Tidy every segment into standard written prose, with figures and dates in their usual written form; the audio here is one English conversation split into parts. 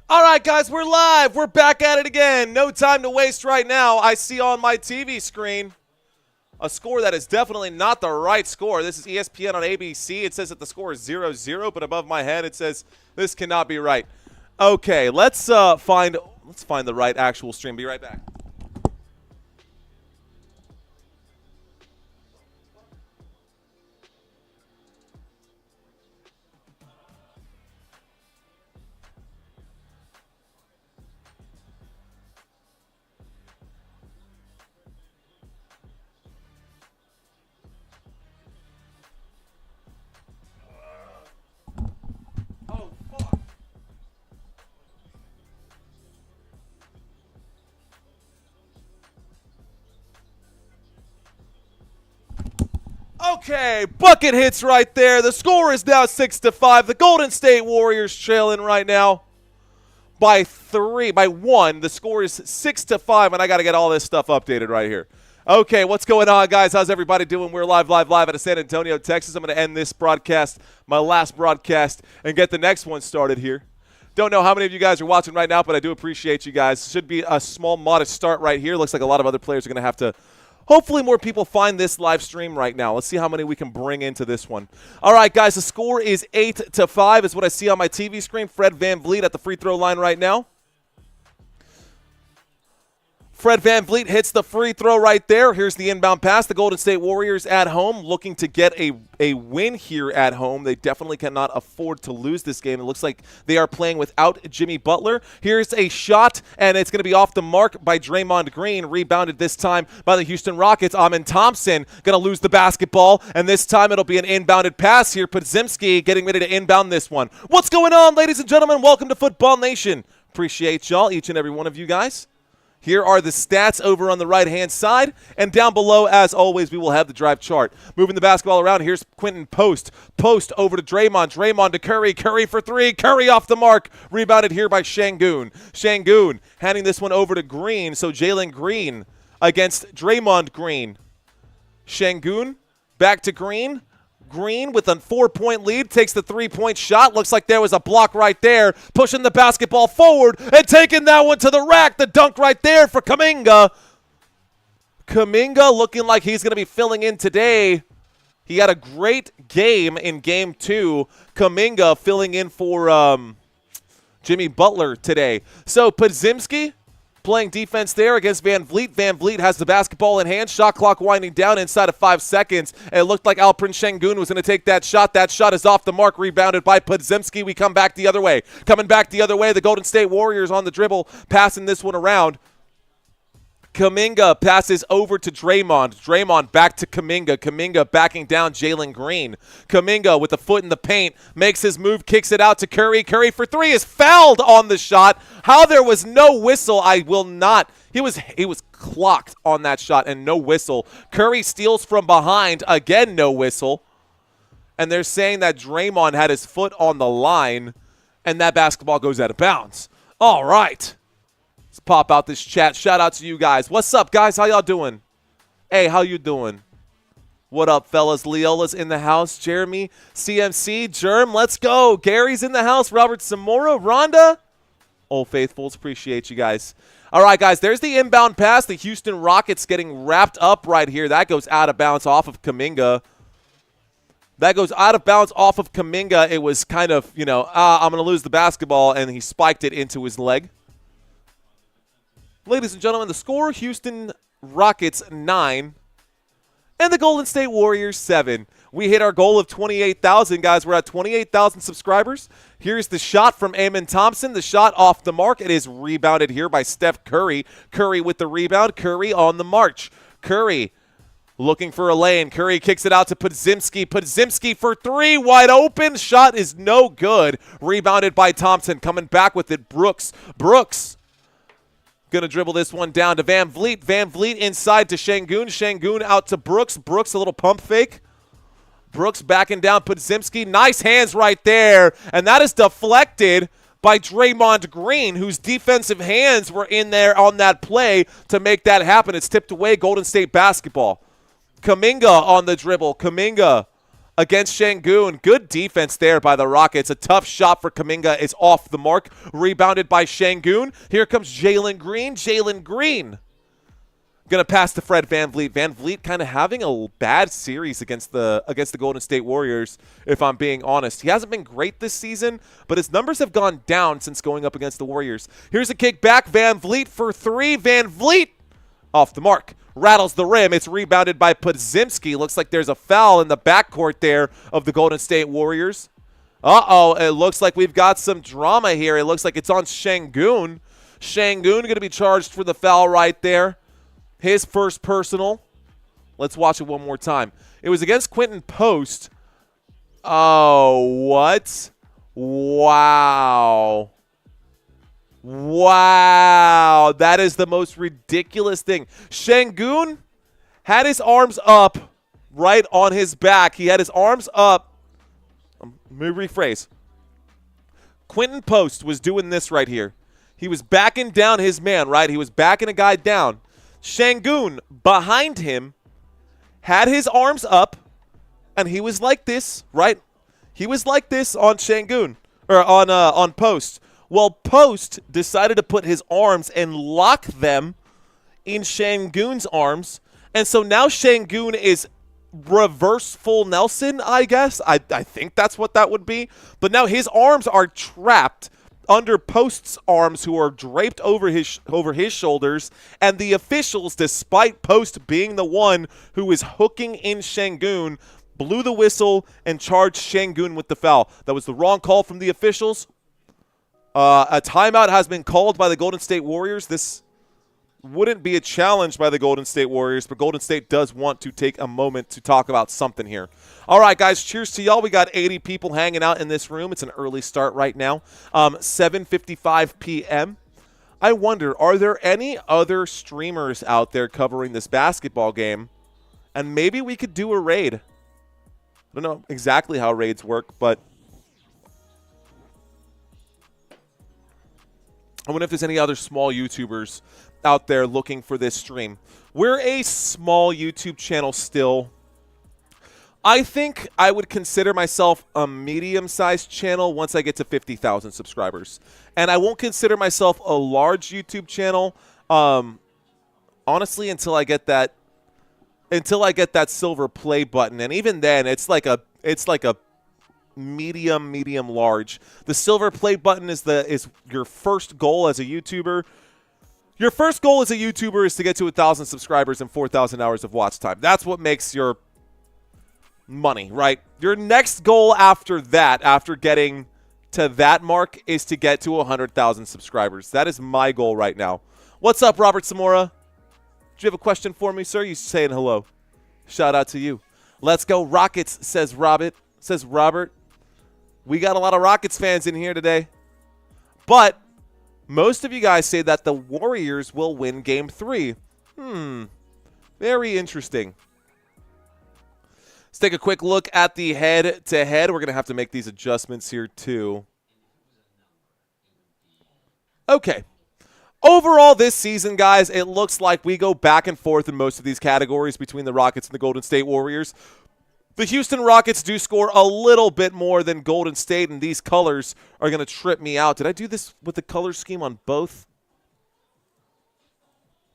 All right, guys, we're live. We're back at it again. No time to waste right now. I see on my TV screen a score that is definitely not the right score. This is ESPN on ABC. It says that the score is 0-0, but above my head it says this cannot be right. Okay, let's find the right actual stream. Be right back. Okay, bucket hits right there. The score is now 6-5. The Golden State Warriors trailing right now by 1. The score is 6-5, and I got to get all this stuff updated right here. Okay, what's going on, guys? How's everybody doing? We're live out of San Antonio, Texas. I'm going to end this broadcast, my last broadcast, and get the next one started here. Don't know how many of you guys are watching right now, but I do appreciate you guys. Should be a small, modest start right here. Looks like a lot of other players are going to have to. Hopefully more people find this live stream right now. Let's see how many we can bring into this one. All right, guys, the score is 8-5 is what I see on my TV screen. Fred VanVleet at the free throw line right now. Fred VanVleet hits the free throw right there. Here's the inbound pass. The Golden State Warriors at home looking to get a win here at home. They definitely cannot afford to lose this game. It looks like they are playing without Jimmy Butler. Here's a shot, and it's going to be off the mark by Draymond Green. Rebounded this time by the Houston Rockets. Amen Thompson going to lose the basketball, and this time it'll be an inbounded pass here. Podzimski getting ready to inbound this one. What's going on, ladies and gentlemen? Welcome to Football Nation. Appreciate y'all, each and every one of you guys. Here are the stats over on the right-hand side. And down below, as always, we will have the drive chart. Moving the basketball around, here's Quentin Post. Post over to Draymond. Draymond to Curry. Curry for three. Curry off the mark. Rebounded here by Şengün. Şengün handing this one over to Green. So Jalen Green against Draymond Green. Şengün back to Green. Green with a 4-point lead takes the three-point shot. Looks like there was a block right there. Pushing the basketball forward and taking that one to the rack. The dunk right there for Kuminga. Kuminga looking like he's going to be filling in today. He had a great game in Game 2. Kuminga filling in for Jimmy Butler today. So Podzimski playing defense there against VanVleet. VanVleet has the basketball in hand. Shot clock winding down inside of 5 seconds. And it looked like Alperen Şengün was going to take that shot. That shot is off the mark. Rebounded by Podzimski. We come back the other way. Coming back the other way, the Golden State Warriors on the dribble, passing this one around. Kuminga passes over to Draymond. Draymond back to Kuminga. Kuminga backing down Jalen Green. Kuminga with the foot in the paint makes his move, kicks it out to Curry. Curry for three is fouled on the shot. How there was no whistle, I will not. He was clocked on that shot and no whistle. Curry steals from behind. Again, no whistle. And they're saying that Draymond had his foot on the line and that basketball goes out of bounds. All right. Pop out this chat. Shout out to you guys. What's up, guys? How y'all doing? Hey, how you doing? What up, fellas? Leola's in the house. Jeremy, CMC, Germ, let's go. Gary's in the house. Robert Zamora, Rhonda. Old Faithfuls, appreciate you guys. All right, guys, there's the inbound pass. The Houston Rockets getting wrapped up right here. That goes out of bounds off of Kuminga. That goes out of bounds off of Kuminga. It was kind of, I'm going to lose the basketball, and he spiked it into his leg. Ladies and gentlemen, the score, Houston Rockets 9 and the Golden State Warriors 7. We hit our goal of 28,000, guys. We're at 28,000 subscribers. Here's the shot from Amen Thompson. The shot off the mark. It is rebounded here by Steph Curry. Curry with the rebound. Curry on the march. Curry looking for a lane. Curry kicks it out to Podzimski. Podzimski for three. Wide open. Shot is no good. Rebounded by Thompson. Coming back with it, Brooks. Brooks going to dribble this one down to VanVleet. VanVleet inside to Şengün. Şengün out to Brooks. Brooks a little pump fake. Brooks backing down Podzimski. Nice hands right there. And that is deflected by Draymond Green, whose defensive hands were in there on that play to make that happen. It's tipped away, Golden State basketball. Kuminga on the dribble. Kuminga against Şengün. Good defense there by the Rockets. A tough shot for Kuminga is off the mark. Rebounded by Şengün. Here comes Jalen Green. Jalen Green going to pass to Fred VanVleet. VanVleet kind of having a bad series against the Golden State Warriors, if I'm being honest. He hasn't been great this season, but his numbers have gone down since going up against the Warriors. Here's a kick back. VanVleet for three. VanVleet off the mark. Rattles the rim. It's rebounded by Podziemski. Looks like there's a foul in the backcourt there of the Golden State Warriors. Uh-oh, it looks like we've got some drama here. It looks like it's on Şengün. Şengün going to be charged for the foul right there. His first personal. Let's watch it one more time. It was against Quentin Post. Oh, what? Wow. Wow. That is the most ridiculous thing. Şengün had his arms up right on his back. He had his arms up. Let me rephrase. Quentin Post was doing this right here. He was backing down his man, right? He was backing a guy down. Şengün, behind him, had his arms up, and he was like this, right? He was like this on Şengün, or on Post. Well, Post decided to put his arms and lock them in Şengün's arms, and so now Şengün is reverse full Nelson, I guess. I think that's what that would be. But now his arms are trapped under Post's arms, who are draped over his shoulders, and the officials, despite Post being the one who is hooking in Şengün, blew the whistle and charged Şengün with the foul. That was the wrong call from the officials. A timeout has been called by the Golden State Warriors. This wouldn't be a challenge by the Golden State Warriors, but Golden State does want to take a moment to talk about something here. All right, guys, cheers to y'all. We got 80 people hanging out in this room. It's an early start right now, 7:55 p.m. I wonder, are there any other streamers out there covering this basketball game? And maybe we could do a raid. I don't know exactly how raids work, but I wonder if there's any other small YouTubers out there looking for this stream. We're a small YouTube channel still. I think I would consider myself a medium-sized channel once I get to 50,000 subscribers. And I won't consider myself a large YouTube channel, honestly, until I get that silver play button. And even then, it's like a medium large. The silver play button is your first goal as a YouTuber. Your first goal as a YouTuber is to get to 1,000 subscribers and 4,000 hours of watch time. That's what makes your money, right? Your next goal after that, after getting to that mark, is to get to 100,000 subscribers. That is my goal right now. What's up, Robert Zamora? Do you have a question for me, sir? You saying hello. Shout out to you. Let's go Rockets, says Robert. We got a lot of Rockets fans in here today. But most of you guys say that the Warriors will win Game 3. Very interesting. Let's take a quick look at the head-to-head. We're going to have to make these adjustments here too. Okay. Overall this season, guys, it looks like we go back and forth in most of these categories between the Rockets and the Golden State Warriors. The Houston Rockets do score a little bit more than Golden State, and these colors are going to trip me out. Did I do this with the color scheme on both?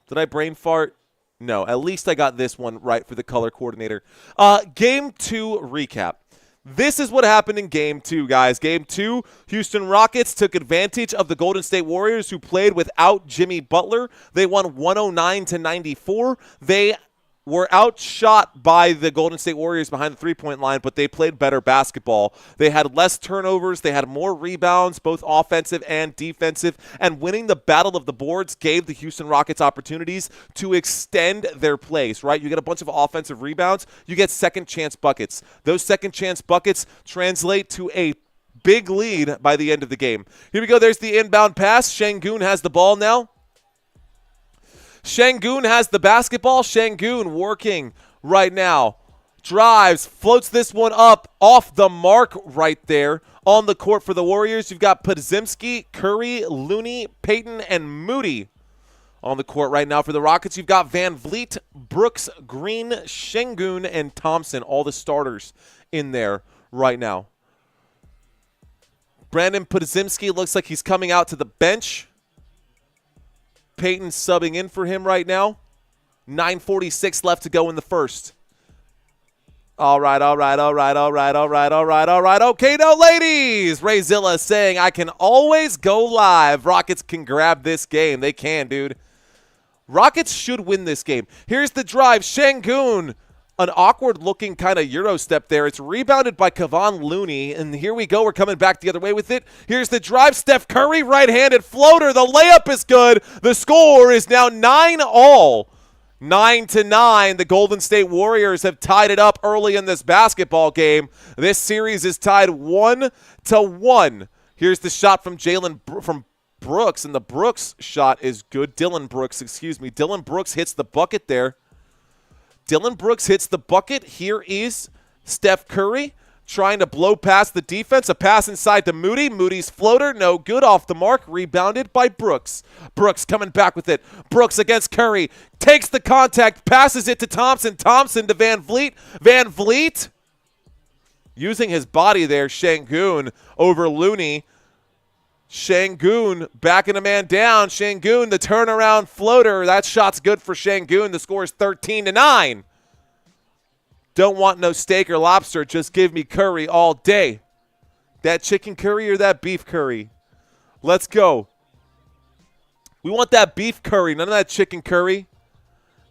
Did I brain fart? No, at least I got this one right for the color coordinator. Game 2 recap. This is what happened in Game 2, guys. Game 2, Houston Rockets took advantage of the Golden State Warriors, who played without Jimmy Butler. They won 109-94. They were outshot by the Golden State Warriors behind the three-point line, but they played better basketball. They had less turnovers. They had more rebounds, both offensive and defensive, and winning the battle of the boards gave the Houston Rockets opportunities to extend their plays, right? You get a bunch of offensive rebounds. You get second-chance buckets. Those second-chance buckets translate to a big lead by the end of the game. Here we go. There's the inbound pass. Şengün has the ball now. Şengün has the basketball. Şengün working right now. Drives, floats this one up off the mark right there on the court for the Warriors. You've got Podziemski, Curry, Looney, Payton, and Moody On the court right now for the Rockets, you've got Van Vliet, Brooks, Green, Şengün, and Thompson, all the starters in there right now. Brandon Podziemski looks like he's coming out to the bench. Peyton subbing in for him right now. 9:46 left to go in the first. All right. Okay, now, ladies. Ray Zilla saying, I can always go live. Rockets can grab this game. They can, dude. Rockets should win this game. Here's the drive. Şengün, an awkward-looking kind of Euro step there. It's rebounded by Kevon Looney, and here we go. We're coming back the other way with it. Here's the drive. Steph Curry, right-handed floater. The layup is good. The score is now 9-all. 9-9. The Golden State Warriors have tied it up early in this basketball game. This series is tied 1-1. Here's the shot from Brooks, and the Brooks shot is good. Dylan Brooks hits the bucket there. Dylan Brooks hits the bucket. Here is Steph Curry trying to blow past the defense. A pass inside to Moody. Moody's floater, no good, off the mark. Rebounded by Brooks. Brooks coming back with it. Brooks against Curry. Takes the contact, passes it to Thompson. Thompson to Van Vliet. Van Vliet using his body there. Şengün over Looney. Şengün backing a man down. Şengün, the turnaround floater. That shot's good for Şengün. The score is 13-9. Don't want no steak or lobster. Just give me curry all day. That chicken curry or that beef curry? Let's go. We want that beef curry, none of that chicken curry.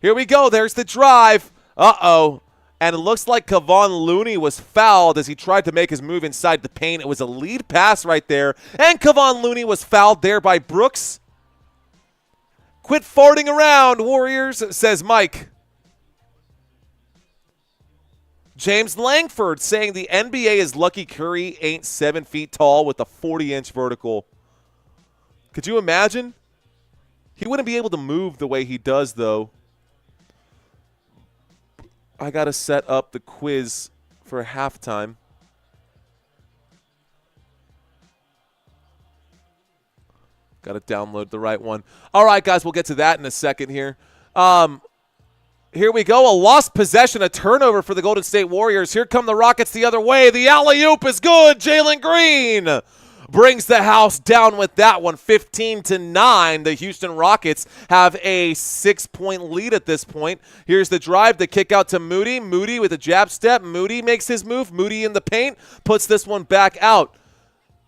Here we go. There's the drive. Uh-oh. And it looks like Kevon Looney was fouled as he tried to make his move inside the paint. It was a lead pass right there. And Kevon Looney was fouled there by Brooks. Quit farting around, Warriors, says Mike. James Langford saying the NBA is lucky Curry ain't 7 feet tall with a 40-inch vertical. Could you imagine? He wouldn't be able to move the way he does, though. I got to set up the quiz for halftime. Got to download the right one. All right, guys, we'll get to that in a second here. Here we go. A lost possession, a turnover for the Golden State Warriors. Here come the Rockets the other way. The alley-oop is good. Jalen Green brings the house down with that one. 15-9. The Houston Rockets have a 6-point lead at this point. Here's the drive, the kick out to Moody. Moody with a jab step. Moody makes his move. Moody in the paint, puts this one back out.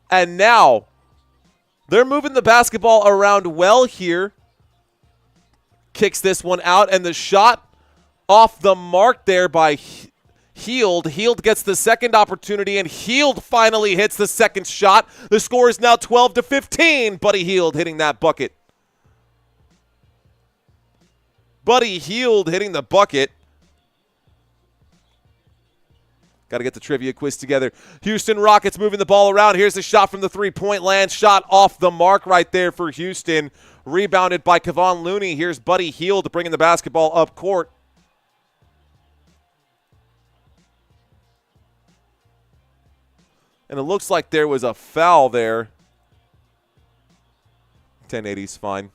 And now they're moving the basketball around well here. Kicks this one out, and the shot off the mark there by Hield. Hield gets the second opportunity, and Hield finally hits the second shot. The score is now 12-15. Buddy Hield hitting that bucket. Buddy Hield hitting the bucket. Got to get the trivia quiz together. Houston Rockets moving the ball around. Here's the shot from the three-point land. Shot off the mark right there for Houston. Rebounded by Kevon Looney. Here's Buddy Hield bringing the basketball up court. And it looks like there was a foul there. 1080's fine.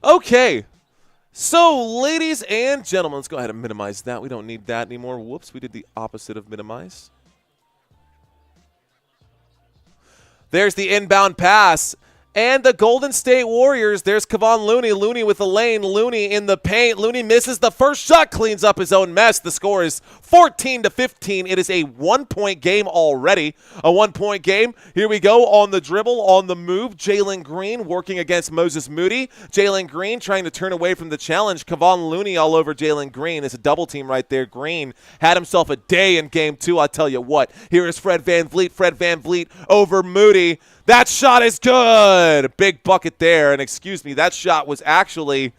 Okay. So, ladies and gentlemen, let's go ahead and minimize that. We don't need that anymore. Whoops, we did the opposite of minimize. There's the inbound pass. And the Golden State Warriors, there's Kevon Looney. Looney with the lane. Looney in the paint. Looney misses the first shot, cleans up his own mess. The score is 14-15. It is a 1-point game already. A 1-point game. Here we go on the dribble, on the move. Jalen Green working against Moses Moody. Jalen Green trying to turn away from the challenge. Kevon Looney all over Jalen Green. It's a double team right there. Green had himself a day in game 2, I tell you what. Here is Fred VanVleet. Fred VanVleet over Moody. That shot is good. Big bucket there. And excuse me, that shot was actually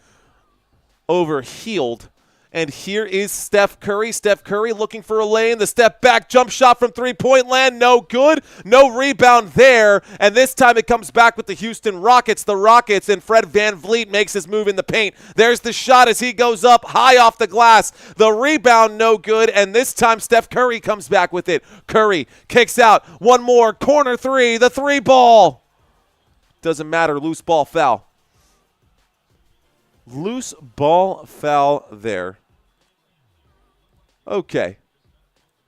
over Hield. And here is Steph Curry. Steph Curry looking for a lane. The step back jump shot from three-point land. No good. No rebound there. And this time it comes back with the Houston Rockets. The Rockets, and Fred VanVleet makes his move in the paint. There's the shot as he goes up high off the glass. The rebound no good. And this time Steph Curry comes back with it. Curry kicks out. One more. Corner three. The three ball. Doesn't matter. Loose ball foul. Loose ball foul there. Okay.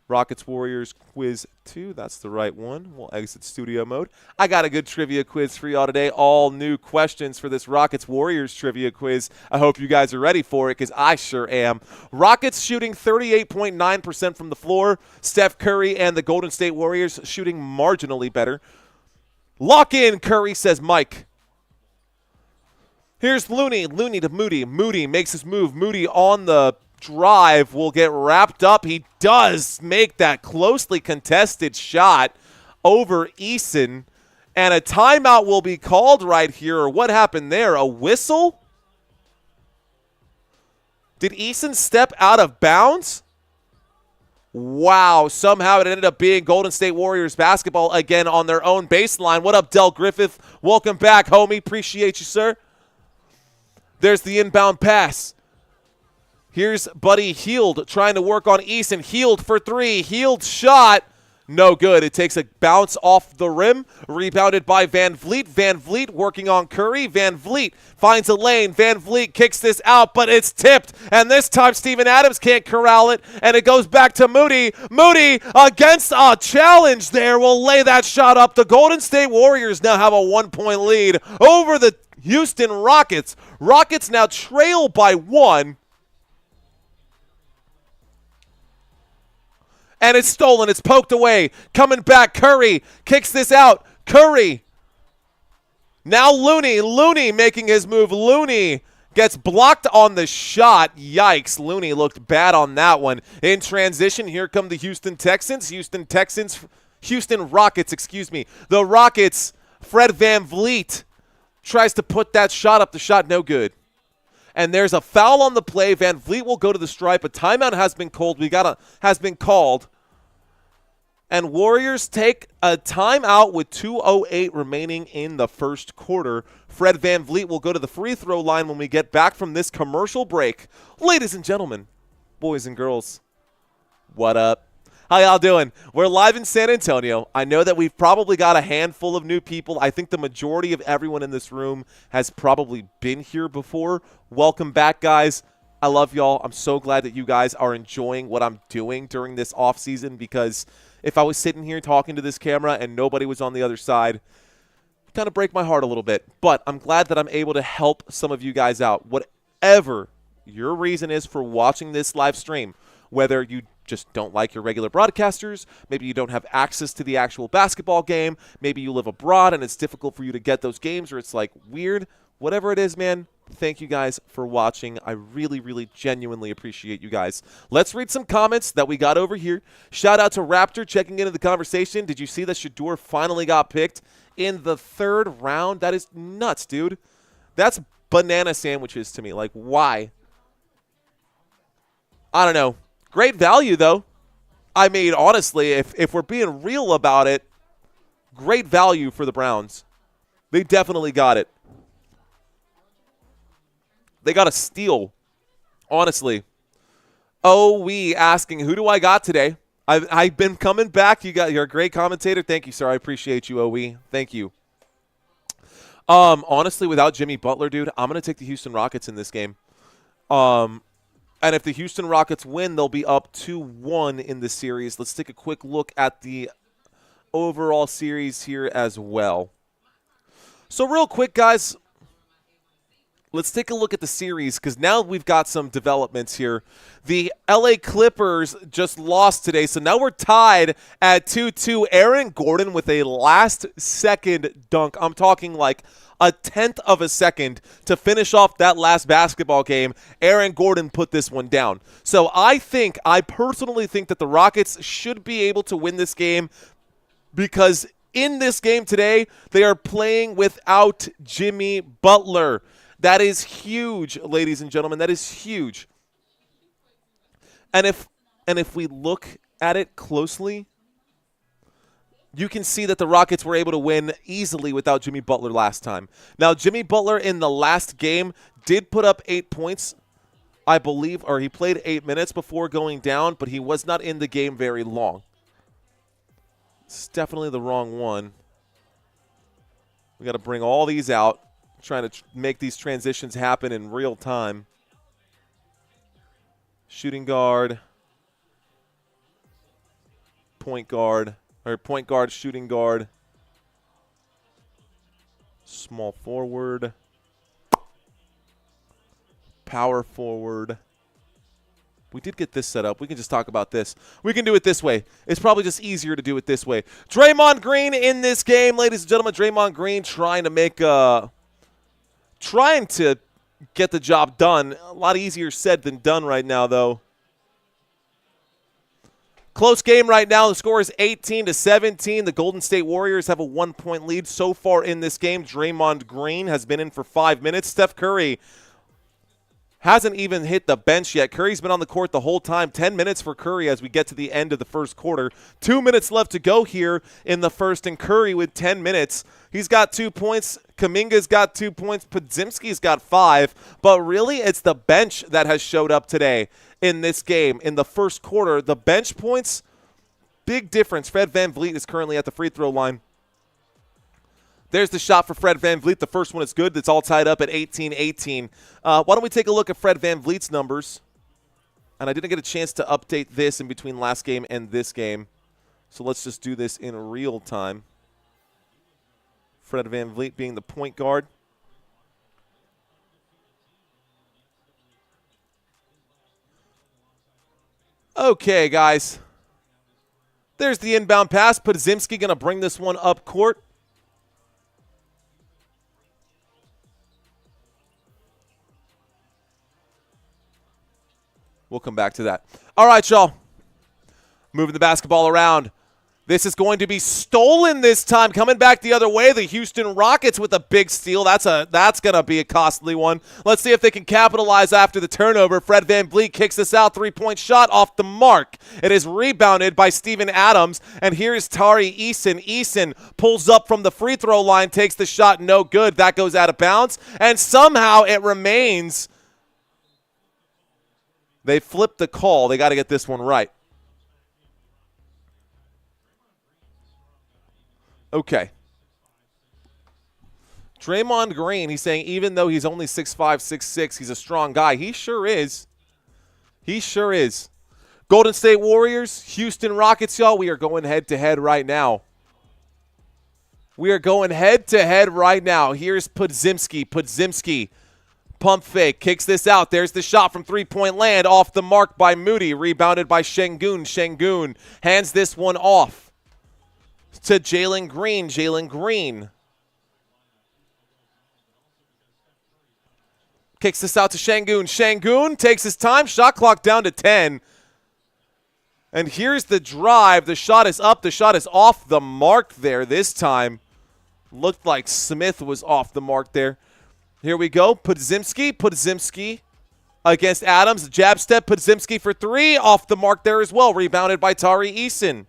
Rockets Warriors quiz 2. That's the right one. We'll exit studio mode. I got a good trivia quiz for y'all today. All new questions for this Rockets Warriors trivia quiz. I hope you guys are ready for it because I sure am. Rockets shooting 38.9% from the floor. Steph Curry and the Golden State Warriors shooting marginally better. Lock in, Curry, says Mike. Here's Looney. Looney to Moody. Moody makes his move. Moody on the drive will get wrapped up. He does make that closely contested shot over Eason. And a timeout will be called right here. Or what happened there? A whistle? Did Eason step out of bounds? Wow, somehow it ended up being Golden State Warriors basketball again on their own baseline. What up, Del Griffith? Welcome back, homie. Appreciate you, sir. There's the inbound pass. Here's Buddy Hield trying to work on Eason. Hield for three. Hield shot. No good. It takes a bounce off the rim. Rebounded by Van Vliet. Van Vliet working on Curry. Van Vliet finds a lane. Van Vliet kicks this out, but it's tipped. And this time Steven Adams can't corral it. And it goes back to Moody. Moody against a challenge there will lay that shot up. The Golden State Warriors now have a 1-point lead over the Houston Rockets. Rockets now trail by 1. And it's stolen. It's poked away. Coming back. Curry kicks this out. Curry. Now Looney. Looney making his move. Looney gets blocked on the shot. Yikes. Looney looked bad on that one. In transition, here come the Houston Texans. Houston Rockets, excuse me. The Rockets, Fred VanVleet tries to put that shot up. The shot no good. And there's a foul on the play. Van Vliet will go to the stripe. A timeout has been called. And Warriors take a timeout with 2:08 remaining in the first quarter. Fred VanVleet will go to the free throw line when we get back from this commercial break. Ladies and gentlemen, boys and girls, what up? How y'all doing? We're live in San Antonio. I know that we've probably got a handful of new people. I think the majority of everyone in this room has probably been here before. Welcome back, guys. I love y'all. I'm so glad that you guys are enjoying what I'm doing during this off season, because if I was sitting here talking to this camera and nobody was on the other side, it'd kind of break my heart a little bit. But I'm glad that I'm able to help some of you guys out. Whatever your reason is for watching this live stream, whether you just don't like your regular broadcasters, maybe you don't have access to the actual basketball game, maybe you live abroad and it's difficult for you to get those games, or it's like weird, whatever it is, man, thank you guys for watching. I really, really genuinely appreciate you guys. Let's read some comments that we got over here. Shout out to Raptor checking into the conversation. Did you see that Shedeur finally got picked in the 3rd round? That is nuts, dude. That's banana sandwiches to me. Like, why? I don't know. Great value, though. I mean, honestly, if we're being real about it, great value for the Browns. They definitely got it. They got a steal, honestly. We asking, who do I got today? I've been coming back. You're a great commentator. Thank you, sir. I appreciate you, OE. Thank you. Honestly, without Jimmy Butler, dude, I'm going to take the Houston Rockets in this game. And if the Houston Rockets win, they'll be up 2-1 in the series. Let's take a quick look at the overall series here as well. So real quick, guys, let's take a look at the series, because now we've got some developments here. The LA Clippers just lost today, so now we're tied at 2-2. Aaron Gordon with a last-second dunk. I'm talking like a 1/10 of a second to finish off that last basketball game. Aaron Gordon put this one down. So I personally think that the Rockets should be able to win this game, because in this game today, they are playing without Jimmy Butler. That is huge, ladies and gentlemen. That is huge. And if we look at it closely, you can see that the Rockets were able to win easily without Jimmy Butler last time. Now, Jimmy Butler in the last game did put up 8 points, I believe, or he played 8 minutes before going down, but he was not in the game very long. It's definitely the wrong one. We got to bring all these out, trying to make these transitions happen in real time. Shooting guard, point guard, or point guard, shooting guard, small forward, power forward. We did get this set up. We can just talk about this. We can do it this way. It's probably just easier to do it this way. Draymond Green in this game, ladies and gentlemen. Draymond Green trying to get the job done. A lot easier said than done right now, though. Close game right now. The score is 18-17. The Golden State Warriors have a 1-point lead so far in this game. Draymond Green has been in for 5 minutes. Steph Curry hasn't even hit the bench yet. Curry's been on the court the whole time. 10 minutes for Curry as we get to the end of the first quarter. 2 minutes left to go here in the first, and Curry with 10 minutes. He's got 2 points. Kuminga's got 2 points. Podziemski's got 5. But really, it's the bench that has showed up today in this game. In the first quarter, the bench points, big difference. Fred VanVleet is currently at the free throw line. There's the shot for Fred VanVleet. The first one is good. It's all tied up at 18-18. Why don't we take a look at Fred VanVleet's numbers? And I didn't get a chance to update this in between last game and this game. So let's just do this in real time. Fred VanVleet being the point guard. Okay, guys. There's the inbound pass. Podziemski going to bring this one up court. We'll come back to that. All right, y'all. Moving the basketball around. This is going to be stolen this time. Coming back the other way, the Houston Rockets with a big steal. That's going to be a costly one. Let's see if they can capitalize after the turnover. Fred VanVleet kicks this out. 3-point shot off the mark. It is rebounded by Steven Adams. And here's Tari Eason. Eason pulls up from the free throw line, takes the shot, no good. That goes out of bounds. And somehow it remains. They flipped the call. They got to get this one right. Okay. Draymond Green, he's saying even though he's only 6'5", 6'6", he's a strong guy. He sure is. He sure is. Golden State Warriors, Houston Rockets, y'all. We are going head-to-head right now. We are going head-to-head right now. Here's Podziemski. Podziemski. Pump fake, kicks this out. There's the shot from three-point land, off the mark by Moody, rebounded by Şengün. Şengün hands this one off to Jalen Green. Jalen Green kicks this out to Şengün. Şengün takes his time, shot clock down to 10. And here's the drive. The shot is up. The shot is off the mark there this time. Looked like Smith was off the mark there. Here we go. Podziemski. Podziemski against Adams. Jab step. Podziemski for three. Off the mark there as well. Rebounded by Tari Eason.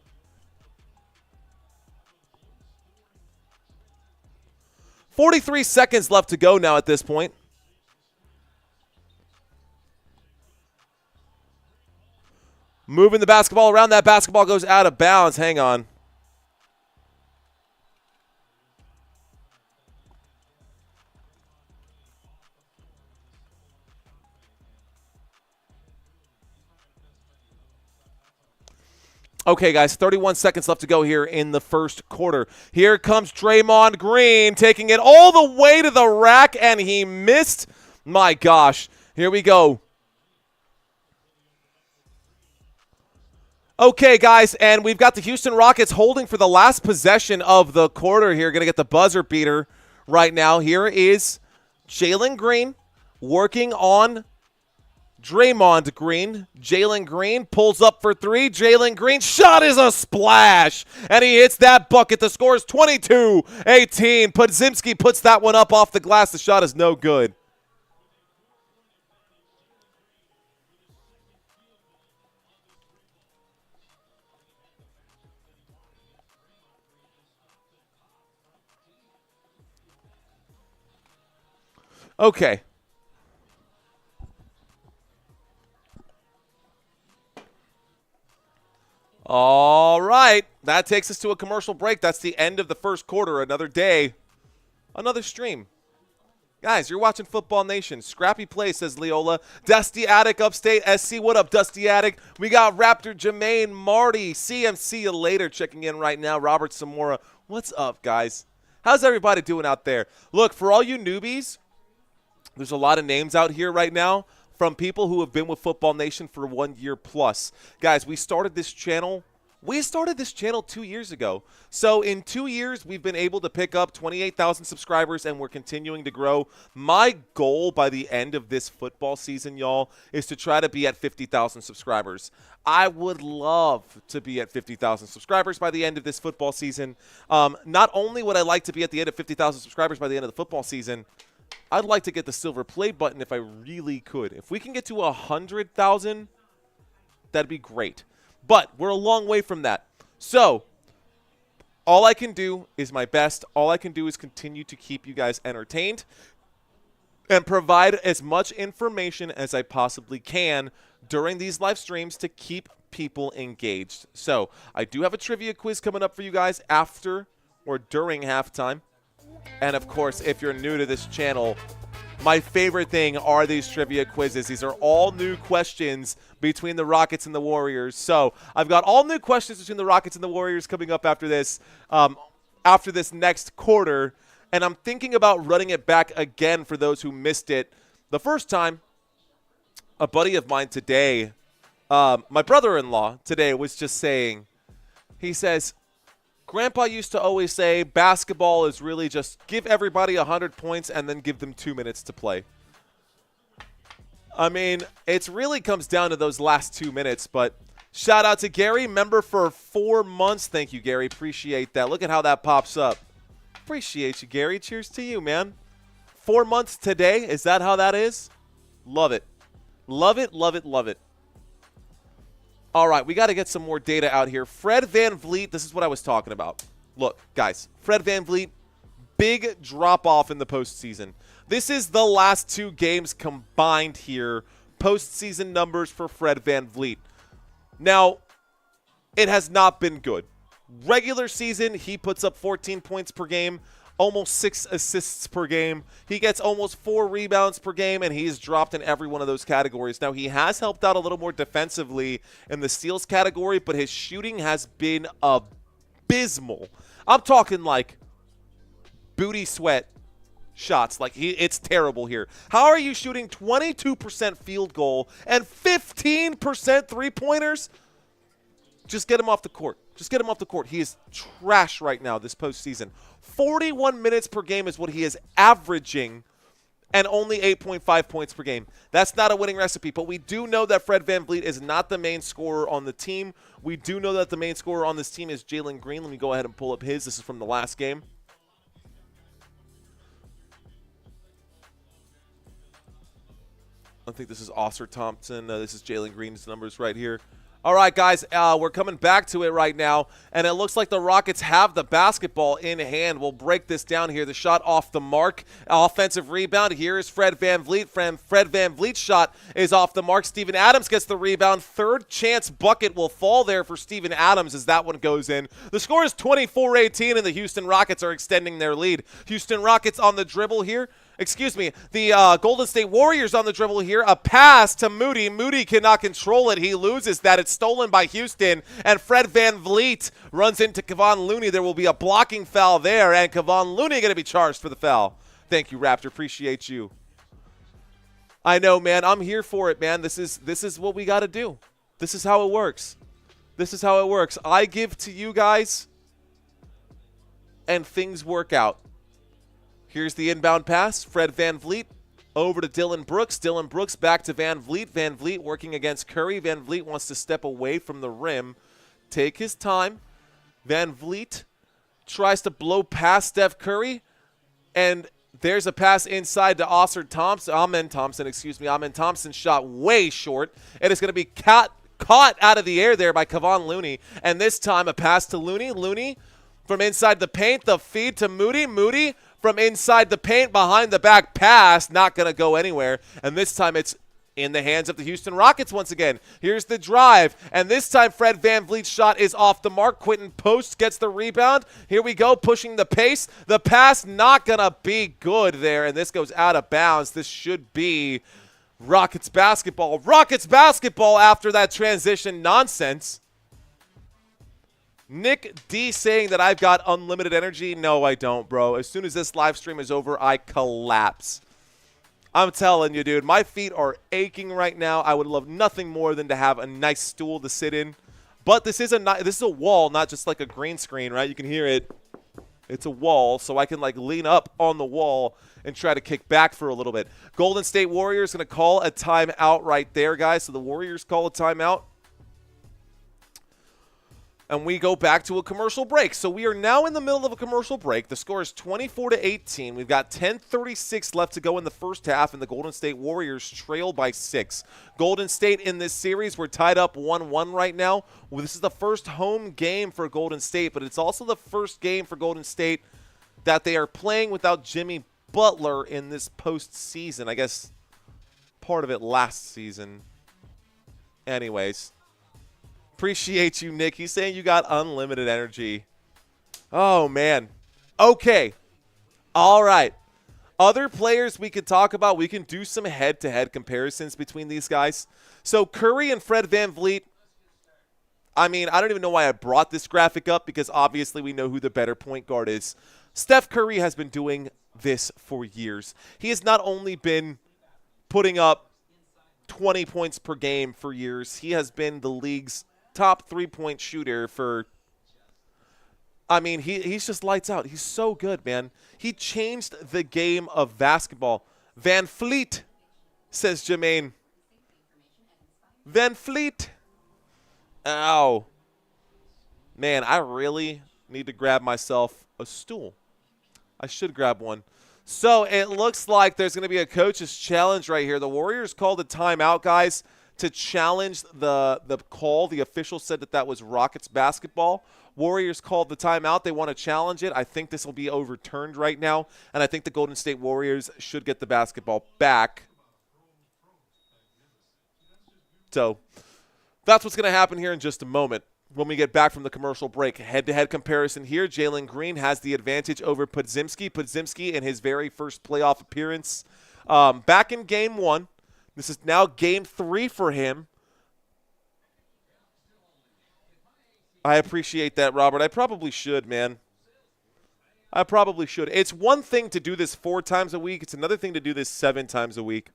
.43 seconds left to go now at this point. Moving the basketball around. That basketball goes out of bounds. Hang on. Okay, guys, 31 seconds left to go here in the first quarter. Here comes Draymond Green, taking it all the way to the rack, and he missed. My gosh. Here we go. Okay, guys, and we've got the Houston Rockets holding for the last possession of the quarter here. Going to get the buzzer beater right now. Here is Jalen Green working on Draymond Green. Jalen Green pulls up for three. Jalen Green shot is a splash, and he hits that bucket. The score is 22-18. Podziemski puts that one up off the glass. The shot is no good. Okay. All right. That takes us to a commercial break. That's the end of the first quarter. Another day Another stream. Guys, you're watching Football Nation. Scrappy play, says Leola. Dusty Attic Upstate SC. What up, Dusty Attic? We got Raptor Jermaine, Marty, CMC you later checking in right now. Robert Samora. What's up, guys? How's everybody doing out there? Look, for all you newbies, there's a lot of names out here right now from people who have been with Football Nation for 1 year plus. Guys, we started this channel 2 years ago. So in 2 years, we've been able to pick up 28,000 subscribers, and we're continuing to grow. My goal by the end of this football season, y'all, is to try to be at 50,000 subscribers. I would love to be at 50,000 subscribers by the end of this football season. Not only would I like to be at the end of 50,000 subscribers by the end of the football season, I'd like to get the silver play button if I really could. If we can get to 100,000, that'd be great. But we're a long way from that. So all I can do is my best. All I can do is continue to keep you guys entertained and provide as much information as I possibly can during these live streams to keep people engaged. So I do have a trivia quiz coming up for you guys after or during halftime. And, of course, if you're new to this channel, my favorite thing are these trivia quizzes. These are all new questions between the Rockets and the Warriors. So I've got all new questions between the Rockets and the Warriors coming up after this next quarter. And I'm thinking about running it back again for those who missed it the first time. A buddy of mine today, my brother-in-law today was just saying, he says, Grandpa used to always say basketball is really just give everybody 100 points and then give them 2 minutes to play. I mean, it really comes down to those last 2 minutes, but shout out to Gary, member for 4 months. Thank you, Gary. Appreciate that. Look at how that pops up. Appreciate you, Gary. Cheers to you, man. 4 months today. Is that how that is? Love it. Love it, love it, love it. All right, we got to get some more data out here. Fred VanVleet, this is what I was talking about. Look, guys, Fred VanVleet, big drop-off in the postseason. This is the last 2 games combined here, postseason numbers for Fred VanVleet. Now, it has not been good. Regular season, he puts up 14 points per game, almost 6 assists per game. He gets almost 4 rebounds per game, and he's dropped in every one of those categories. Now, he has helped out a little more defensively in the steals category, but his shooting has been abysmal. I'm talking like booty sweat shots. Like, it's terrible here. How are you shooting 22% field goal and 15% three-pointers? Just get him off the court. Just get him off the court. He is trash right now this postseason. 41 minutes per game is what he is averaging, and only 8.5 points per game. That's not a winning recipe, but we do know that Fred VanVleet is not the main scorer on the team. We do know that the main scorer on this team is Jalen Green. Let me go ahead and pull up his. This is from the last game. I think this is Oscar Thompson. This is Jalen Green's numbers right here. All right, guys, we're coming back to it right now, and it looks like the Rockets have the basketball in hand. We'll break this down here. The shot off the mark. Offensive rebound. Here is Fred VanVleet. Fred VanVleet's shot is off the mark. Steven Adams gets the rebound. Third chance bucket will fall there for Steven Adams as that one goes in. The score is 24-18, and the Houston Rockets are extending their lead. Houston Rockets on the dribble here. Excuse me, the Golden State Warriors on the dribble here. A pass to Moody. Moody cannot control it. He loses that. It's stolen by Houston. And Fred VanVleet runs into Kevon Looney. There will be a blocking foul there. And Kevon Looney going to be charged for the foul. Thank you, Raptor. Appreciate you. I know, man. I'm here for it, man. This is what we got to do. This is how it works. This is how it works. I give to you guys, and things work out. Here's the inbound pass. Fred VanVleet over to Dylan Brooks. Dylan Brooks back to VanVleet. VanVleet working against Curry. VanVleet wants to step away from the rim. Take his time. VanVleet tries to blow past Steph Curry. And there's a pass inside to Amen Thompson shot way short. And it's going to be caught out of the air there by Kevon Looney. And this time a pass to Looney. Looney from inside the paint. The feed to Moody. Moody from inside the paint, behind the back pass, not going to go anywhere. And this time it's in the hands of the Houston Rockets once again. Here's the drive, and this time Fred VanVleet's shot is off the mark. Quentin Post gets the rebound. Here we go, pushing the pace. The pass not going to be good there, and this goes out of bounds. This should be Rockets basketball. Rockets basketball after that transition nonsense. Nick D saying that I've got unlimited energy. No, I don't, bro. As soon as this live stream is over, I collapse. I'm telling you, dude, my feet are aching right now. I would love nothing more than to have a nice stool to sit in. But this is a wall, not just like a green screen, right? You can hear it. It's a wall, so I can like lean up on the wall and try to kick back for a little bit. Golden State Warriors going to call a timeout right there, guys. So the Warriors call a timeout. And we go back to a commercial break. So we are now in the middle of a commercial break. The score is 24-18. We've got 10:36 left to go in the first half, and the Golden State Warriors trail by 6. Golden State in this series, we're tied up 1-1 right now. Well, this is the first home game for Golden State, but it's also the first game for Golden State that they are playing without Jimmy Butler in this postseason. I guess part of it last season. Anyways. Appreciate you, Nick. He's saying you got unlimited energy. Oh, man. Okay. All right. Other players we could talk about. We can do some head-to-head comparisons between these guys. So Curry and Fred VanVleet. I mean, I don't even know why I brought this graphic up because obviously we know who the better point guard is. Steph Curry has been doing this for years. He has not only been putting up 20 points per game for years. He has been the league's top three-point shooter for, I mean, he's just lights out. He's so good, man. He changed the game of basketball. Van Fleet, says Jermaine. Van Fleet. Ow. Man, I really need to grab myself a stool. I should grab one. So it looks like there's going to be a coach's challenge right here. The Warriors called a timeout, guys, to challenge the call. The official said that was Rockets basketball. Warriors called the timeout. They want to challenge it. I think this will be overturned right now, and I think the Golden State Warriors should get the basketball back. So that's what's going to happen here in just a moment when we get back from the commercial break. Head-to-head comparison here. Jalen Green has the advantage over Podziemski. Podziemski in his very first playoff appearance back in Game 1. This is now Game 3 for him. I appreciate that, Robert. I probably should, man. I probably should. It's one thing to do this 4 times a week. It's another thing to do this 7 times a week.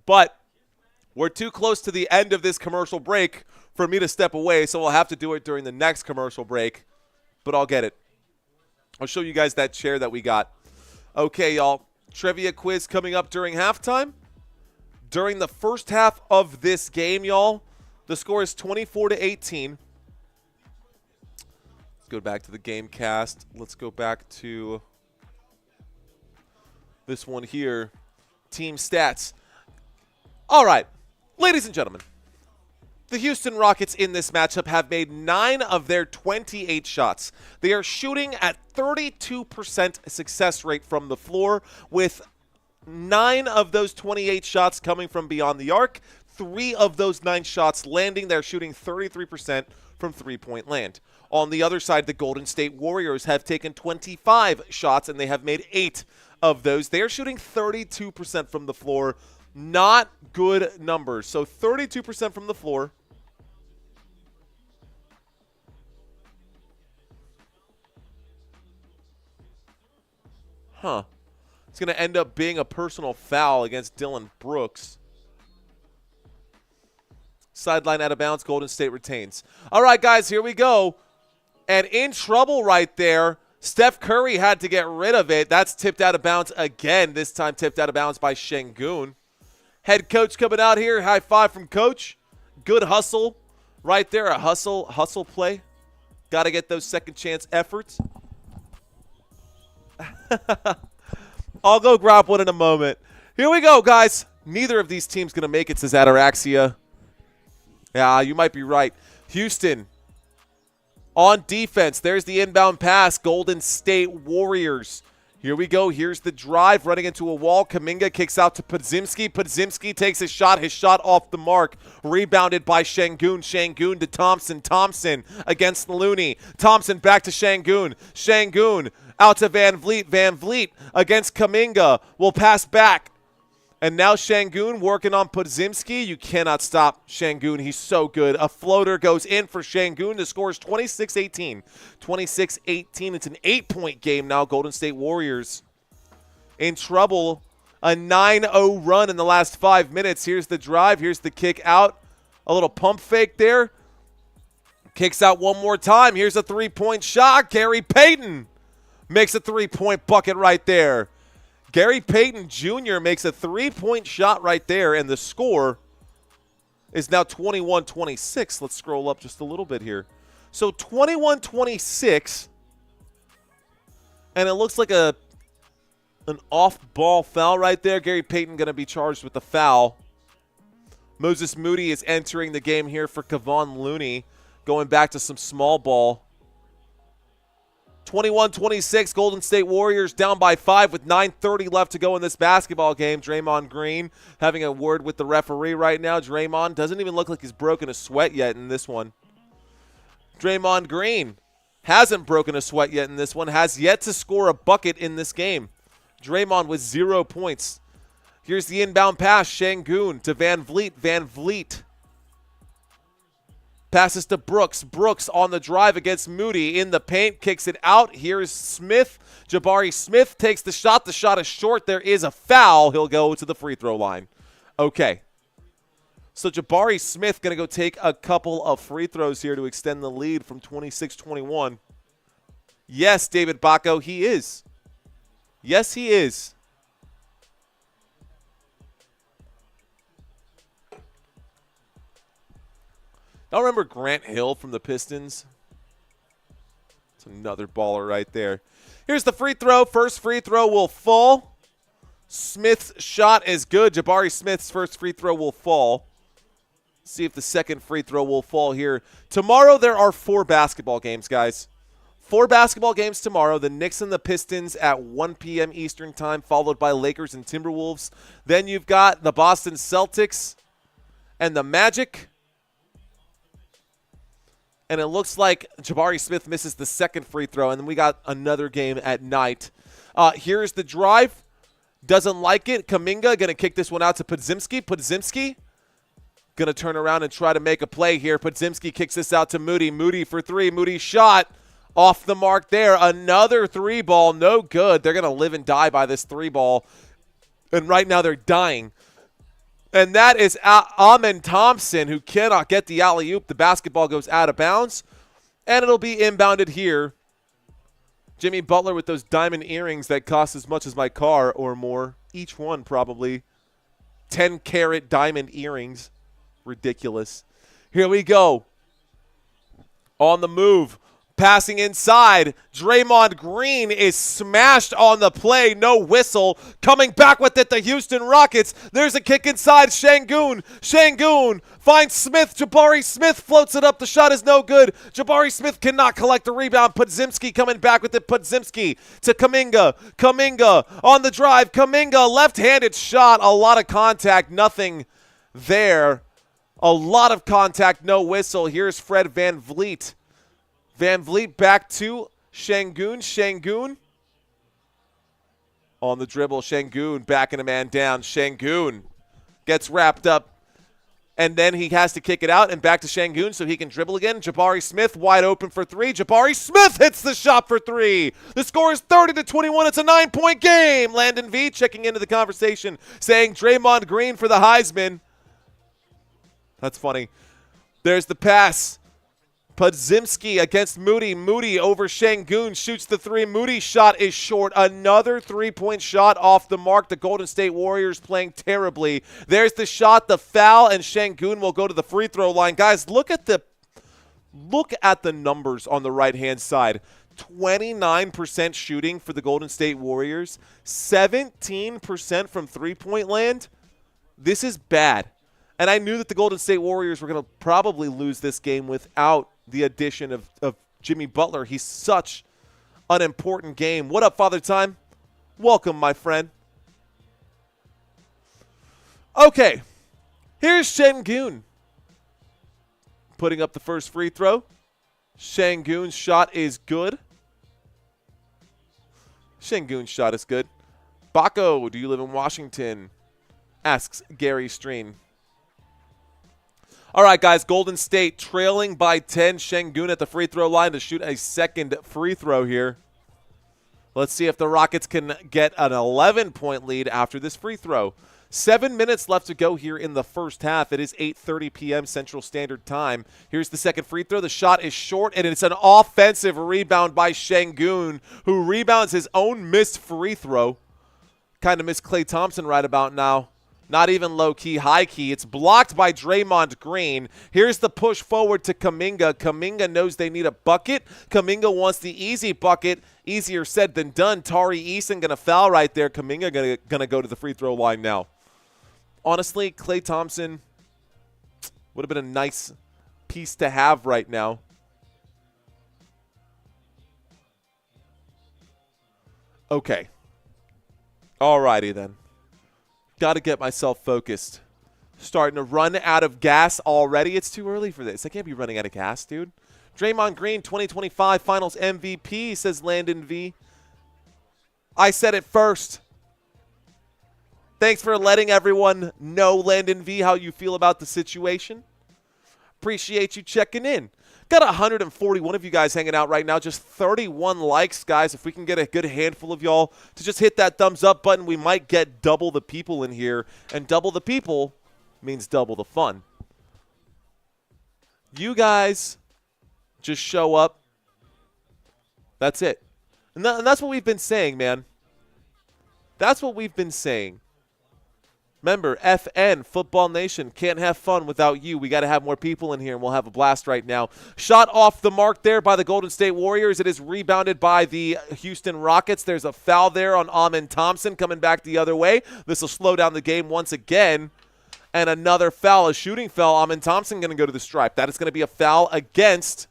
But we're too close to the end of this commercial break for me to step away, so we'll have to do it during the next commercial break. But I'll get it. I'll show you guys that chair that we got. Okay, y'all. Trivia quiz coming up during halftime. During the first half of this game, y'all, the score is 24-18. Let's go back to the game cast. Let's go back to this one here. Team stats. All right, ladies and gentlemen, the Houston Rockets in this matchup have made 9 of their 28 shots. They are shooting at 32% success rate from the floor, with 9 of those 28 shots coming from beyond the arc. 3 of those 9 shots landing. They're shooting 33% from three-point land. On the other side, the Golden State Warriors have taken 25 shots, and they have made 8 of those. They are shooting 32% from the floor. Not good numbers. So 32% from the floor. Huh. It's going to end up being a personal foul against Dylan Brooks. Sideline out of bounds. Golden State retains. All right, guys, here we go. And in trouble right there. Steph Curry had to get rid of it. That's tipped out of bounds again. This time tipped out of bounds by Şengün. Head coach coming out here. High five from coach. Good hustle right there. A hustle play. Got to get those second chance efforts. I'll go grab one in a moment. Here we go, guys. Neither of these teams going to make it, says Ataraxia. Yeah, you might be right. Houston on defense. There's the inbound pass. Golden State Warriors Here we go. Here's the drive, running into a wall. Kuminga kicks out to Podziemski. Podziemski takes a shot. His shot off the mark. Rebounded by Şengün. Şengün to Thompson. Thompson against Looney. Thompson back to Şengün. Şengün out to Van Vliet. Van Vliet against Kuminga. Will pass back. And now Şengün working on Podziemski. You cannot stop Şengün. He's so good. A floater goes in for Şengün. The score is 26-18. 26-18. It's an 8-point game now. Golden State Warriors in trouble. A 9-0 run in the last 5 minutes. Here's the drive. Here's the kick out. A little pump fake there. Kicks out one more time. Here's a three-point shot. Gary Payton makes a three-point bucket right there. Gary Payton Jr. makes a three-point shot right there, and the score is now 21-26. Let's scroll up just a little bit here. So 21-26, and it looks like an off-ball foul right there. Gary Payton going to be charged with the foul. Moses Moody is entering the game here for Kevon Looney, going back to some small ball. 21-26, Golden State Warriors down by 5 with 9:30 left to go in this basketball game. Draymond Green having a word with the referee right now. Draymond doesn't even look like he's broken a sweat yet in this one. Draymond Green hasn't broken a sweat yet in this one, has yet to score a bucket in this game. Draymond with 0 points. Here's the inbound pass, Şengün to Van Vliet. Van Vliet passes to Brooks. Brooks on the drive against Moody in the paint. Kicks it out. Here's Smith. Jabari Smith takes the shot. The shot is short. There is a foul. He'll go to the free throw line. Okay. So Jabari Smith going to go take a couple of free throws here to extend the lead from 26-21. Yes, David Bacco, he is. Yes, he is. I remember Grant Hill from the Pistons. It's another baller right there. Here's the free throw. First free throw will fall. Smith's shot is good. Jabari Smith's first free throw will fall. See if the second free throw will fall here. Tomorrow there are 4 basketball games, guys. 4 basketball games tomorrow. The Knicks and the Pistons at 1 p.m. Eastern time, followed by Lakers and Timberwolves. Then you've got the Boston Celtics and the Magic. And it looks like Jabari Smith misses the second free throw, and then we got another game at night. Here's the drive. Doesn't like it. Kuminga going to kick this one out to Podziemski. Podziemski going to turn around and try to make a play here. Podziemski kicks this out to Moody. Moody for 3. Moody shot off the mark there. Another 3 ball. No good. They're going to live and die by this 3 ball. And right now they're dying. And that is Amen Thompson, who cannot get the alley-oop. The basketball goes out of bounds, and it'll be inbounded here. Jimmy Butler with those diamond earrings that cost as much as my car or more. Each one probably 10-carat diamond earrings. Ridiculous. Here we go. On the move. Passing inside. Draymond Green is smashed on the play. No whistle. Coming back with it, the Houston Rockets. There's a kick inside. Şengün. Şengün finds Smith. Jabari Smith floats it up. The shot is no good. Jabari Smith cannot collect the rebound. Podziemski coming back with it. Podziemski to Kuminga. Kuminga on the drive. Kuminga, left-handed shot. A lot of contact. Nothing there. A lot of contact. No whistle. Here's Fred Van Vliet. Van Vliet back to Şengün. Şengün on the dribble. Şengün backing a man down. Şengün gets wrapped up. And then he has to kick it out and back to Şengün so he can dribble again. Jabari Smith wide open for 3. Jabari Smith hits the shot for 3. The score is 30-21. It's a 9-point game. Landon V checking into the conversation saying Draymond Green for the Heisman. That's funny. There's the pass. Podziemski against Moody. Moody over Şengün, shoots the 3. Moody's shot is short. Another 3-point shot off the mark. The Golden State Warriors playing terribly. There's the shot, the foul, and Şengün will go to the free throw line. Guys, look at the numbers on the right-hand side. 29% shooting for the Golden State Warriors. 17% from three-point land. This is bad. And I knew that the Golden State Warriors were going to probably lose this game without the addition of Jimmy Butler. He's such an important game. What up, Father Time? Welcome, my friend. Okay, here's Şengün putting up the first free throw. Şengün's shot is good. Şengün's shot is good. Baco, do you live in Washington? Asks Gary Streen. All right, guys, Golden State trailing by 10. Şengün at the free throw line to shoot a second free throw here. Let's see if the Rockets can get an 11-point lead after this free throw. 7 minutes left to go here in the first half. It is 8:30 p.m. Central Standard Time. Here's the second free throw. The shot is short, and it's an offensive rebound by Şengün, who rebounds his own missed free throw. Kind of missed Klay Thompson right about now. Not even low-key, high-key. It's blocked by Draymond Green. Here's the push forward to Kuminga. Kuminga knows they need a bucket. Kuminga wants the easy bucket. Easier said than done. Tari Eason going to foul right there. Kuminga going to go to the free throw line now. Honestly, Klay Thompson would have been a nice piece to have right now. Okay. Alrighty then. Got to get myself focused. Starting to run out of gas already. It's too early for this. I can't be running out of gas, dude. Draymond Green, 2025 Finals MVP, says Landon V. I said it first. Thanks for letting everyone know, Landon V, how you feel about the situation. Appreciate you checking in. Got 141 of you guys hanging out right now. Just 31 likes, guys. If we can get a good handful of y'all to just hit that thumbs up button, we might get double the people in here. And double the people means double the fun. You guys just show up. That's it. And that's what we've been saying, man. That's what we've been saying. Remember, FN, Football Nation, can't have fun without you. We got to have more people in here, and we'll have a blast right now. Shot off the mark there by the Golden State Warriors. It is rebounded by the Houston Rockets. There's a foul there on Amen Thompson coming back the other way. This will slow down the game once again. And another foul, a shooting foul. Amen Thompson going to go to the stripe. That is going to be a foul against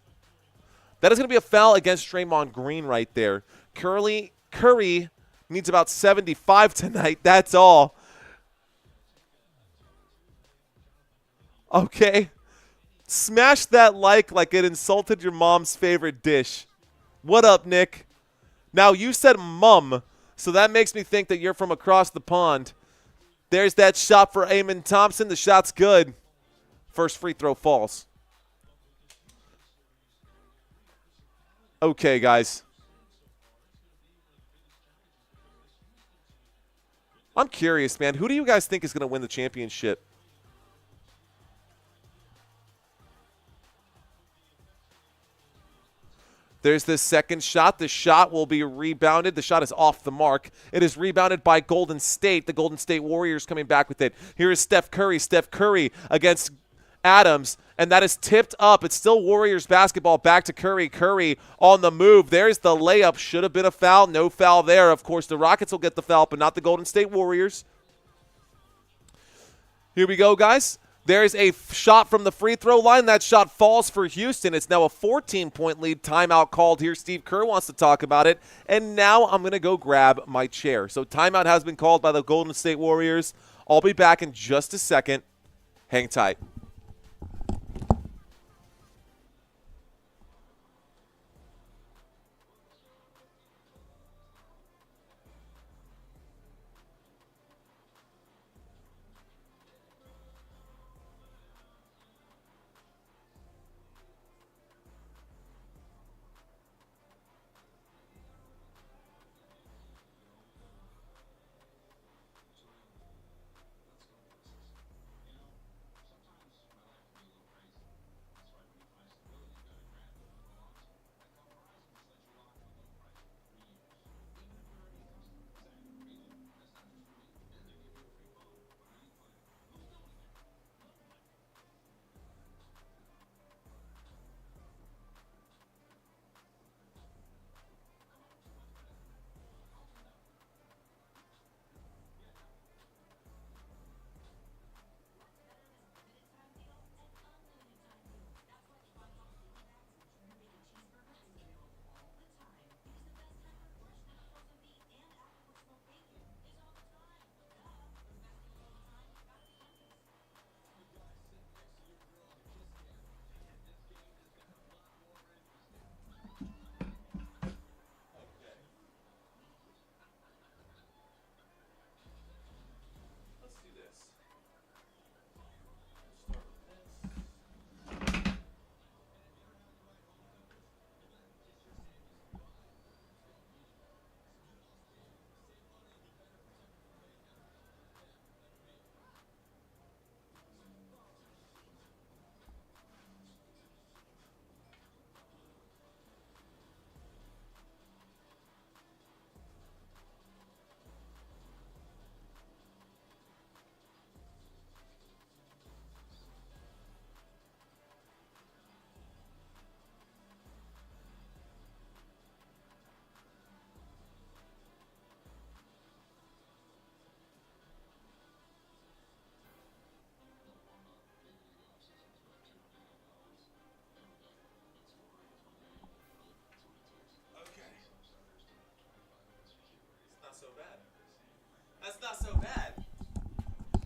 Draymond Green right there. Curry needs about 75 tonight. That's all. Okay, smash that like it insulted your mom's favorite dish. What up, Nick? Now, you said mum, so that makes me think that you're from across the pond. There's that shot for Amen Thompson. The shot's good. First free throw falls. Okay, guys. I'm curious, man. Who do you guys think is going to win the championship? There's this second shot. The shot will be rebounded. The shot is off the mark. It is rebounded by Golden State. The Golden State Warriors coming back with it. Here is Steph Curry. Steph Curry against Adams, and that is tipped up. It's still Warriors basketball. Back to Curry. Curry on the move. There's the layup. Should have been a foul. No foul there. Of course, the Rockets will get the foul, but not the Golden State Warriors. Here we go, guys. There's a shot from the free throw line. That shot falls for Houston. It's now a 14-point lead. Timeout called here. Steve Kerr wants to talk about it. And now I'm going to go grab my chair. So timeout has been called by the Golden State Warriors. I'll be back in just a second. Hang tight.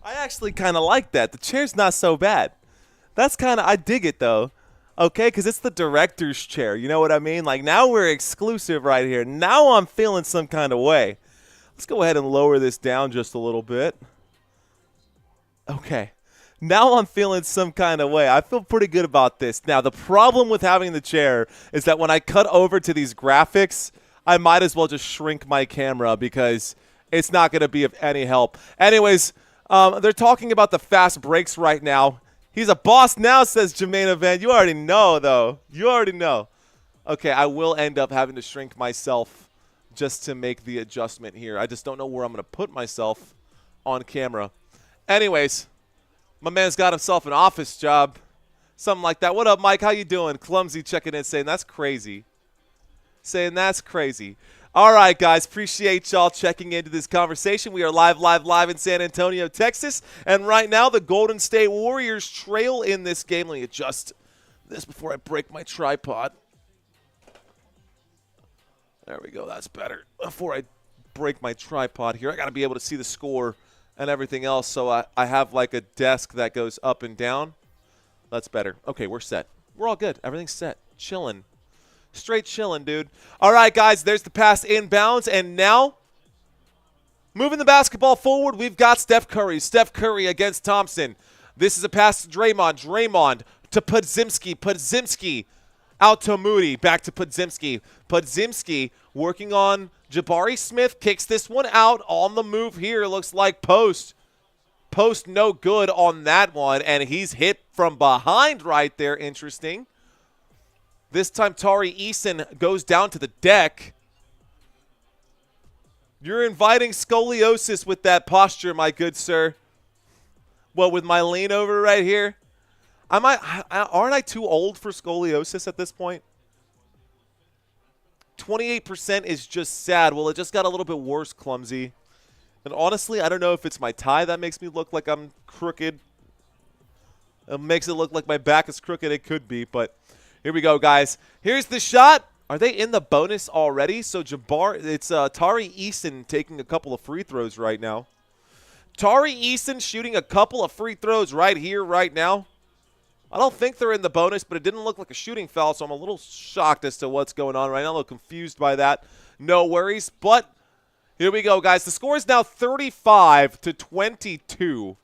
I actually kind of like that. The chair's not so bad. That's kind of, I dig it though. Okay, because it's the director's chair. You know what I mean? Like, now we're exclusive right here. Now I'm feeling some kind of way. Let's go ahead and lower this down just a little bit. Okay. Now I'm feeling some kind of way. I feel pretty good about this. Now, the problem with having the chair is that when I cut over to these graphics, I might as well just shrink my camera because it's not going to be of any help. Anyways, they're talking about the fast breaks right now. He's a boss now, says Jermaine Event. You already know, though. You already know. Okay, I will end up having to shrink myself just to make the adjustment here. I just don't know where I'm going to put myself on camera. Anyways, my man's got himself an office job. Something like that. What up, Mike? How you doing? Clumsy checking in, saying that's crazy. Saying that's crazy. All right, guys, appreciate y'all checking into this conversation. We are live in San Antonio, Texas. And right now, the Golden State Warriors trail in this game. Let me adjust this before I break my tripod. There we go. That's better. Before I break my tripod here, I got to be able to see the score and everything else. So I have like a desk that goes up and down. That's better. Okay, we're set. We're all good. Everything's set. Chilling. Straight chilling, dude. All right, guys, there's the pass inbounds. And now, moving the basketball forward, we've got Steph Curry. Steph Curry against Thompson. This is a pass to Draymond. Draymond to Podzimski. Podzimski out to Moody. Back to Podzimski. Podzimski working on Jabari Smith. Kicks this one out on the move here. Looks like post. Post no good on that one. And he's hit from behind right there. Interesting. This time, Tari Eason goes down to the deck. You're inviting scoliosis with that posture, my good sir. Well, with my lean over right here. Aren't I too old for scoliosis at this point? 28% is just sad. Well, it just got a little bit worse, Clumsy. And honestly, I don't know if it's my tie that makes me look like I'm crooked. It makes it look like my back is crooked. It could be, but here we go, guys. Here's the shot. Are they in the bonus already? So it's Tari Eason taking a couple of free throws right now. Tari Eason shooting a couple of free throws right here, right now. I don't think they're in the bonus, but it didn't look like a shooting foul, so I'm a little shocked as to what's going on right now. A little confused by that. No worries, but here we go, guys. The score is now 35-22.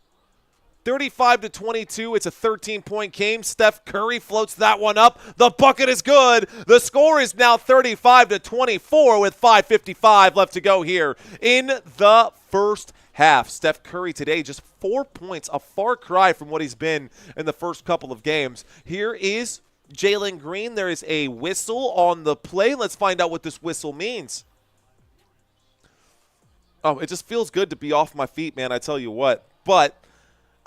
35-22. It's a 13-point game. Steph Curry floats that one up. The bucket is good. The score is now 35-24 with 5:55 left to go here in the first half. Steph Curry today just 4 points, a far cry from what he's been in the first couple of games. Here is Jalen Green. There is a whistle on the play. Let's find out what this whistle means. Oh, it just feels good to be off my feet, man, I tell you what. But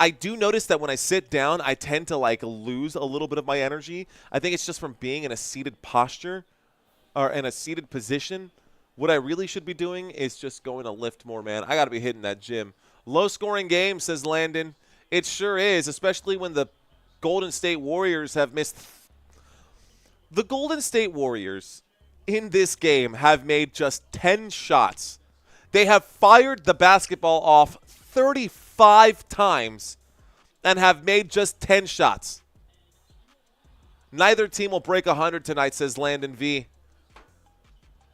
I do notice that when I sit down, I tend to like lose a little bit of my energy. I think it's just from being in a seated posture or in a seated position. What I really should be doing is just going to lift more, man. I got to be hitting that gym. Low-scoring game, says Landon. It sure is, especially when the Golden State Warriors have missed. The Golden State Warriors in this game have made just 10 shots. They have fired the basketball off 35 times and have made just 10 shots. Neither team will break 100 tonight, says Landon V.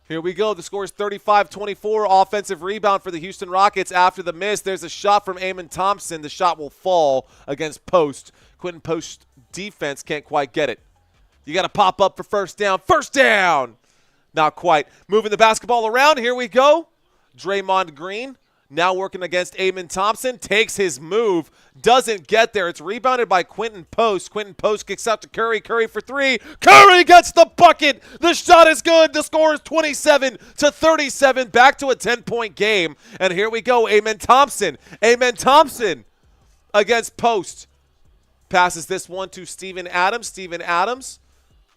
Here we go. The score is 35-24. Offensive rebound for the Houston Rockets after the miss. There's a shot from Amen Thompson. The shot will fall against Post. Quentin Post defense can't quite get it. You got to pop up for first down. First down! Not quite. Moving the basketball around. Here we go. Draymond Green now working against Amen Thompson. Takes his move. Doesn't get there. It's rebounded by Quentin Post. Quentin Post kicks out to Curry. Curry for three. Curry gets the bucket. The shot is good. The score is 27-37. Back to a 10-point game. And here we go. Amen Thompson. Amen Thompson against Post. Passes this one to Steven Adams. Steven Adams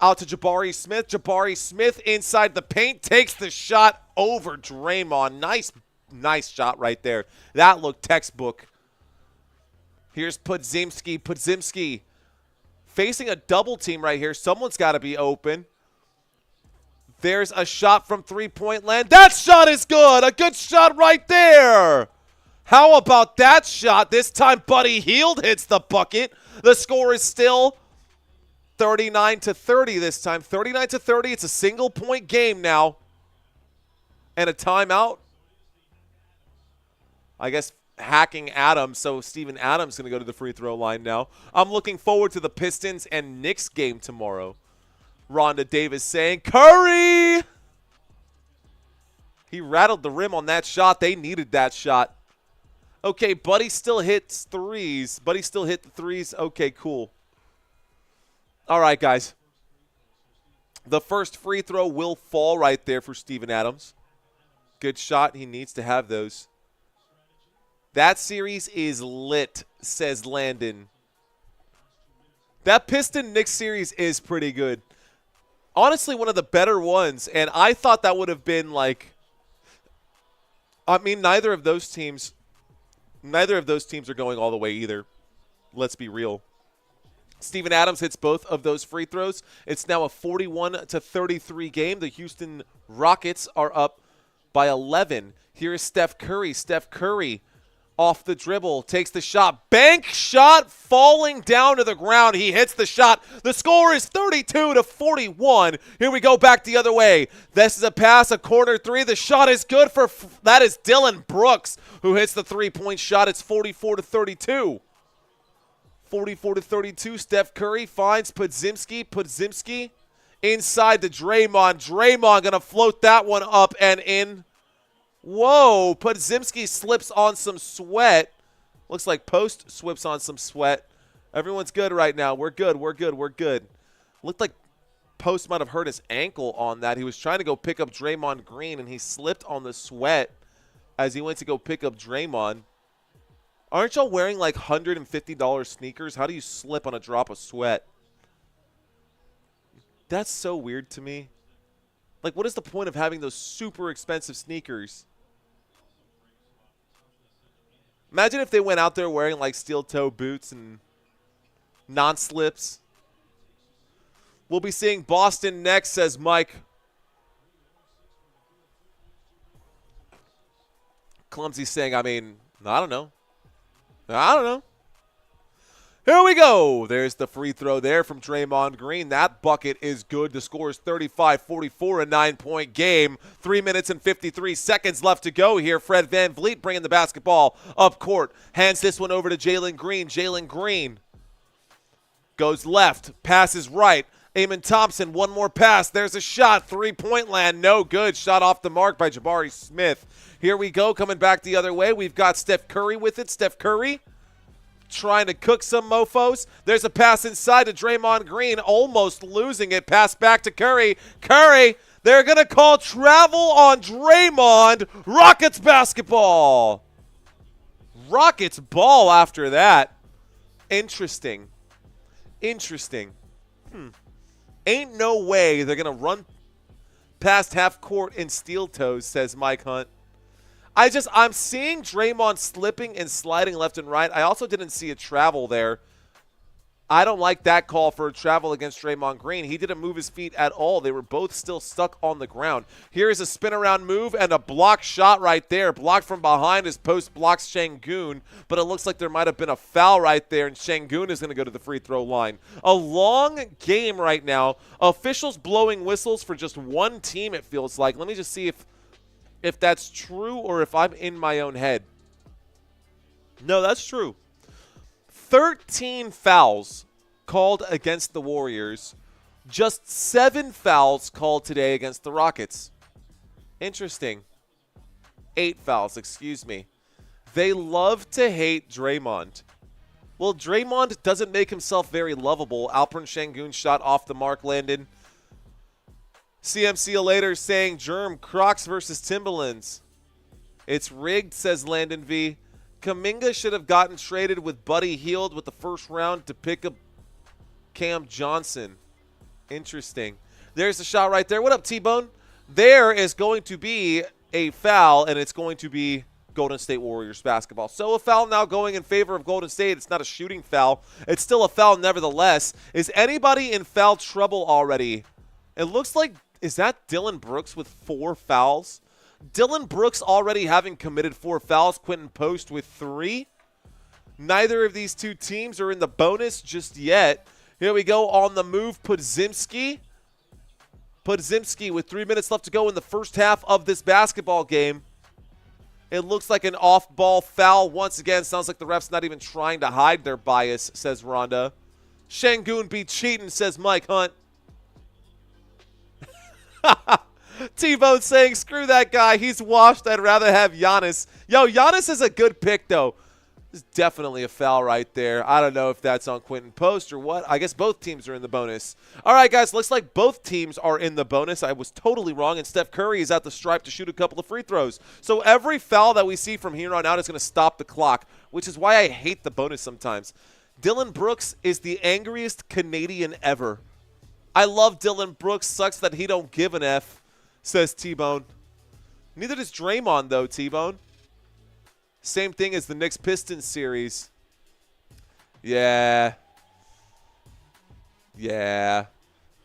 out to Jabari Smith. Jabari Smith inside the paint. Takes the shot over Draymond. Nice shot right there. That looked textbook. Here's Podzimski. Podzimski facing a double team right here. Someone's got to be open. There's a shot from three-point land. That shot is good. A good shot right there. How about that shot? This time Buddy Hield hits the bucket. The score is still 39-30 this time. 39-30. It's a single-point game now. And a timeout. I guess hacking Adams, so Steven Adams going to go to the free throw line now. I'm looking forward to the Pistons and Knicks game tomorrow. Rhonda Davis saying, Curry! He rattled the rim on that shot. They needed that shot. Okay, Buddy still hits threes. Buddy still hit the threes. Okay, cool. All right, guys. The first free throw will fall right there for Steven Adams. Good shot. He needs to have those. That series is lit, says Landon. That Piston-Knicks series is pretty good. Honestly, one of the better ones. And I thought that would have been like, I mean, neither of those teams are going all the way either. Let's be real. Steven Adams hits both of those free throws. It's now a 41-33 game. The Houston Rockets are up by 11. Here is Steph Curry. Steph Curry off the dribble, takes the shot. Bank shot falling down to the ground. He hits the shot. The score is 32-41. Here we go back the other way. This is a pass, a corner three. The shot is good for, that is Dylan Brooks who hits the three-point shot. It's 44-32. 44-32. Steph Curry finds Podziemski. Podziemski inside to Draymond. Draymond going to float that one up and in. Whoa, Podziemski slips on some sweat. Looks like Post slips on some sweat. Everyone's good right now. We're good, we're good, we're good. Looked like Post might have hurt his ankle on that. He was trying to go pick up Draymond Green, and he slipped on the sweat as he went to go pick up Draymond. Aren't y'all wearing like $150 sneakers? How do you slip on a drop of sweat? That's so weird to me. Like, what is the point of having those super expensive sneakers? Imagine if they went out there wearing, like, steel-toe boots and non-slips. We'll be seeing Boston next, says Mike. Clumsy saying, I mean, I don't know. I don't know. Here we go. There's the free throw there from Draymond Green. That bucket is good. The score is 35-44, a 9-point game. 3 minutes and 53 seconds left to go here. Fred VanVleet bringing the basketball up court. Hands this one over to Jalen Green. Jalen Green goes left, passes right. Amen Thompson, one more pass. There's a shot. Three-point land, no good. Shot off the mark by Jabari Smith. Here we go, coming back the other way. We've got Steph Curry with it. Steph Curry trying to cook some mofos. There's a pass inside to Draymond Green, almost losing it. Pass back to Curry. Curry, they're going to call travel on Draymond. Rockets basketball. Rockets ball after that. Interesting. Interesting. Ain't no way they're going to run past half court in steel toes, says Mike Hunt. I'm seeing Draymond slipping and sliding left and right. I also didn't see a travel there. I don't like that call for a travel against Draymond Green. He didn't move his feet at all. They were both still stuck on the ground. Here is a spin around move and a block shot right there. Blocked from behind as Post blocks Şengün, but it looks like there might have been a foul right there, and Şengün is going to go to the free throw line. A long game right now. Officials blowing whistles for just one team, it feels like. Let me just see if that's true or if I'm in my own head. No, that's true. 13 fouls called against the Warriors. Just 7 fouls called today against the Rockets. Interesting. 8 fouls, excuse me. They love to hate Draymond. Well, Draymond doesn't make himself very lovable. Alperen Şengün shot off the mark, Landon. CMC later saying, Germ, Crocs versus Timberlands. It's rigged, says Landon V. Kuminga should have gotten traded with Buddy Hield with the first round to pick up Cam Johnson. Interesting. There's the shot right there. What up, T-Bone? There is going to be a foul, and it's going to be Golden State Warriors basketball. So a foul now going in favor of Golden State. It's not a shooting foul. It's still a foul nevertheless. Is anybody in foul trouble already? It looks like, is that Dylan Brooks with 4 fouls? Dylan Brooks already having committed 4 fouls. Quentin Post with 3. Neither of these two teams are in the bonus just yet. Here we go on the move. Podziemski with 3 minutes left to go in the first half of this basketball game. It looks like an off-ball foul once again. Sounds like the ref's not even trying to hide their bias, says Rhonda. Şengün be cheating, says Mike Hunt. T-Bone saying, screw that guy. He's washed. I'd rather have Giannis. Yo, Giannis is a good pick, though. This is definitely a foul right there. I don't know if that's on Quentin Post or what. I guess both teams are in the bonus. All right, guys, looks like both teams are in the bonus. I was totally wrong, and Steph Curry is at the stripe to shoot a couple of free throws. So every foul that we see from here on out is going to stop the clock, which is why I hate the bonus sometimes. Dylan Brooks is the angriest Canadian ever. I love Dylan Brooks. Sucks that he don't give an F, says T-Bone. Neither does Draymond, though, T-Bone. Same thing as the Knicks-Pistons series. Yeah.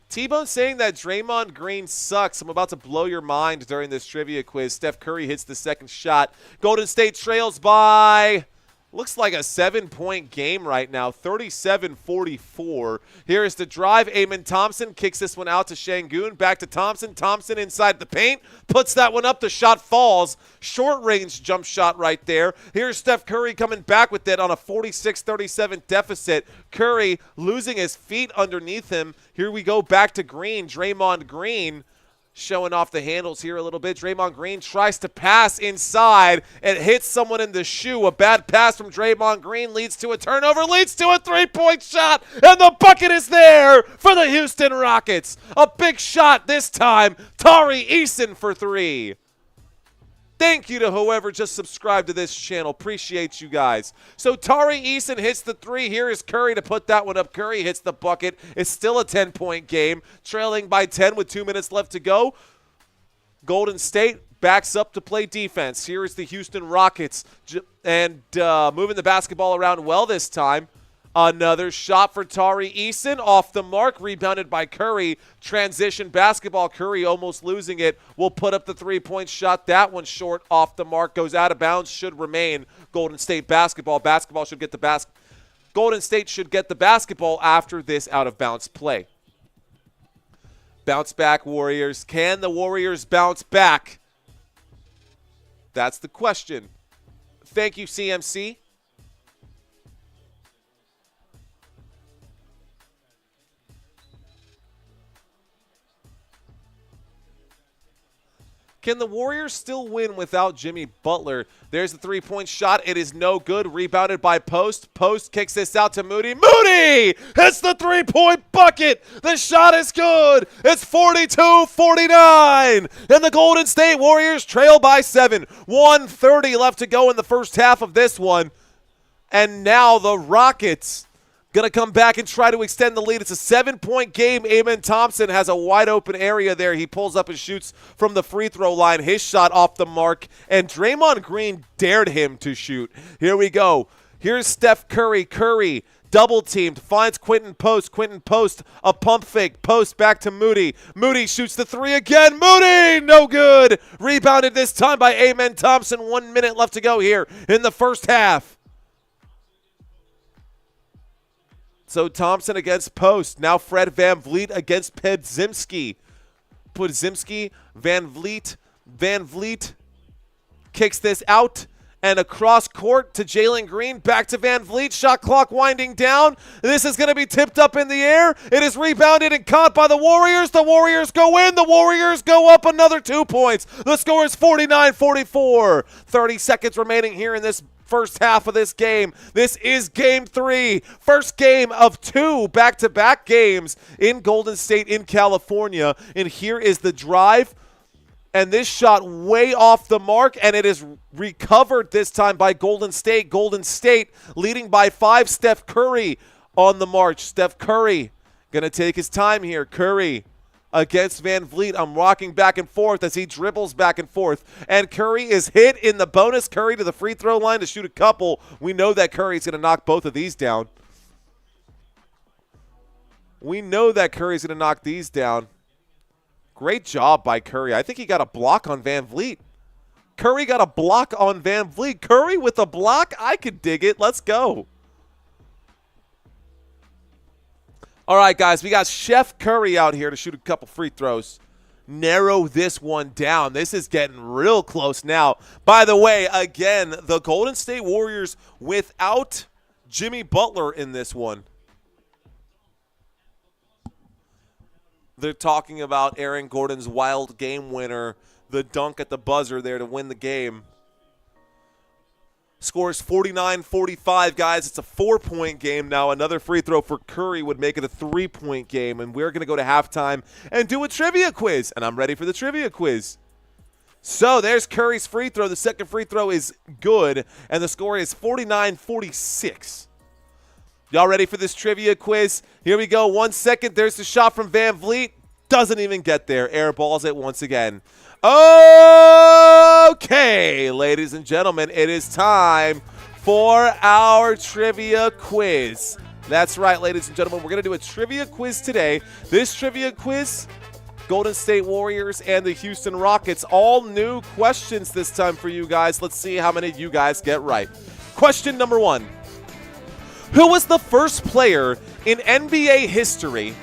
T-Bone saying that Draymond Green sucks. I'm about to blow your mind during this trivia quiz. Steph Curry hits the second shot. Golden State trails by, looks like a 7-point game right now, 37-44. Here is the drive. Amen Thompson kicks this one out to Şengün. Back to Thompson. Thompson inside the paint. Puts that one up. The shot falls. Short-range jump shot right there. Here's Steph Curry coming back with it on a 46-37 deficit. Curry losing his feet underneath him. Here we go back to Green. Draymond Green showing off the handles here a little bit. Draymond Green tries to pass inside. It hits someone in the shoe. A bad pass from Draymond Green leads to a turnover, leads to a three-point shot, and the bucket is there for the Houston Rockets. A big shot this time. Tari Eason for 3. Thank you to whoever just subscribed to this channel. Appreciate you guys. So Tari Eason hits the 3. Here is Curry to put that one up. Curry hits the bucket. It's still a 10-point game. Trailing by 10 with 2 minutes left to go. Golden State backs up to play defense. Here is the Houston Rockets. And moving the basketball around well this time. Another shot for Tari Eason. Off the mark. Rebounded by Curry. Transition basketball. Curry almost losing it. Will put up the three-point shot. That one short. Off the mark. Goes out of bounds. Should remain Golden State basketball. Basketball should get the Golden State should get the basketball after this out-of-bounds play. Bounce back, Warriors. Can the Warriors bounce back? That's the question. Thank you, CMC. Can the Warriors still win without Jimmy Butler? There's the three-point shot. It is no good. Rebounded by Post. Post kicks this out to Moody. Moody hits the three-point bucket. The shot is good. It's 42-49. And the Golden State Warriors trail by 7. 1:30 left to go in the first half of this one. And now the Rockets going to come back and try to extend the lead. It's a 7-point game. Amen Thompson has a wide open area there. He pulls up and shoots from the free throw line. His shot off the mark. And Draymond Green dared him to shoot. Here we go. Here's Steph Curry. Curry double teamed. Finds Quentin Post. Quentin Post, a pump fake. Post back to Moody. Moody shoots the 3 again. Moody, no good. Rebounded this time by Amen Thompson. 1 minute left to go here in the first half. So Thompson against Post. Now Fred VanVleet against Podziemski. Podziemski, VanVleet. VanVleet kicks this out and across court to Jalen Green. Back to VanVleet. Shot clock winding down. This is going to be tipped up in the air. It is rebounded and caught by the Warriors. The Warriors go in. The Warriors go up another 2 points. The score is 49-44. 30 seconds remaining here in this first half of this game. This is game 3. First game of 2 back-to-back games in Golden State in California. And here is the drive. And this shot way off the mark, and it is recovered this time by Golden State. Golden State leading by 5. Steph Curry on the march. Steph Curry going to take his time here. Curry against VanVleet. I'm rocking back and forth as he dribbles back and forth. And Curry is hit in the bonus. Curry to the free throw line to shoot a couple. We know that Curry's going to knock both of these down. We know that Curry's going to knock these down. Great job by Curry. I think he got a block on VanVleet. Curry got a block on Van Vliet. Curry with a block? I could dig it. Let's go. All right, guys, we got Chef Curry out here to shoot a couple free throws. Narrow this one down. This is getting real close now. By the way, again, the Golden State Warriors without Jimmy Butler in this one. They're talking about Aaron Gordon's wild game winner, the dunk at the buzzer there to win the game. Scores 49-45, guys. It's a 4-point game now. Another free throw for Curry would make it a 3-point game. And we're going to go to halftime and do a trivia quiz. And I'm ready for the trivia quiz. So there's Curry's free throw. The second free throw is good. And the score is 49-46. Y'all ready for this trivia quiz? Here we go. 1 second. There's the shot from Van Vliet. Doesn't even get there. Airballs it once again. Okay, ladies and gentlemen, it is time for our trivia quiz. That's right, ladies and gentlemen. We're going to do a trivia quiz today. This trivia quiz, Golden State Warriors and the Houston Rockets. All new questions this time for you guys. Let's see how many of you guys get right. Question number 1. Who was the first player in NBA history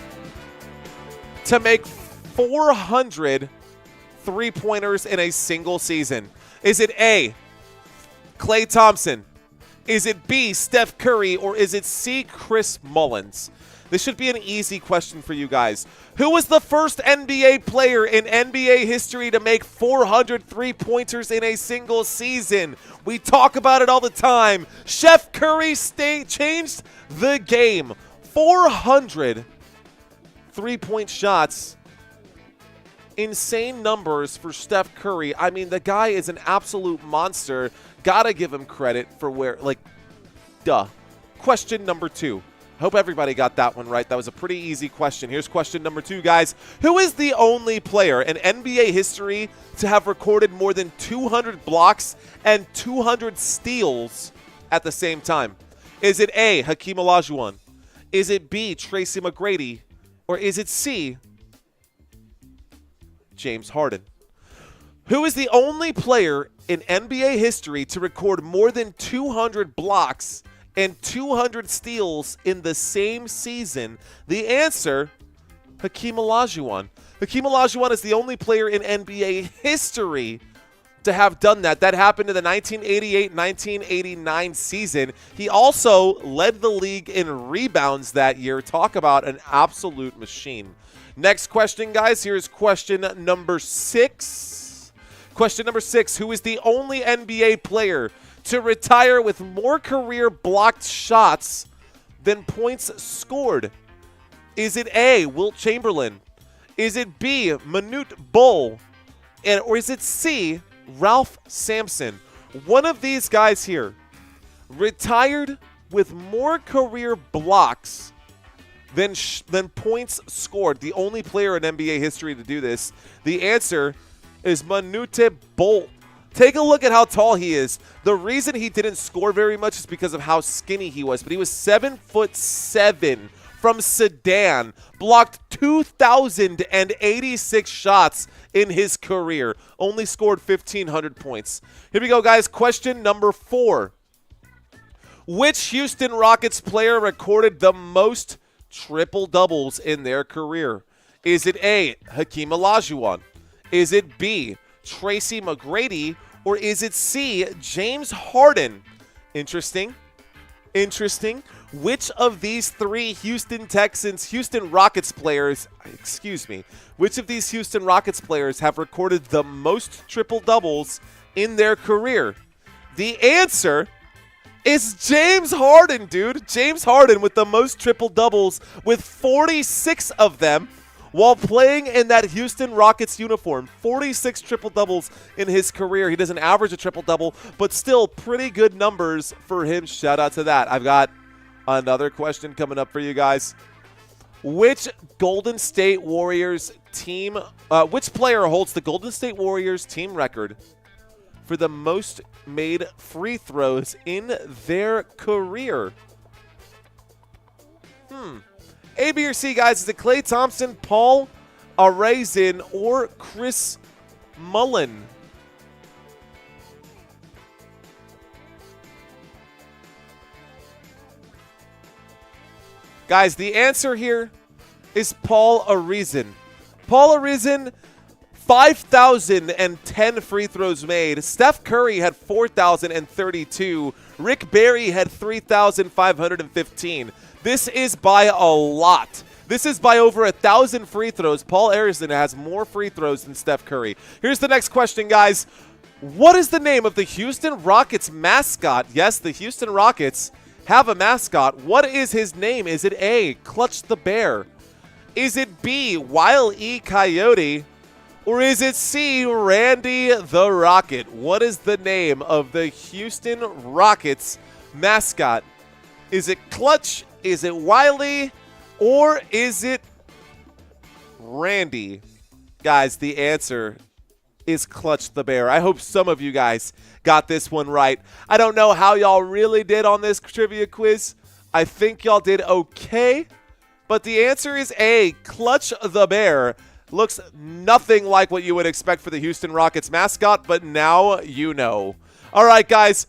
to make 400 three-pointers in a single season? Is it A, Klay Thompson? Is it B, Steph Curry? Or is it C, Chris Mullins? This should be an easy question for you guys. Who was the first NBA player in NBA history to make 400 three-pointers in a single season? We talk about it all the time. Chef Curry changed the game. 400 three-point shots. Insane numbers for Steph Curry. I mean, the guy is an absolute monster. Gotta give him credit for duh. Question number 2. Hope everybody got that one right. That was a pretty easy question. Here's question number 2, guys. Who is the only player in NBA history to have recorded more than 200 blocks and 200 steals at the same time? Is it A, Hakeem Olajuwon? Is it B, Tracy McGrady? Or is it C, James Harden? Who is the only player in NBA history to record more than 200 blocks and 200 steals in the same season? The answer, Hakeem Olajuwon. Hakeem Olajuwon is the only player in NBA history to have done that. That happened in the 1988-1989 season. He also led the league in rebounds that year. Talk about an absolute machine. Next question, guys. Here's question number 6. Question number 6. Who is the only NBA player to retire with more career blocked shots than points scored? Is it A, Wilt Chamberlain? Is it B, Manute Bol? Or is it C, Ralph Sampson? One of these guys here retired with more career blocks than points scored. The only player in NBA history to do this. The answer is Manute Bol. Take a look at how tall he is. The reason he didn't score very much is because of how skinny he was. But he was 7'7" from Sudan. Blocked 2,086 shots in his career. Only scored 1,500 points. Here we go, guys. Question number 4. Which Houston Rockets player recorded the most triple-doubles in their career? Is it A, Hakeem Olajuwon? Is it B, Tracy McGrady? Or is it C, James Harden? Interesting. Which of these 3 Houston Rockets players have recorded the most triple-doubles in their career? The answer is James Harden, dude. James Harden with the most triple-doubles, with 46 of them while playing in that Houston Rockets uniform. 46 triple-doubles in his career. He doesn't average a triple-double, but still pretty good numbers for him. Shout out to that. I've got another question coming up for you guys. Which Golden State Warriors team, which player holds the Golden State Warriors team record for the most made free throws in their career? A, B, or C, guys? Is it Klay Thompson, Paul Arizin, or Chris Mullin? Guys, the answer here is Paul Arizin. Paul Arizin, 5,010 free throws made. Steph Curry had 4,032. Rick Barry had 3,515. This is by a lot. This is by over 1,000 free throws. Paul Arizin has more free throws than Steph Curry. Here's the next question, guys. What is the name of the Houston Rockets mascot? Yes, the Houston Rockets have a mascot. What is his name? Is it A, Clutch the Bear? Is it B, Wile E. Coyote? Or is it C, Randy the Rocket? What is the name of the Houston Rockets mascot? Is it Clutch? Is it Wiley? Or is it Randy? Guys, the answer is Clutch the Bear. I hope some of you guys got this one right. I don't know how y'all really did on this trivia quiz. I think y'all did okay. But the answer is A, Clutch the Bear. Looks nothing like what you would expect for the Houston Rockets mascot, but now you know. All right, guys.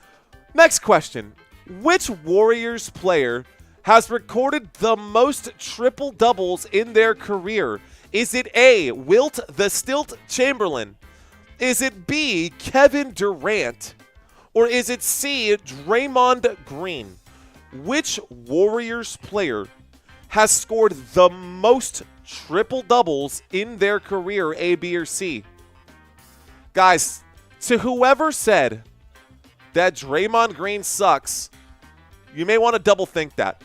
Next question. Which Warriors player has recorded the most triple-doubles in their career? Is it A, Wilt the Stilt Chamberlain? Is it B, Kevin Durant? Or is it C, Draymond Green? Which Warriors player has scored the most triple-doubles in their career, A, B, or C? Guys, to whoever said that Draymond Green sucks, you may want to double think that.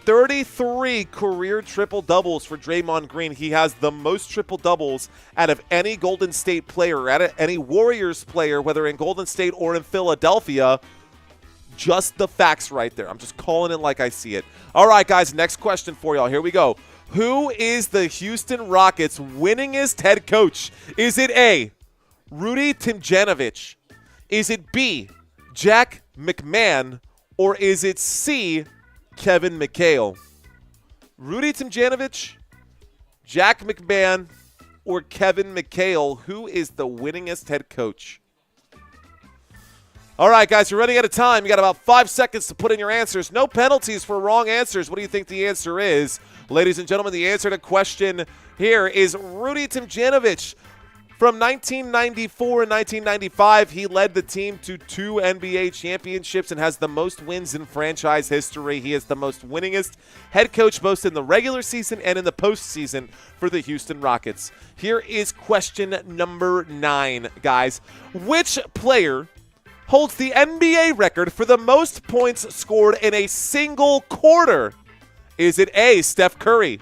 33 career triple-doubles for Draymond Green. He has the most triple-doubles out of any Golden State player, out of any Warriors player, whether in Golden State or in Philadelphia. Just the facts right there. I'm just calling it like I see it. All right, guys, next question for y'all. Here we go. Who is the Houston Rockets' winningest head coach? Is it A, Rudy Tomjanovich? Is it B, Jack McMahon? Or is it C, Kevin McHale? Rudy Tomjanovich, Jack McMahon, or Kevin McHale? Who is the winningest head coach? All right, guys, you're running out of time. You got about 5 seconds to put in your answers. No penalties for wrong answers. What do you think the answer is? Ladies and gentlemen, the answer to question here is Rudy Tomjanovich. From 1994 and 1995, he led the team to 2 NBA championships and has the most wins in franchise history. He is the most winningest head coach both in the regular season and in the postseason for the Houston Rockets. Here is question number 9, guys. Which player holds the NBA record for the most points scored in a single quarter? Is it A, Steph Curry?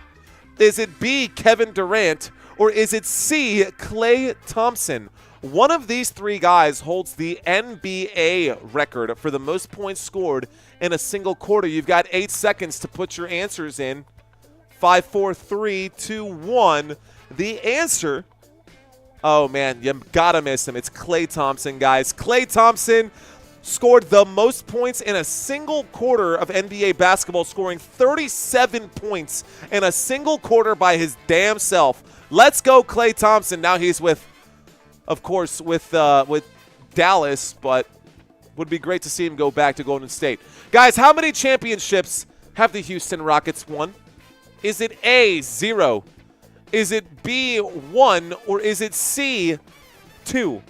Is it B, Kevin Durant? Or is it C, Klay Thompson? One of these 3 guys holds the NBA record for the most points scored in a single quarter. You've got 8 seconds to put your answers in. 5, 4, 3, 2, 1. The answer, oh man, you gotta miss him. It's Klay Thompson, guys. Klay Thompson scored the most points in a single quarter of NBA basketball, scoring 37 points in a single quarter by his damn self. Let's go, Klay Thompson. Now he's with, of course, with Dallas, but would be great to see him go back to Golden State. Guys, how many championships have the Houston Rockets won? Is it A, 0? Is it B, 1? Or is it C, 2?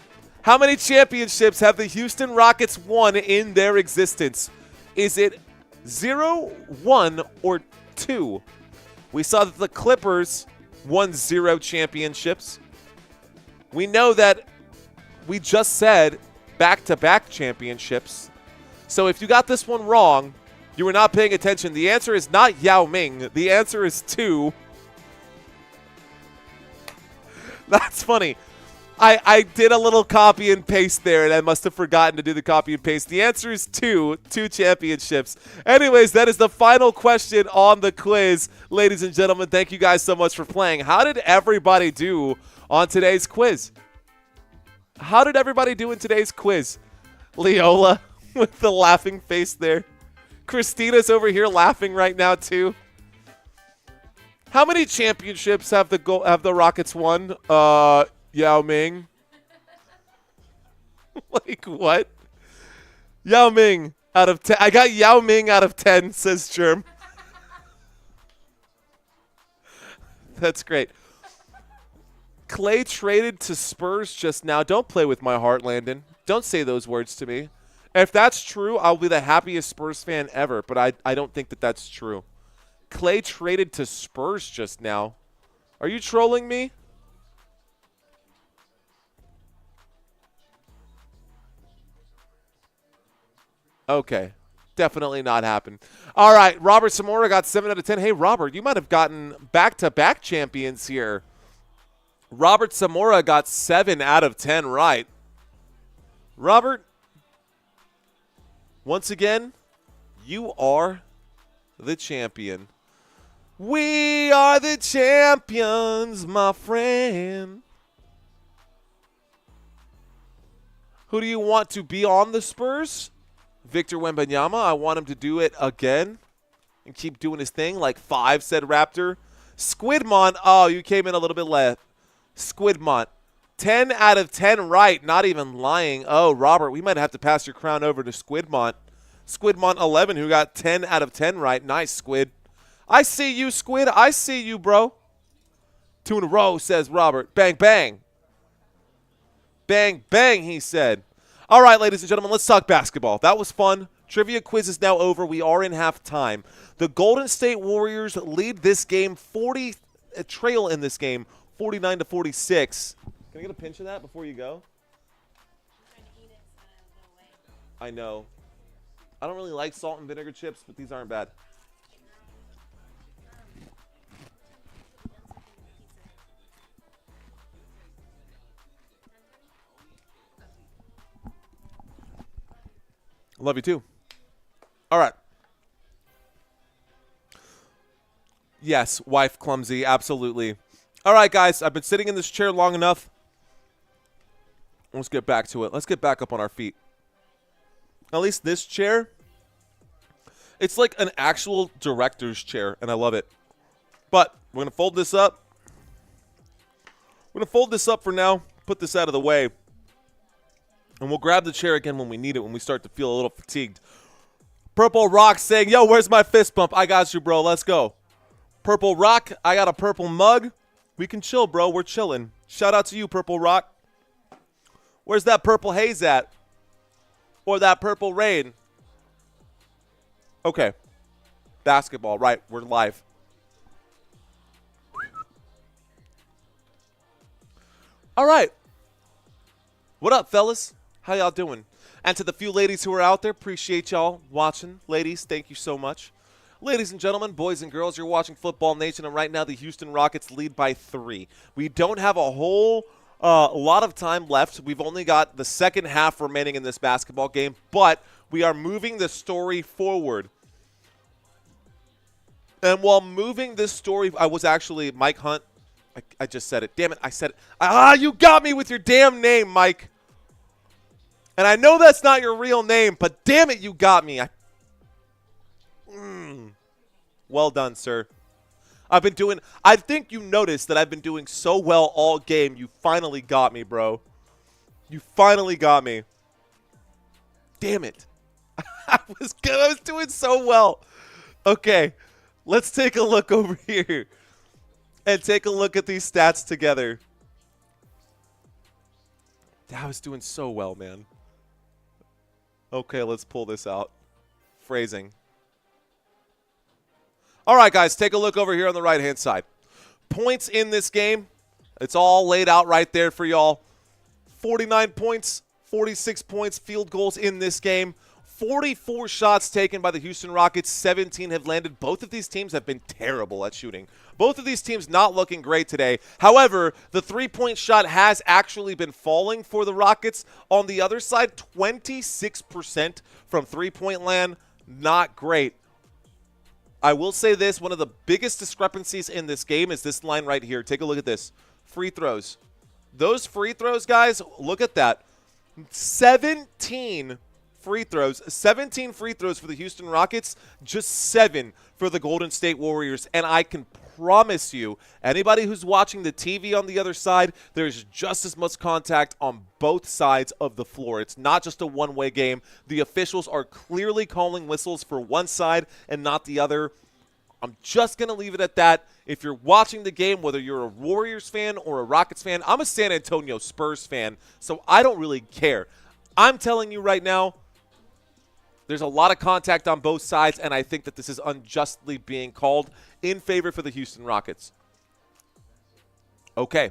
How many championships have the Houston Rockets won in their existence? Is it 0, 1, or 2? We saw that the Clippers won 0 championships. We know that we just said back-to-back championships. So if you got this one wrong, you were not paying attention. The answer is not Yao Ming. The answer is 2. That's funny. I did a little copy and paste there, and I must have forgotten to do the copy and paste. The answer is 2 championships. Anyways, that is the final question on the quiz. Ladies and gentlemen, thank you guys so much for playing. How did everybody do on today's quiz? How did everybody do in today's quiz? Leola with the laughing face there. Christina's over here laughing right now too. How many championships have the Rockets won? Yao Ming. Like what? Yao Ming out of 10. I got Yao Ming out of 10, says Germ. That's great. Clay traded to Spurs just now. Don't play with my heart, Landon. Don't say those words to me. If that's true, I'll be the happiest Spurs fan ever, but I don't think that that's true. Clay traded to Spurs just now. Are you trolling me? Okay. Definitely not happen. All right, Robert Zamora got 7 out of 10. Hey, Robert, you might have gotten back-to-back champions here. Robert Zamora got 7 out of 10 right. Robert, once again, you are the champion. We are the champions, my friend. Who do you want to be on the Spurs? Victor Wembanyama. I want him to do it again and keep doing his thing like 5, said Raptor. Squidmont. Oh, you came in a little bit left. Squidmont. 10 out of 10 right. Not even lying. Oh, Robert, we might have to pass your crown over to Squidmont. Squidmont 11, who got 10 out of 10 right. Nice, Squid. I see you, Squid. I see you, bro. 2 in a row, says Robert. Bang, bang. Bang, bang, he said. All right, ladies and gentlemen, let's talk basketball. That was fun. Trivia quiz is now over. We are in halftime. The Golden State Warriors lead this game trail in this game 49-46. Can I get a pinch of that before you go? I know. I don't really like salt and vinegar chips, but these aren't bad. Love you too. All right. Yes, wife clumsy, absolutely. All right, guys, I've been sitting in this chair long enough. Let's get back to it. Let's get back up on our feet. At least this chair, it's like an actual director's chair, and I love it. But we're going to fold this up. We're going to fold this up for now, put this out of the way. And we'll grab the chair again when we need it, when we start to feel a little fatigued. Purple Rock saying, yo, where's my fist bump? I got you, bro. Let's go. Purple Rock, I got a purple mug. We can chill, bro. We're chilling. Shout out to you, Purple Rock. Where's that purple haze at? Or that purple rain? Okay. Basketball, right. We're live. All right. What up, fellas? How y'all doing? And to the few ladies who are out there, appreciate y'all watching. Ladies, thank you so much. Ladies and gentlemen, boys and girls, you're watching Football Nation, and right now the Houston Rockets lead by 3. We don't have a whole lot of time left. We've only got the second half remaining in this basketball game, but we are moving the story forward. And while moving this story, I was actually Mike Hunt. I just said it. Damn it, I said it. Ah, you got me with your damn name, Mike. And I know that's not your real name, but damn it, you got me. Well done, sir. I think you noticed that I've been doing so well all game. You finally got me, bro. You finally got me. Damn it. I was doing so well. Okay, let's take a look over here and take a look at these stats together. I was doing so well, man. Okay, let's pull this out. Phrasing. All right, guys, take a look over here on the right-hand side. Points in this game. It's all laid out right there for y'all. 49 points, 46 points, field goals in this game. 44 shots taken by the Houston Rockets. 17 have landed. Both of these teams have been terrible at shooting. Both of these teams not looking great today. However, the three-point shot has actually been falling for the Rockets. On the other side, 26% from three-point land. Not great. I will say this, one of the biggest discrepancies in this game is this line right here. Take a look at this. Free throws. Those free throws, guys, look at that. 17 free throws. 17 free throws for the Houston Rockets, just 7 for the Golden State Warriors. And I can promise you, anybody who's watching the TV on the other side, there's just as much contact on both sides of the floor. It's not just a one-way game. The officials are clearly calling whistles for one side and not the other. I'm just going to leave it at that. If you're watching the game, whether you're a Warriors fan or a Rockets fan, I'm a San Antonio Spurs fan, so I don't really care. I'm telling you right now, there's a lot of contact on both sides, and I think that this is unjustly being called in favor for the Houston Rockets. Okay.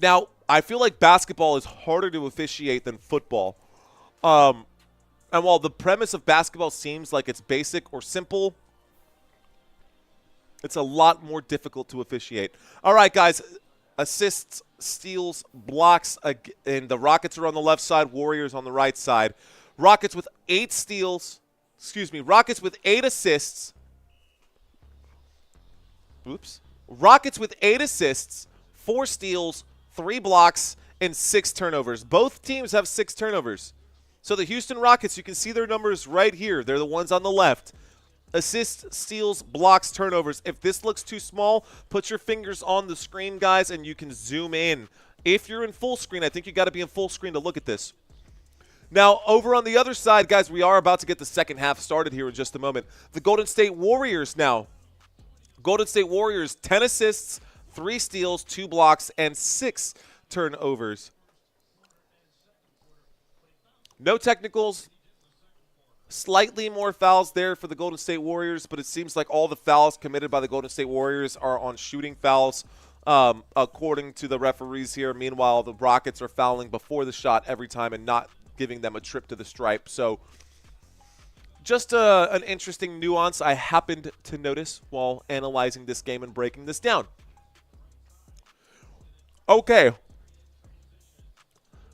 Now, I feel like basketball is harder to officiate than football. And while the premise of basketball seems like it's basic or simple, it's a lot more difficult to officiate. All right, guys. Assists, steals, blocks, and the Rockets are on the left side, Warriors on the right side. Rockets with 8 steals. Rockets with 8 assists. Rockets with 8 assists, 4 steals, 3 blocks, and 6 turnovers. Both teams have 6 turnovers. So the Houston Rockets, you can see their numbers right here. They're the ones on the left. Assists, steals, blocks, turnovers. If this looks too small, put your fingers on the screen, guys, and you can zoom in. If you're in full screen, I think you got to be in full screen to look at this. Now, over on the other side, guys, we are about to get the second half started here in just a moment. The Golden State Warriors now. Golden State Warriors, 10 assists, 3 steals, 2 blocks, and 6 turnovers. No technicals. Slightly more fouls there for the Golden State Warriors, but it seems like all the fouls committed by the Golden State Warriors are on shooting fouls, according to the referees here. Meanwhile, the Rockets are fouling before the shot every time and not giving them a trip to the stripe. So just an interesting nuance I happened to notice while analyzing this game and breaking this down. Okay.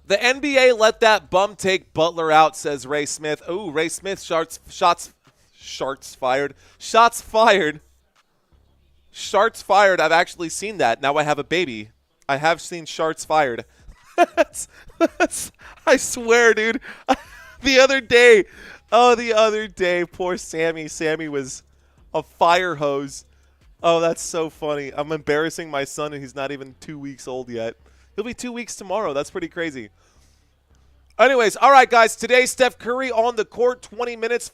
The NBA let that bum take Butler out, says Ray Smith. Ooh, Ray Smith, shots fired. Shots fired. Sharts fired. I've actually seen that. Now I have a baby. I have seen sharts fired. I swear, dude. The other day, poor Sammy. Sammy was a fire hose. Oh, that's so funny. I'm embarrassing my son, and he's not even 2 weeks old yet. He'll be 2 weeks tomorrow. That's pretty crazy. Anyways, all right, guys. Today, Steph Curry on the court, 20 minutes.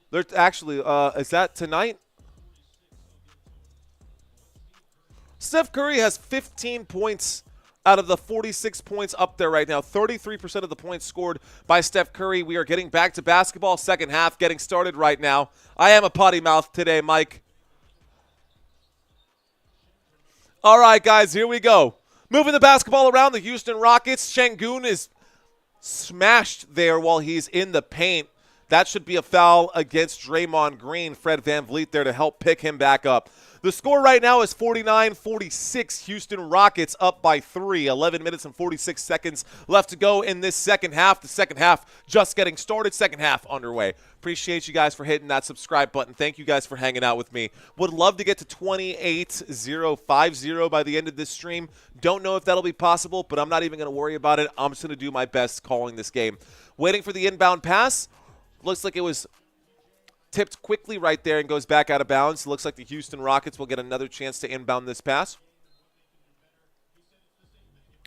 There's actually, is that tonight? Steph Curry has 15 points out of the 46 points up there right now. 33% of the points scored by Steph Curry. We are getting back to basketball. Second half getting started right now. I am a potty mouth today, Mike. All right, guys, here we go. Moving the basketball around, the Houston Rockets. Şengün is smashed there while he's in the paint. That should be a foul against Draymond Green. Fred VanVleet there to help pick him back up. The score right now is 49-46. Houston Rockets up by 3. 11 minutes and 46 seconds left to go in this second half. The second half just getting started. Second half underway. Appreciate you guys for hitting that subscribe button. Thank you guys for hanging out with me. Would love to get to 28-0-50 by the end of this stream. Don't know if that'll be possible, but I'm not even going to worry about it. I'm just going to do my best calling this game. Waiting for the inbound pass. Looks like it was tipped quickly right there and goes back out of bounds. Looks like the Houston Rockets will get another chance to inbound this pass.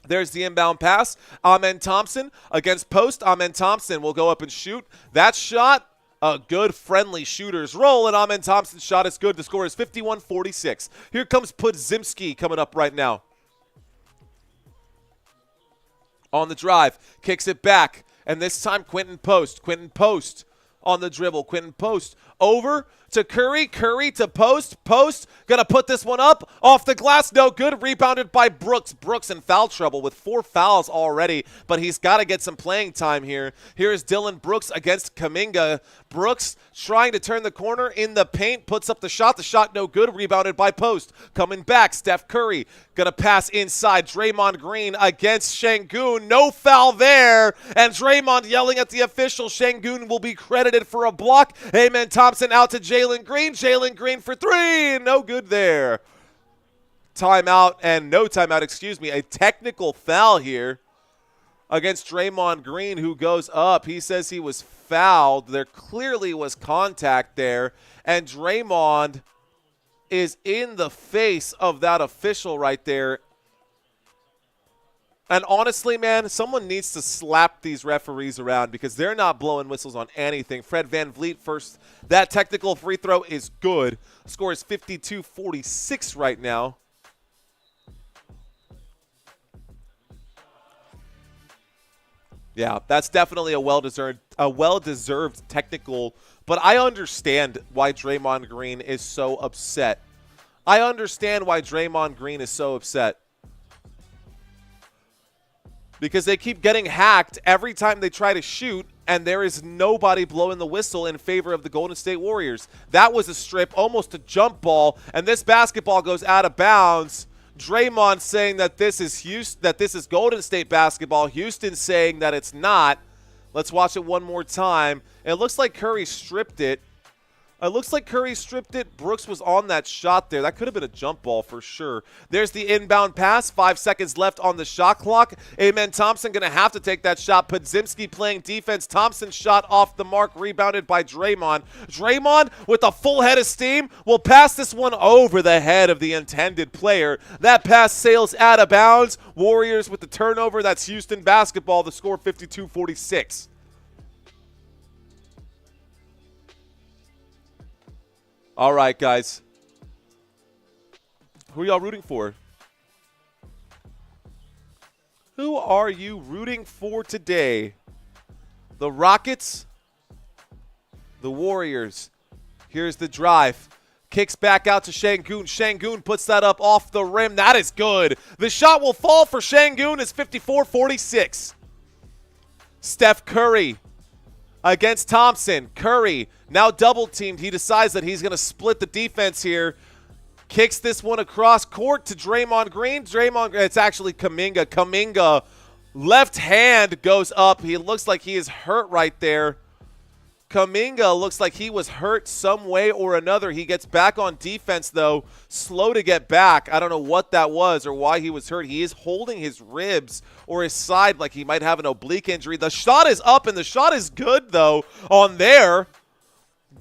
There's the inbound pass. Amen Thompson against post. Amen Thompson will go up and shoot. That shot, a good friendly shooter's roll, and Amen Thompson's shot is good. The score is 51-46. Here comes Podziemski coming up right now. On the drive, kicks it back. And this time, Quentin Post. Quentin Post on the dribble. Quentin Post over to Curry. Curry to Post. Post going to put this one up. Off the glass. No good. Rebounded by Brooks. Brooks in foul trouble with 4 fouls already. But he's got to get some playing time here. Here's Dylan Brooks against Kuminga. Brooks trying to turn the corner in the paint. Puts up the shot. The shot no good. Rebounded by Post. Coming back. Steph Curry going to pass inside. Draymond Green against Şengün. No foul there. And Draymond yelling at the official. Şengün will be credited for a block. Amen Thompson out to Jalen Green. Jalen Green for 3. No good there. Timeout and no timeout, excuse me. A technical foul here against Draymond Green, who goes up. He says he was fouled. There clearly was contact there. And Draymond is in the face of that official right there. And honestly, man, someone needs to slap these referees around because they're not blowing whistles on anything. Fred VanVleet first. That technical free throw is good. Score is 52-46 right now. Yeah, that's definitely a well-deserved technical. But I understand why Draymond Green is so upset. I understand why Draymond Green is so upset. Because they keep getting hacked every time they try to shoot, and there is nobody blowing the whistle in favor of the Golden State Warriors. That was a strip, almost a jump ball, and this basketball goes out of bounds. Draymond saying that this is Golden State basketball. Houston saying that it's not. Let's watch it one more time. It looks like Curry stripped it. Brooks was on that shot there. That could have been a jump ball for sure. There's the inbound pass. 5 seconds left on the shot clock. Amen Thompson going to have to take that shot. Podziemski playing defense. Thompson shot off the mark, rebounded by Draymond. Draymond, with a full head of steam, will pass this one over the head of the intended player. That pass sails out of bounds. Warriors with the turnover. That's Houston basketball. The score 52-46. All right, guys. Who are y'all rooting for? Who are you rooting for today? The Rockets? The Warriors? Here's the drive. Kicks back out to Şengün. Şengün puts that up off the rim. That is good. The shot will fall for Şengün. It's 54-46. Steph Curry against Thompson. Curry now double teamed. He decides that he's going to split the defense here. Kicks this one across court to Draymond Green. It's actually Kuminga. Kuminga, left hand goes up. He looks like he is hurt right there. Kuminga looks like he was hurt some way or another. He gets back on defense, though. Slow to get back. I don't know what that was or why he was hurt. He is holding his ribs or his side like he might have an oblique injury. The shot is up, and the shot is good, though, on there.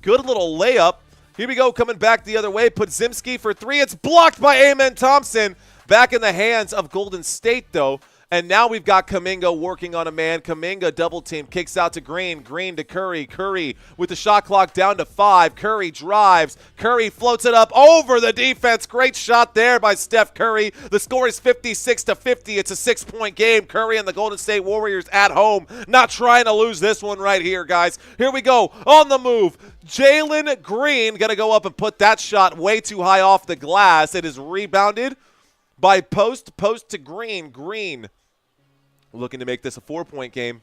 Good little layup. Here we go, coming back the other way. Podziemski for three. It's blocked by Amen Thompson. Back in the hands of Golden State, though. And now we've got Kuminga working on a man. Kuminga double team, kicks out to Green. Green to Curry. Curry with the shot clock down to 5. Curry drives. Curry floats it up over the defense. Great shot there by Steph Curry. The score is 56-50. It's a 6-point game. Curry and the Golden State Warriors at home. Not trying to lose this one right here, guys. Here we go. On the move. Jalen Green going to go up and put that shot way too high off the glass. It is rebounded by Post to Green. Green looking to make this a 4-point game.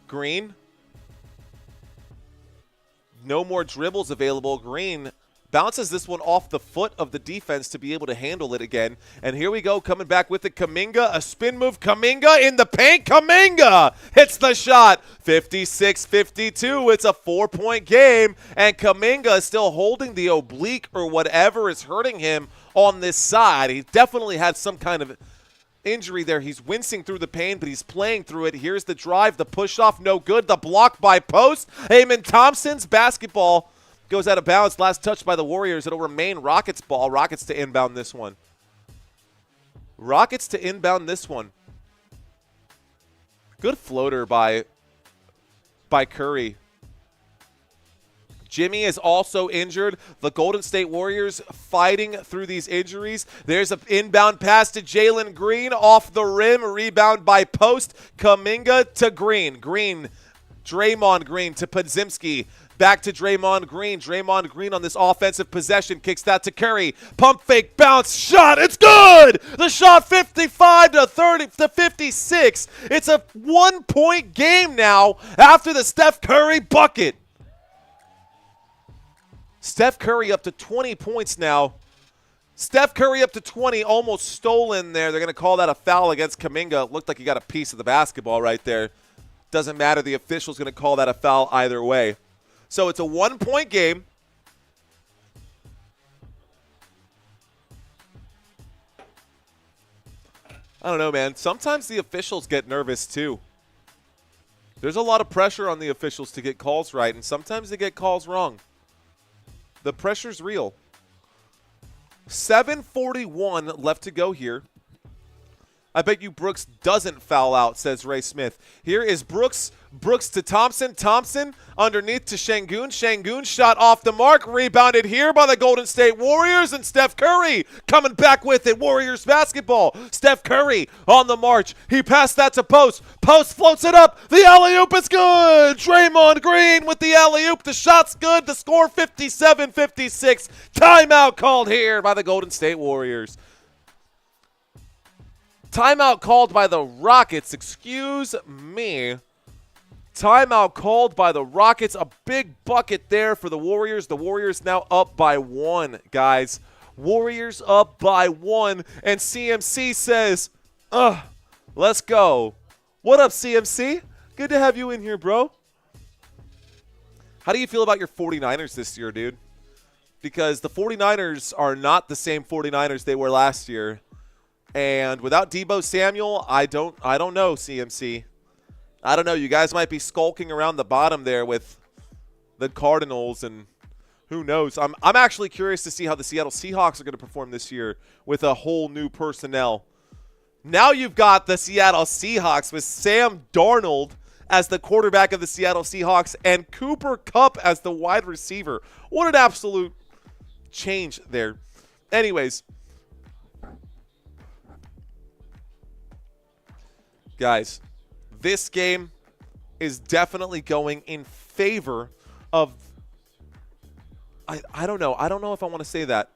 Green. No more dribbles available. Green bounces this one off the foot of the defense to be able to handle it again. And here we go, coming back with it. Kuminga, a spin move. Kuminga in the paint. Kuminga hits the shot. 56-52. It's a 4-point game. And Kuminga is still holding the oblique or whatever is hurting him on this side. He definitely had some kind of injury there. He's wincing through the pain, but he's playing through it. Here's the drive, the push off, no good. The block by Post. Amen Thompson's basketball goes out of bounds. Last touch by the Warriors. It'll remain Rockets ball. Rockets to inbound this one. Rockets to inbound this one. Good floater by Curry. Jimmy is also injured. The Golden State Warriors fighting through these injuries. There's an inbound pass to Jalen Green off the rim. Rebound by Post. Kuminga to Green. Draymond Green to Podziemski. Back to Draymond Green. Draymond Green on this offensive possession. Kicks that to Curry. Pump fake bounce. Shot. It's good. The shot 55-56. It's a 1-point game now after the Steph Curry bucket. Steph Curry up to 20 points now. Steph Curry up to 20, almost stolen there. They're going to call that a foul against Kuminga. Looked like he got a piece of the basketball right there. Doesn't matter. The official's going to call that a foul either way. So it's a 1-point game. I don't know, man. Sometimes the officials get nervous too. There's a lot of pressure on the officials to get calls right, and sometimes they get calls wrong. The pressure's real. 7:41 left to go here. I bet you Brooks doesn't foul out, says Ray Smith. Here is Brooks. Brooks to Thompson. Thompson underneath to Şengün. Şengün shot off the mark. Rebounded here by the Golden State Warriors. And Steph Curry coming back with it. Warriors basketball. Steph Curry on the march. He passed that to Post. Post floats it up. The alley-oop is good. Draymond Green with the alley-oop. The shot's good. The score 57-56. Timeout called here by the Golden State Warriors. Timeout called by the Rockets. Excuse me. Timeout called by the Rockets. A big bucket there for the Warriors. The Warriors now up by 1, guys. Warriors up by 1. And CMC says, let's go. What up, CMC? Good to have you in here, bro. How do you feel about your 49ers this year, dude? Because the 49ers are not the same 49ers they were last year. And without Deebo Samuel, I don't know, CMC. I don't know. You guys might be skulking around the bottom there with the Cardinals, and who knows. I'm actually curious to see how the Seattle Seahawks are going to perform this year with a whole new personnel. Now you've got the Seattle Seahawks with Sam Darnold as the quarterback of the Seattle Seahawks and Cooper Kupp as the wide receiver. What an absolute change there. Anyways, guys, this game is definitely going in favor of I don't know. I don't know if I want to say that.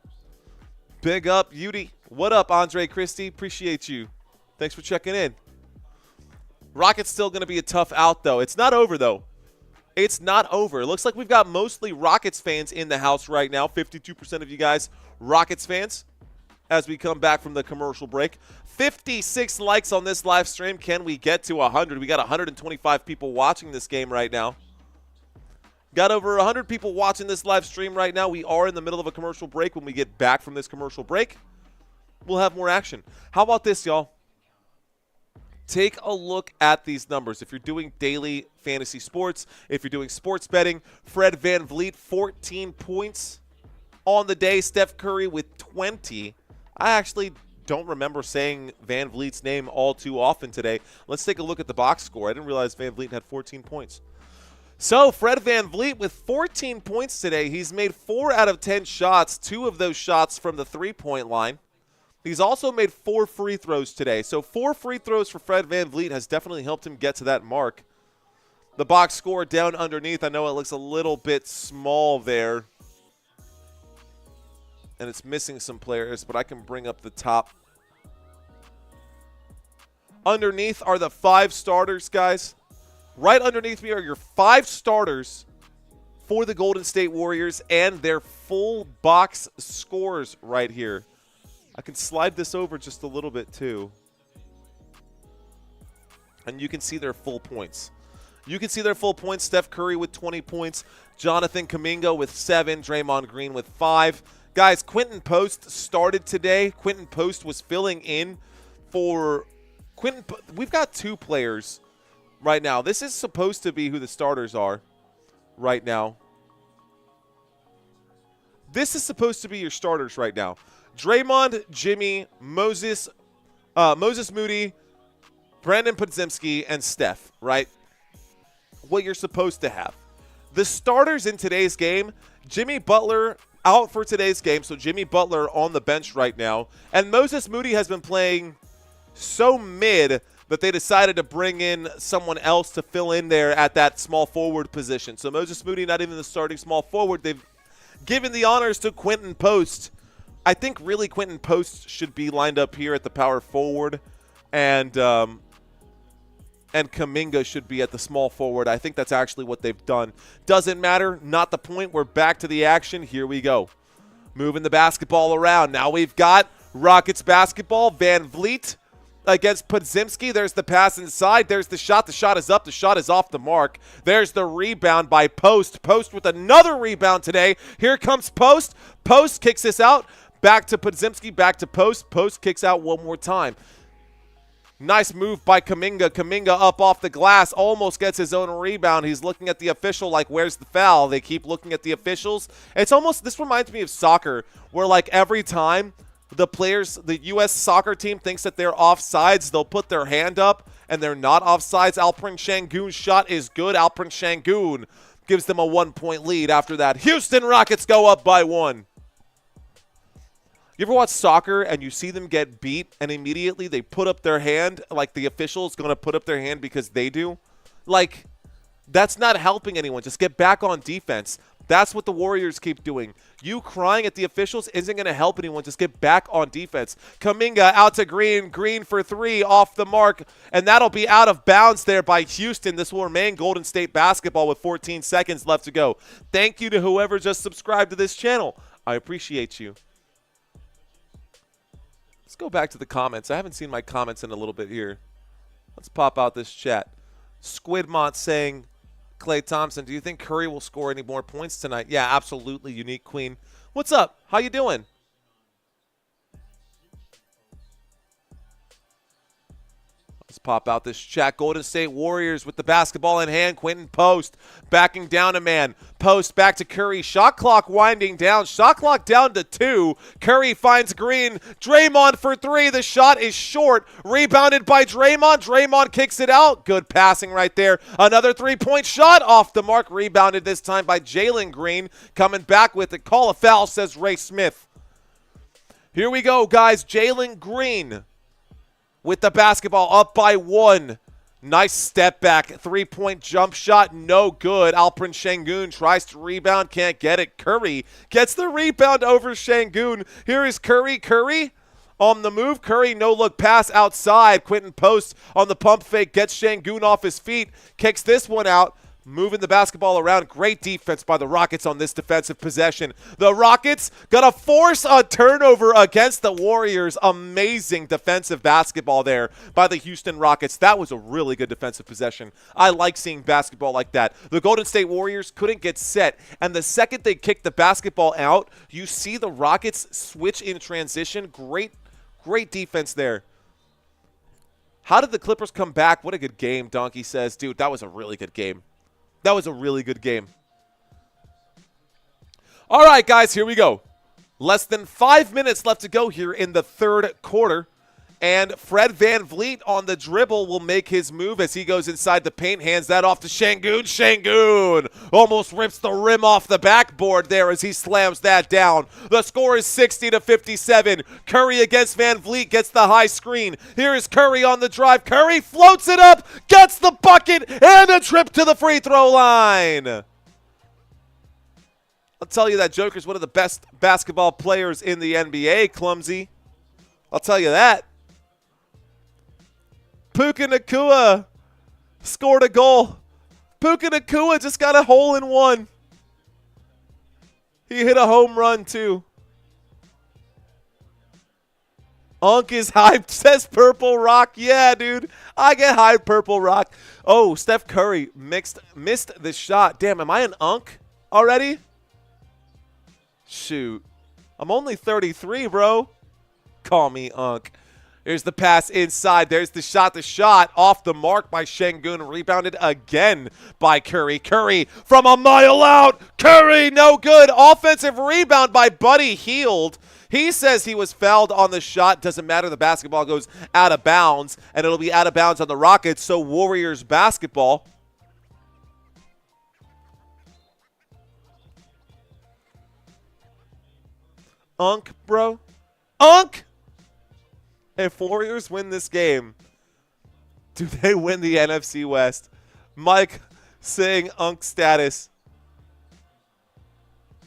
Big up, Yudi. What up, Andre Christie? Appreciate you. Thanks for checking in. Rockets still going to be a tough out, though. It's not over, though. It's not over. It looks like we've got mostly Rockets fans in the house right now. 52% of you guys Rockets fans as we come back from the commercial break. 56 likes on this live stream. Can we get to 100? We got 125 people watching this game right now. Got over 100 people watching this live stream right now. We are in the middle of a commercial break. When we get back from this commercial break, we'll have more action. How about this, y'all? Take a look at these numbers. If you're doing daily fantasy sports, if you're doing sports betting, Fred VanVleet, 14 points on the day. Steph Curry with 20. I actually don't remember saying VanVleet's name all too often today. Let's take a look at the box score. I didn't realize VanVleet had 14 points. So Fred VanVleet with 14 points today. He's made 4 out of 10 shots, 2 of those shots from the three-point line. He's also made 4 free throws today. So 4 free throws for Fred VanVleet has definitely helped him get to that mark. The box score down underneath, I know it looks a little bit small there. And it's missing some players, but I can bring up the top. Underneath are the 5 starters, guys. Right underneath me are your 5 starters for the Golden State Warriors and their full box scores right here. I can slide this over just a little bit too. And you can see their full points. You can see their full points. Steph Curry with 20 points. Jonathan Kuminga with 7. Draymond Green with 5. Guys, Quentin Post started today. Quentin Post was filling in for Quentin. We've got 2 players right now. This is supposed to be who the starters are right now. This is supposed to be your starters right now. Draymond, Jimmy, Moses Moody, Brandon Podziemski, and Steph, right? What you're supposed to have. The starters in today's game, Jimmy Butler out for today's game, so Jimmy Butler on the bench right now. And Moses Moody has been playing so mid that they decided to bring in someone else to fill in there at that small forward position. So Moses Moody not even the starting small forward. They've given the honors to Quentin Post. I think really Quentin Post should be lined up here at the power forward, and Kuminga should be at the small forward. I think that's actually what they've done. Doesn't matter. Not the point. We're back to the action. Here we go. Moving the basketball around. Now we've got Rockets basketball. VanVleet against Podziemski. There's the pass inside. There's the shot. The shot is up. The shot is off the mark. There's the rebound by Post. Post with another rebound today. Here comes Post. Post kicks this out. Back to Podziemski. Back to Post. Post kicks out one more time. Nice move by Kuminga. Kuminga up off the glass. Almost gets his own rebound. He's looking at the official like, where's the foul? They keep looking at the officials. It's almost, this reminds me of soccer, where like every time the players, the U.S. soccer team thinks that they're offsides, they'll put their hand up, and they're not offsides. Alperen Şengün's shot is good. Alperen Şengün gives them a 1-point lead after that. Houston Rockets go up by 1. You ever watch soccer and you see them get beat and immediately they put up their hand like the official's going to put up their hand because they do? Like, that's not helping anyone. Just get back on defense. That's what the Warriors keep doing. You crying at the officials isn't going to help anyone. Just get back on defense. Kuminga out to Green. Green for 3 off the mark. And that'll be out of bounds there by Houston. This will remain Golden State basketball with 14 seconds left to go. Thank you to whoever just subscribed to this channel. I appreciate you. Let's go back to the comments. I haven't seen my comments in a little bit here. Let's pop out this chat. Squidmont saying, Klay Thompson, do you think Curry will score any more points tonight? Yeah, absolutely, Unique Queen. What's up? How you doing? Let's pop out this chat. Golden State Warriors with the basketball in hand. Quentin Post backing down a man. Post back to Curry. Shot clock winding down. Shot clock down to 2. Curry finds Green. Draymond for 3. The shot is short. Rebounded by Draymond. Draymond kicks it out. Good passing right there. Another 3-point shot off the mark. Rebounded this time by Jalen Green. Coming back with it. Call a foul, says Ray Smith. Here we go, guys. Jalen Green with the basketball up by 1. Nice step back. 3-point jump shot. No good. Alperen Şengün tries to rebound. Can't get it. Curry gets the rebound over Şengün. Here is Curry. Curry on the move. Curry no-look pass outside. Quentin Post on the pump fake. Gets Şengün off his feet. Kicks this one out. Moving the basketball around. Great defense by the Rockets on this defensive possession. The Rockets going to force a turnover against the Warriors. Amazing defensive basketball there by the Houston Rockets. That was a really good defensive possession. I like seeing basketball like that. The Golden State Warriors couldn't get set, and the second they kicked the basketball out, you see the Rockets switch in transition. Great defense there. How did the Clippers come back? What a good game, Donkey says. Dude, that was a really good game. That was a really good game. All right, guys, here we go. Less than 5 minutes left to go here in the third quarter. And Fred VanVleet on the dribble will make his move as he goes inside the paint, hands that off to Şengün. Şengün almost rips the rim off the backboard there as he slams that down. The score is 60-57. Curry against VanVleet gets the high screen. Here is Curry on the drive. Curry floats it up, gets the bucket, and a trip to the free throw line. I'll tell you that Joker's one of the best basketball players in the NBA, Clumsy. I'll tell you that. Puka Nacua scored a goal. Puka Nacua just got a hole in one. He hit a home run, too. Unk is hyped, says Purple Rock. Yeah, dude. I get hyped, Purple Rock. Oh, Steph Curry missed the shot. Damn, am I an Unk already? Shoot. I'm only 33, bro. Call me Unk. Here's the pass inside. There's the shot. The shot off the mark by Şengün. Rebounded again by Curry. Curry from a mile out. Curry, no good. Offensive rebound by Buddy Hield. He says he was fouled on the shot. Doesn't matter. The basketball goes out of bounds, and it'll be out of bounds on the Rockets. So Warriors basketball. Unk, bro. Unk! If Warriors win this game, do they win the NFC West? Mike saying Unk status.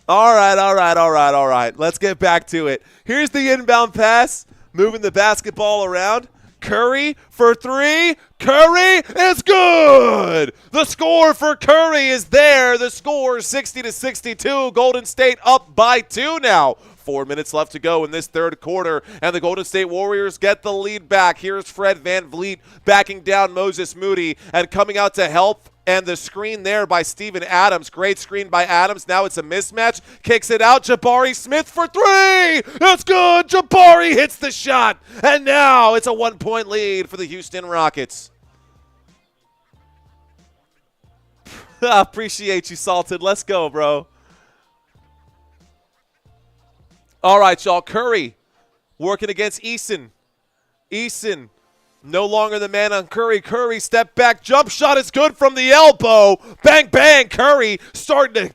All right. Let's get back to it. Here's the inbound pass. Moving the basketball around. Curry for 3. Curry is good. The score for Curry is there. The score 60-62. Golden State up by 2 now. 4 minutes left to go in this third quarter, and the Golden State Warriors get the lead back. Here's Fred VanVleet backing down Moses Moody and coming out to help, and the screen there by Steven Adams. Great screen by Adams. Now it's a mismatch. Kicks it out. Jabari Smith for 3. It's good. Jabari hits the shot, and now it's a 1-point lead for the Houston Rockets. Appreciate you, Salted. Let's go, bro. All right, y'all. Curry Working against Eason. Eason, no longer the man on Curry. Curry, step back, jump shot is good from the elbow. Bang, bang, Curry starting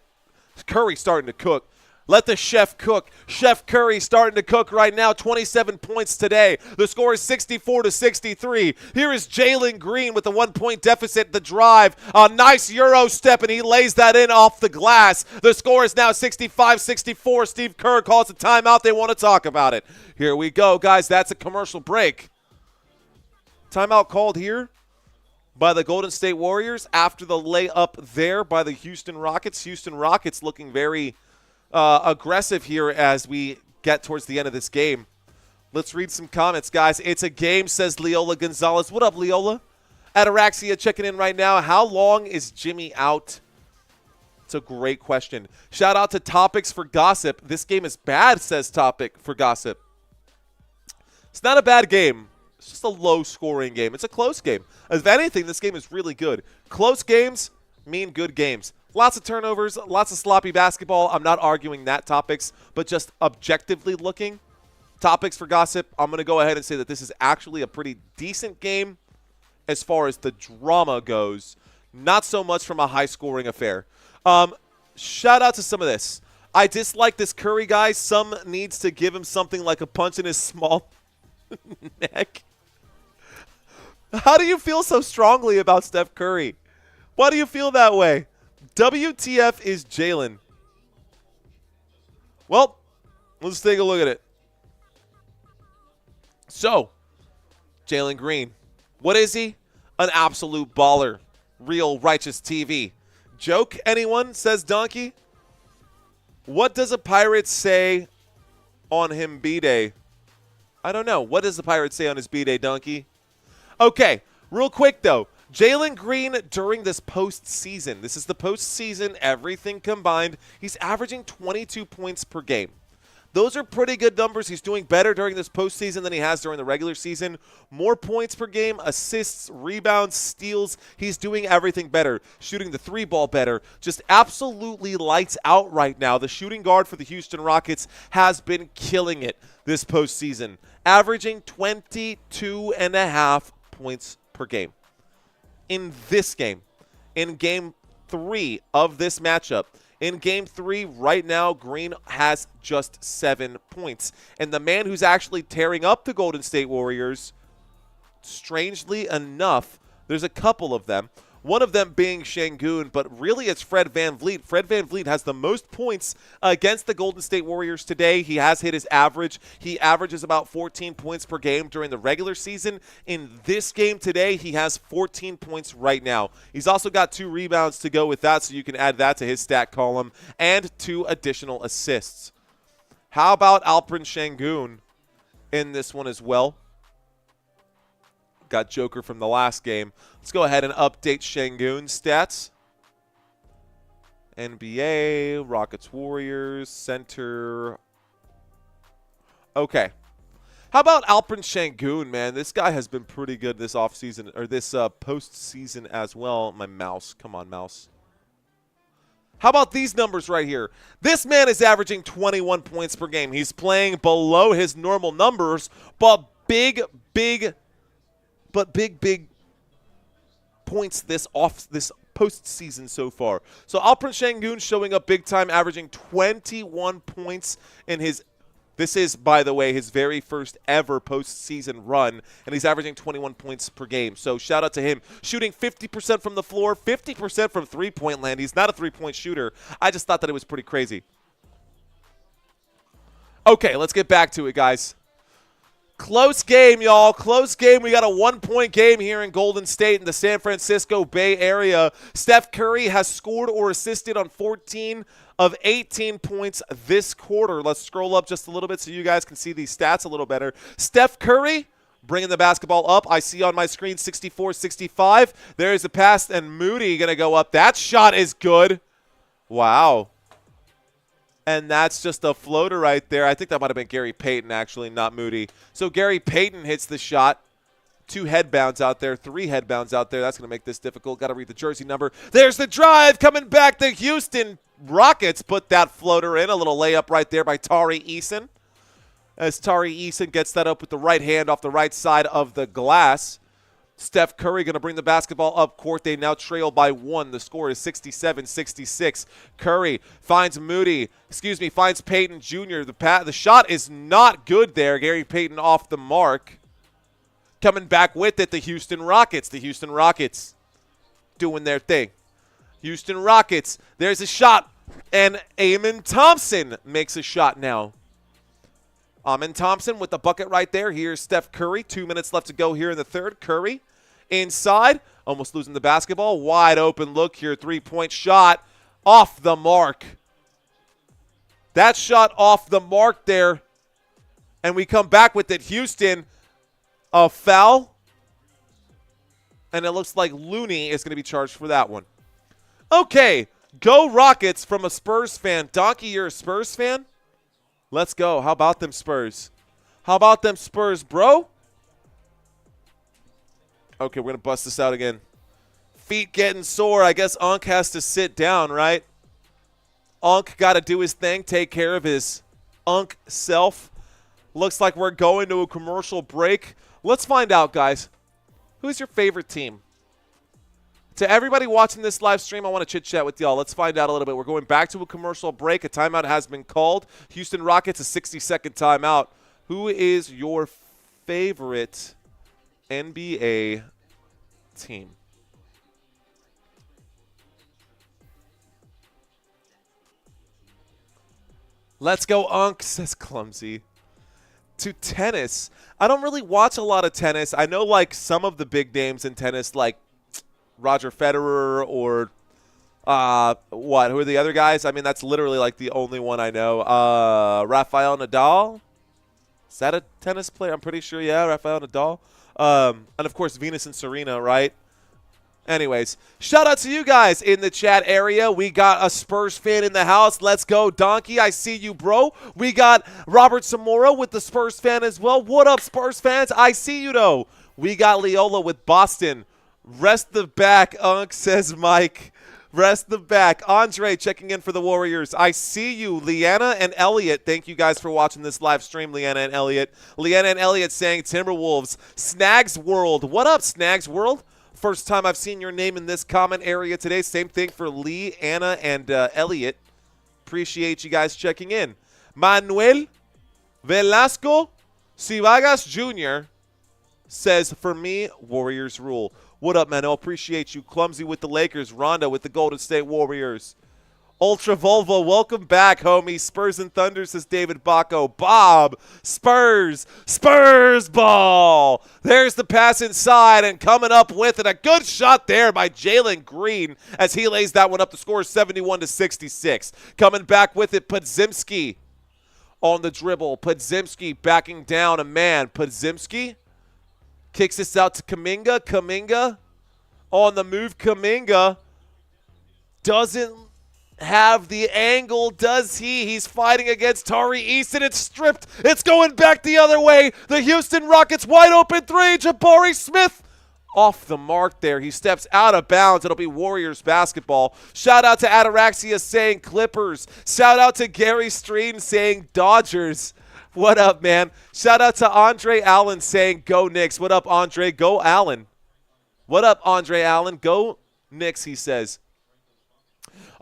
to cook. Let the chef cook. Chef Curry starting to cook right now. 27 points today. The score is 64-63. Here is Jalen Green with a 1-point deficit. The drive. A nice Euro step, and he lays that in off the glass. The score is now 65-64. Steve Kerr calls a timeout. They want to talk about it. Here we go, guys. That's a commercial break. Timeout called here by the Golden State Warriors after the layup there by the Houston Rockets. Houston Rockets looking very aggressive here as we get towards the end of this game. Let's read some comments, guys. It's a game, says Leola Gonzalez. What up, Leola? Ataraxia checking in right now. How long is Jimmy out? It's a great question. Shout out to Topics for Gossip. This game is bad, says Topic for Gossip. It's not a bad game. It's just a low-scoring game. It's a close game. If anything, this game is really good. Close games mean good games. Lots of turnovers, lots of sloppy basketball. I'm not arguing that, Topics, but just objectively looking, Topics for Gossip, I'm going to go ahead and say that this is actually a pretty decent game as far as the drama goes. Not so much from a high-scoring affair. Shout out to some of this. I dislike this Curry guy. Some needs to give him something like a punch in his small neck. How do you feel so strongly about Steph Curry? Why do you feel that way? WTF is Jalen. Well, let's take a look at it. So, Jalen Green. What is he? An absolute baller. Real righteous TV. Joke, anyone? Says Donkey. What does a pirate say on him B-Day? I don't know. What does the pirate say on his B-Day, Donkey? Okay, real quick, though. Jalen Green during this postseason. This is the postseason, everything combined. He's averaging 22 points per game. Those are pretty good numbers. He's doing better during this postseason than he has during the regular season. More points per game, assists, rebounds, steals. He's doing everything better. Shooting the three ball better. Just absolutely lights out right now. The shooting guard for the Houston Rockets has been killing it this postseason. Averaging 22.5 points per game. In this game, in Game 3 of this matchup, in Game 3 right now, Green has just 7 points. And the man who's actually tearing up the Golden State Warriors, strangely enough, there's a couple of them. One of them being Şengün, but really it's Fred VanVleet. Fred VanVleet has the most points against the Golden State Warriors today. He has hit his average. He averages about 14 points per game during the regular season. In this game today, he has 14 points right now. He's also got 2 rebounds to go with that, so you can add that to his stat column, and 2 additional assists. How about Alperen Şengün in this one as well? Got Joker from the last game. Let's go ahead and update Şengün's stats. NBA, Rockets, Warriors, center. Okay. How about Alperen Şengün, man? This guy has been pretty good this offseason, or this postseason as well. My mouse. Come on, mouse. How about these numbers right here? This man is averaging 21 points per game. He's playing below his normal numbers, but big points this postseason so far. So Alperen Şengün showing up big time, averaging 21 points in his, this is, by the way, his very first ever postseason run, and he's averaging 21 points per game. So shout out to him. Shooting 50% from the floor, 50% from three-point land. He's not a three-point shooter. I just thought that it was pretty crazy. Okay, let's get back to it, guys. Close game, y'all. Close game. We got a 1-point game here in Golden State in the San Francisco Bay Area. Steph Curry has scored or assisted on 14 of 18 points this quarter. Let's scroll up just a little bit so you guys can see these stats a little better. Steph Curry bringing the basketball up. I see on my screen 64-65. There's the pass, and Moody going to go up. That shot is good. Wow. And that's just a floater right there. I think that might have been Gary Payton, actually, not Moody. So Gary Payton hits the shot. 2 headbounds out there, 3 headbounds out there. That's going to make this difficult. Got to read the jersey number. There's the drive coming back. The Houston Rockets put that floater in. A little layup right there by Tari Eason. as Tari Eason gets that up with the right hand off the right side of the glass. Steph Curry going to bring the basketball up court. They now trail by 1. The score is 67-66. Curry finds finds Payton Jr. The shot is not good there. Gary Payton off the mark. Coming back with it, the Houston Rockets. The Houston Rockets doing their thing. Houston Rockets, there's a shot, and Amen Thompson makes a shot now. Amen Thompson with the bucket right there. Here's Steph Curry. 2 minutes left to go here in the third. Curry inside, almost losing the basketball. Wide open look here. 3-point shot off the mark. That shot off the mark there. And we come back with it. Houston, a foul. And it looks like Looney is going to be charged for that one. Okay, go Rockets from a Spurs fan. Donkey, you're a Spurs fan? Let's go. How about them Spurs? How about them Spurs, bro? Okay, we're going to bust this out again. Feet getting sore. I guess Unk has to sit down, right? Unk got to do his thing, take care of his Unk self. Looks like we're going to a commercial break. Let's find out, guys. Who's your favorite team? To everybody watching this live stream, I want to chit-chat with y'all. Let's find out a little bit. We're going back to a commercial break. A timeout has been called. Houston Rockets, a 60-second timeout. Who is your favorite NBA team? Let's go, Unk, says Clumsy. To tennis. I don't really watch a lot of tennis. I know, like, some of the big names in tennis, like Roger Federer or who are the other guys? I mean, that's literally, like, the only one I know. Rafael Nadal? Is that a tennis player? I'm pretty sure, yeah, Rafael Nadal. And, of course, Venus and Serena, right? Anyways, shout out to you guys in the chat area. We got a Spurs fan in the house. Let's go, Donkey. I see you, bro. We got Robert Zamora with the Spurs fan as well. What up, Spurs fans? I see you, though. We got Leola with Boston. Rest the back, Unk, says Mike. Rest the back. Andre checking in for the Warriors. I see you, Leanna and Elliot. Thank you guys for watching this live stream, Leanna and Elliot. Leanna and Elliot saying Timberwolves. Snags World. What up, Snags World? First time I've seen your name in this comment area today. Same thing for Lee, Anna, and Elliot. Appreciate you guys checking in. Manuel Velasco Civagas Jr. says, for me, Warriors rule. What up, Manuel? Appreciate you. Clumsy with the Lakers. Rhonda with the Golden State Warriors. Ultra Volvo, welcome back, homie. Spurs and Thunder, says David Bacco. Bob, Spurs ball. There's the pass inside, and coming up with it, a good shot there by Jalen Green as he lays that one up. The score is 71-66. Coming back with it, Podziemski on the dribble. Podziemski backing down a man. Podziemski kicks this out to Kuminga. Kuminga on the move. Kuminga doesn't have the angle, does he? He's fighting against Tari Eason. It's stripped. It's going back the other way. The Houston Rockets wide open three. Jabari Smith off the mark there. He steps out of bounds. It'll be Warriors basketball. Shout out to Ataraxia saying Clippers. Shout out to Gary Stream saying Dodgers. What up, man? Shout out to Andre Allen saying go Knicks. What up, Andre? Go Allen. What up, Andre Allen? Go Knicks, he says.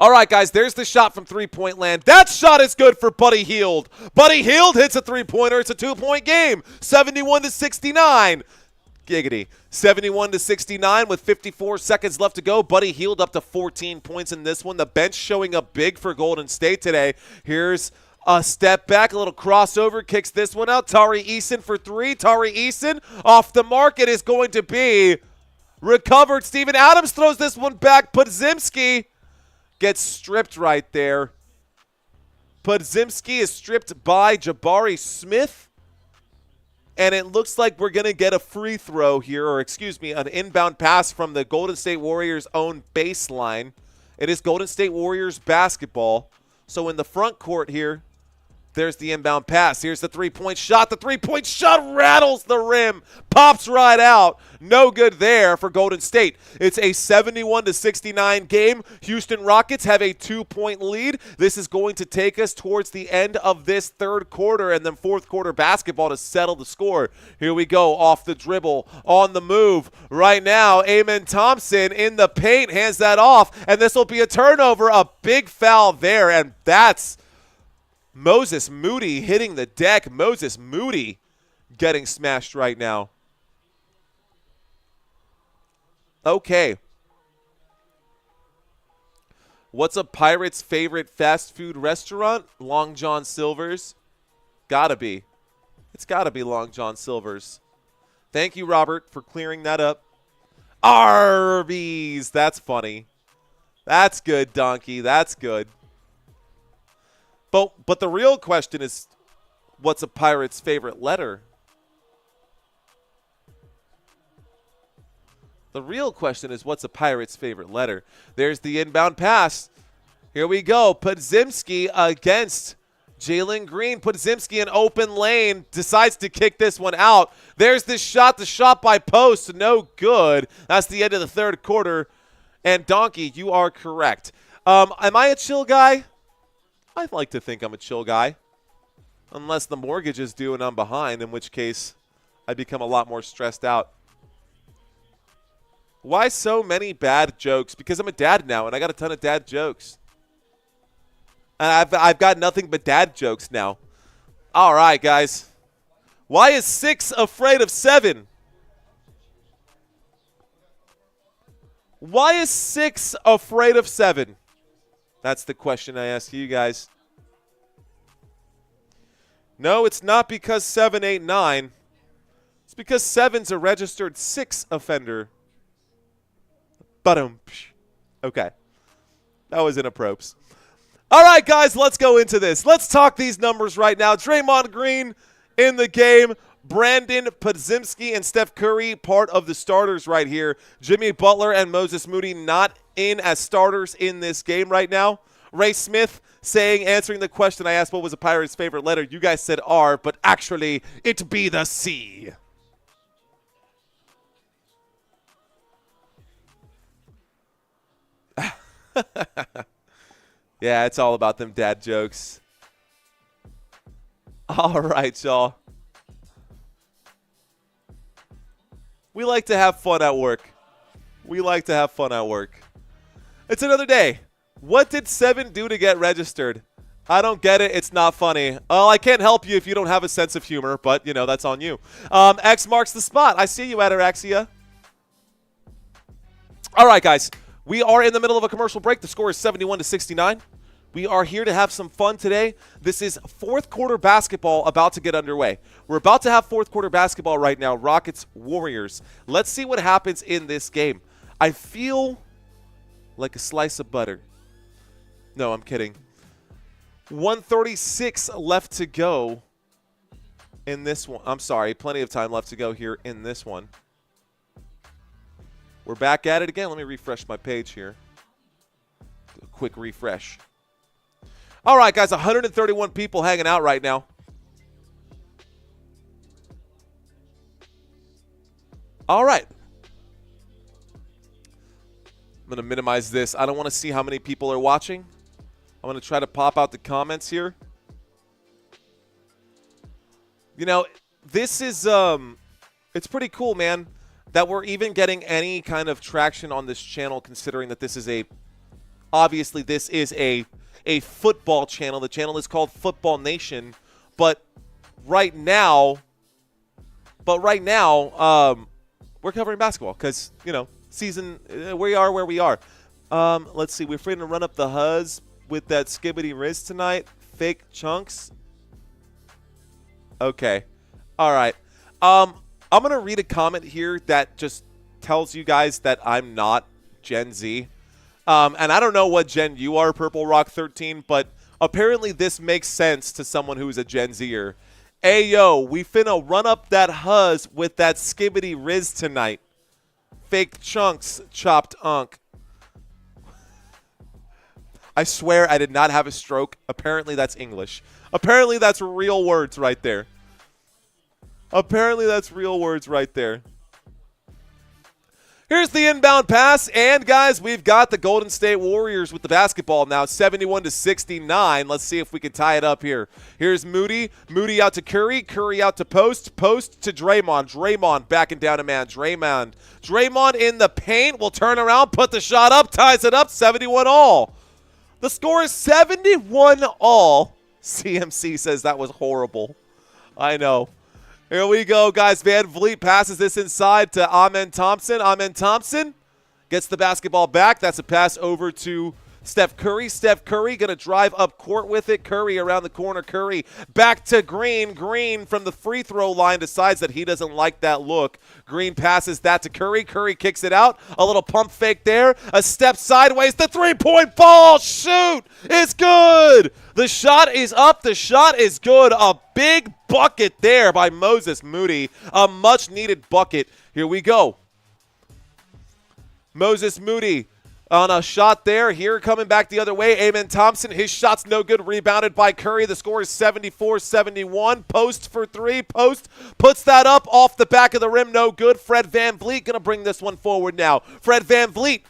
All right, guys, there's the shot from three-point land. That shot is good for Buddy Hield. Buddy Hield hits a three-pointer. It's a two-point game, 71-69. Giggity. 71-69 with 54 seconds left to go. Buddy Hield up to 14 points in this one. The bench showing up big for Golden State today. Here's a step back, a little crossover, kicks this one out. Tari Eason for three. Tari Eason off the mark. It is going to be recovered. Steven Adams throws this one back. Podziemski gets stripped right there. Podziemski is stripped by Jabari Smith. And it looks like we're going to get a free throw here, or excuse me, an inbound pass from the Golden State Warriors' own baseline. It is Golden State Warriors basketball. So in the front court here, There's the inbound pass. Here's the three-point shot. The three-point shot rattles the rim, pops right out. No good there for Golden State. It's a 71-69 game. Houston Rockets have a 2-point lead. This is going to take us towards the end of this third quarter and then fourth quarter basketball to settle the score. Here we go, off the dribble, on the move. Right now, Amen Thompson in the paint, hands that off, and this will be a turnover, a big foul there, and that's Moses Moody hitting the deck. Moses Moody getting smashed right now. Okay. What's a Pirate's favorite fast food restaurant? Long John Silver's. Gotta be. It's gotta be Long John Silver's. Thank you, Robert, for clearing that up. Arby's. That's funny. That's good, Donkey. That's good. But the real question is, what's a Pirate's favorite letter? The real question is, what's a Pirate's favorite letter? There's the inbound pass. Here we go. Podziemski against Jalen Green. Podziemski in open lane. Decides to kick this one out. There's this shot. The shot by post. No good. That's the end of the third quarter. And Donkey, you are correct. Am I a chill guy? I'd like to think I'm a chill guy. Unless the mortgage is due and I'm behind, in which case I become a lot more stressed out. Why so many bad jokes? Because I'm a dad now, and I got a ton of dad jokes. And I've got nothing but dad jokes now. All right, guys. Why is 6 afraid of 7? Why is 6 afraid of 7? That's the question I ask you guys. No, it's not because 7, 8, 9. It's because 7's a registered 6 offender. Okay. That was inappropriate. All right, guys, let's go into this. Let's talk these numbers right now. Draymond Green in the game. Brandon Podziemski and Steph Curry, part of the starters right here. Jimmy Butler and Moses Moody not in as starters in this game right now. Ray Smith answering the question I asked, what was a Pirate's favorite letter? You guys said R, but actually it be the C. Yeah, it's all about them dad jokes. All right, y'all. We like to have fun at work. We like to have fun at work. It's another day. What did 7 do to get registered? I don't get it. It's not funny. Oh, I can't help you if you don't have a sense of humor, but, you know, that's on you. X marks the spot. I see you, Ataraxia. All right, guys. We are in the middle of a commercial break. The score is 71-69. We are here to have some fun today. This is fourth quarter basketball about to get underway. We're about to have fourth quarter basketball right now. Rockets, Warriors. Let's see what happens in this game. I feel like a slice of butter. No, I'm kidding. 1:36 left to go in this one. I'm sorry, plenty of time left to go here in this one. We're back at it again. Let me refresh my page here. Do a quick refresh. All right, guys, 131 people hanging out right now. All right. I'm going to minimize this. I don't want to see how many people are watching. I'm going to try to pop out the comments here. You know, this is it's pretty cool, man, that we're even getting any kind of traction on this channel, considering that this is obviously this is a football channel. The channel is called Football Nation, but right now we're covering basketball because, you know, season, we are where we are. Let's see. We're afraid to run up the Huzz with that skibbity Riz tonight. Fake chunks. Okay. All right. I'm going to read a comment here that just tells you guys that I'm not Gen Z. And I don't know what Gen you are, Purple Rock 13, but apparently this makes sense to someone who's a Gen Zer. Ayo, we finna run up that Huzz with that skibbity Riz tonight. Fake chunks, chopped unk. I swear I did not have a stroke. Apparently that's English. Apparently that's real words right there. Apparently that's real words right there. Here's the inbound pass, and guys, we've got the Golden State Warriors with the basketball now, 71-69. Let's see if we can tie it up here. Here's Moody. Moody out to Curry. Curry out to Post. Post to Draymond. Draymond backing down a man. Draymond in the paint. Will turn around, put the shot up, ties it up, 71-all. The score is 71-all. CMC says that was horrible. I know. Here we go, guys. Van Vliet passes this inside to Amen Thompson. Amen Thompson gets the basketball back. That's a pass over to Steph Curry. Steph Curry going to drive up court with it. Curry around the corner. Curry back to Green. Green from the free throw line decides that he doesn't like that look. Green passes that to Curry. Curry kicks it out. A little pump fake there. A step sideways. The three-point ball. Shoot. It's good. The shot is up. The shot is good. A big bucket there by Moses Moody. A much-needed bucket. Here we go. Moses Moody on a shot there. Here coming back the other way. Amen Thompson. His shot's no good. Rebounded by Curry. The score is 74-71. Post for three. Post puts that up off the back of the rim. No good. Fred VanVleet going to bring this one forward now. Fred VanVleet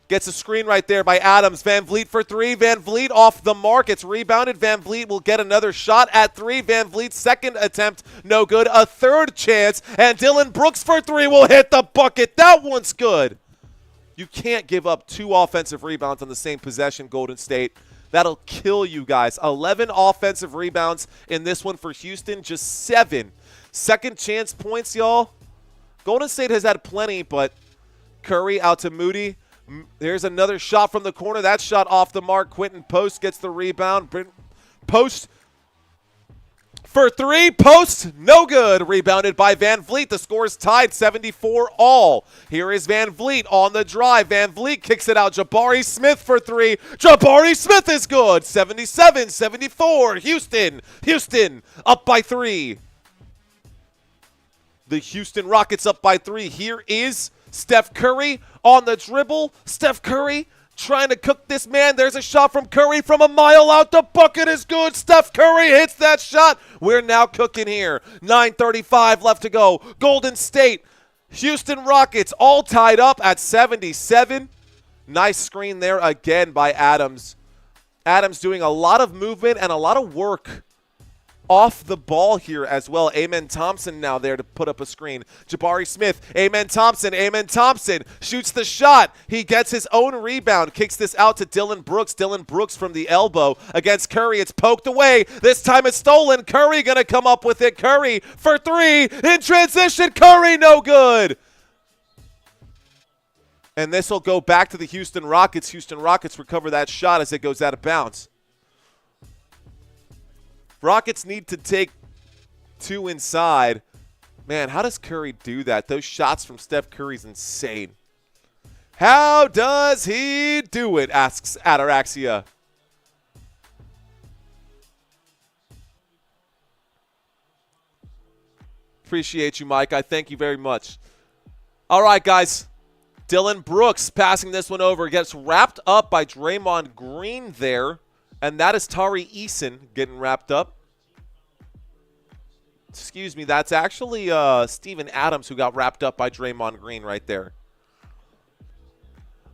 gets a screen right there by Adams. VanVleet for three. VanVleet off the mark. It's rebounded. VanVleet will get another shot at three. VanVleet's second attempt, no good. A third chance, and Dylan Brooks for three will hit the bucket. That one's good. You can't give up 2 offensive rebounds on the same possession, Golden State. That'll kill you guys. 11 offensive rebounds in this one for Houston, just 7. Second chance points, y'all. Golden State has had plenty, but Curry out to Moody. There's another shot from the corner. That shot off the mark. Quentin Post gets the rebound. Post for three. Post, no good. Rebounded by VanVleet. The score is tied 74-all. Here is VanVleet on the drive. VanVleet kicks it out. Jabari Smith for three. Jabari Smith is good. 77-74. Houston up by 3. The Houston Rockets up by 3. Here is Steph Curry on the dribble. Steph Curry trying to cook this man. There's a shot from Curry from a mile out. The bucket is good. Steph Curry hits that shot. We're now cooking here. 9:35 left to go. Golden State, Houston Rockets all tied up at 77. Nice screen there again by Adams. Adams doing a lot of movement and a lot of work off the ball here as well. Amen Thompson now there to put up a screen. Jabari Smith, Amen Thompson shoots the shot. He gets his own rebound, kicks this out to Dylan Brooks. Dylan Brooks from the elbow against Curry. It's poked away. This time it's stolen. Curry going to come up with it. Curry for three in transition. Curry no good. And this will go back to the Houston Rockets. Houston Rockets recover that shot as it goes out of bounds. Rockets need to take 2 inside. Man, how does Curry do that? Those shots from Steph Curry's insane. How does he do it? Asks Ataraxia. Appreciate you, Mike. I thank you very much. All right, guys. Dylan Brooks passing this one over. Gets wrapped up by Draymond Green there. And that is Tari Eason getting wrapped up. Excuse me, that's actually Steven Adams who got wrapped up by Draymond Green right there.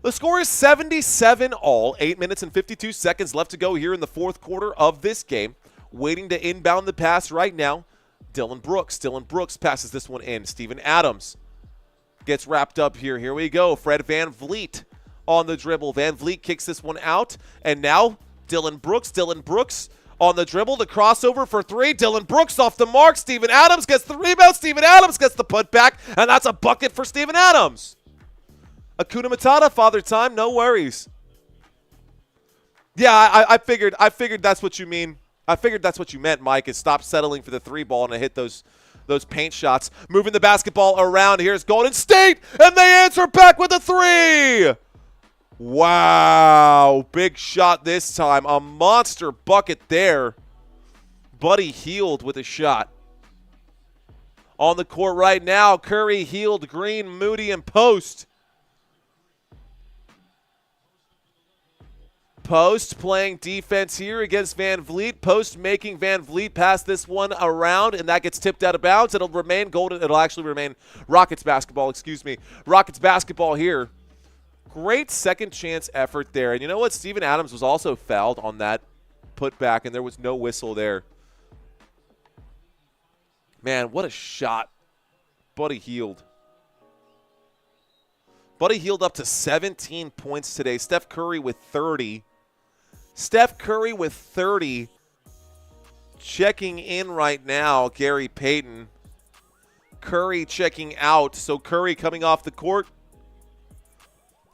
The score is 77-all. 8 minutes and 52 seconds left to go here in the fourth quarter of this game. Waiting to inbound the pass right now. Dylan Brooks. Dylan Brooks passes this one in. Steven Adams gets wrapped up here. Here we go. Fred VanVleet on the dribble. VanVleet kicks this one out. And now Dylan Brooks. Dylan Brooks on the dribble. The crossover for three. Dylan Brooks off the mark. Steven Adams gets the rebound. Steven Adams gets the putback. And that's a bucket for Steven Adams. Hakuna Matata, Father Time. No worries. Yeah, I figured that's what you mean. I figured that's what you meant, Mike, is stop settling for the three ball and hit those paint shots. Moving the basketball around. Here's Golden State, and they answer back with a three. Wow. Big shot this time. A monster bucket there. Buddy Hield with a shot. On the court right now, Curry, Hield, Green, Moody, and Post. Post playing defense here against Van Vliet. Post making Van Vliet pass this one around, and that gets tipped out of bounds. It'll remain Golden. It'll actually remain Rockets basketball, excuse me. Rockets basketball here. Great second chance effort there. And you know what? Steven Adams was also fouled on that putback, and there was no whistle there. Man, what a shot. Buddy Hield. Buddy Hield up to 17 points today. Steph Curry with 30. Steph Curry with 30. Checking in right now, Gary Payton. Curry checking out. So Curry coming off the court.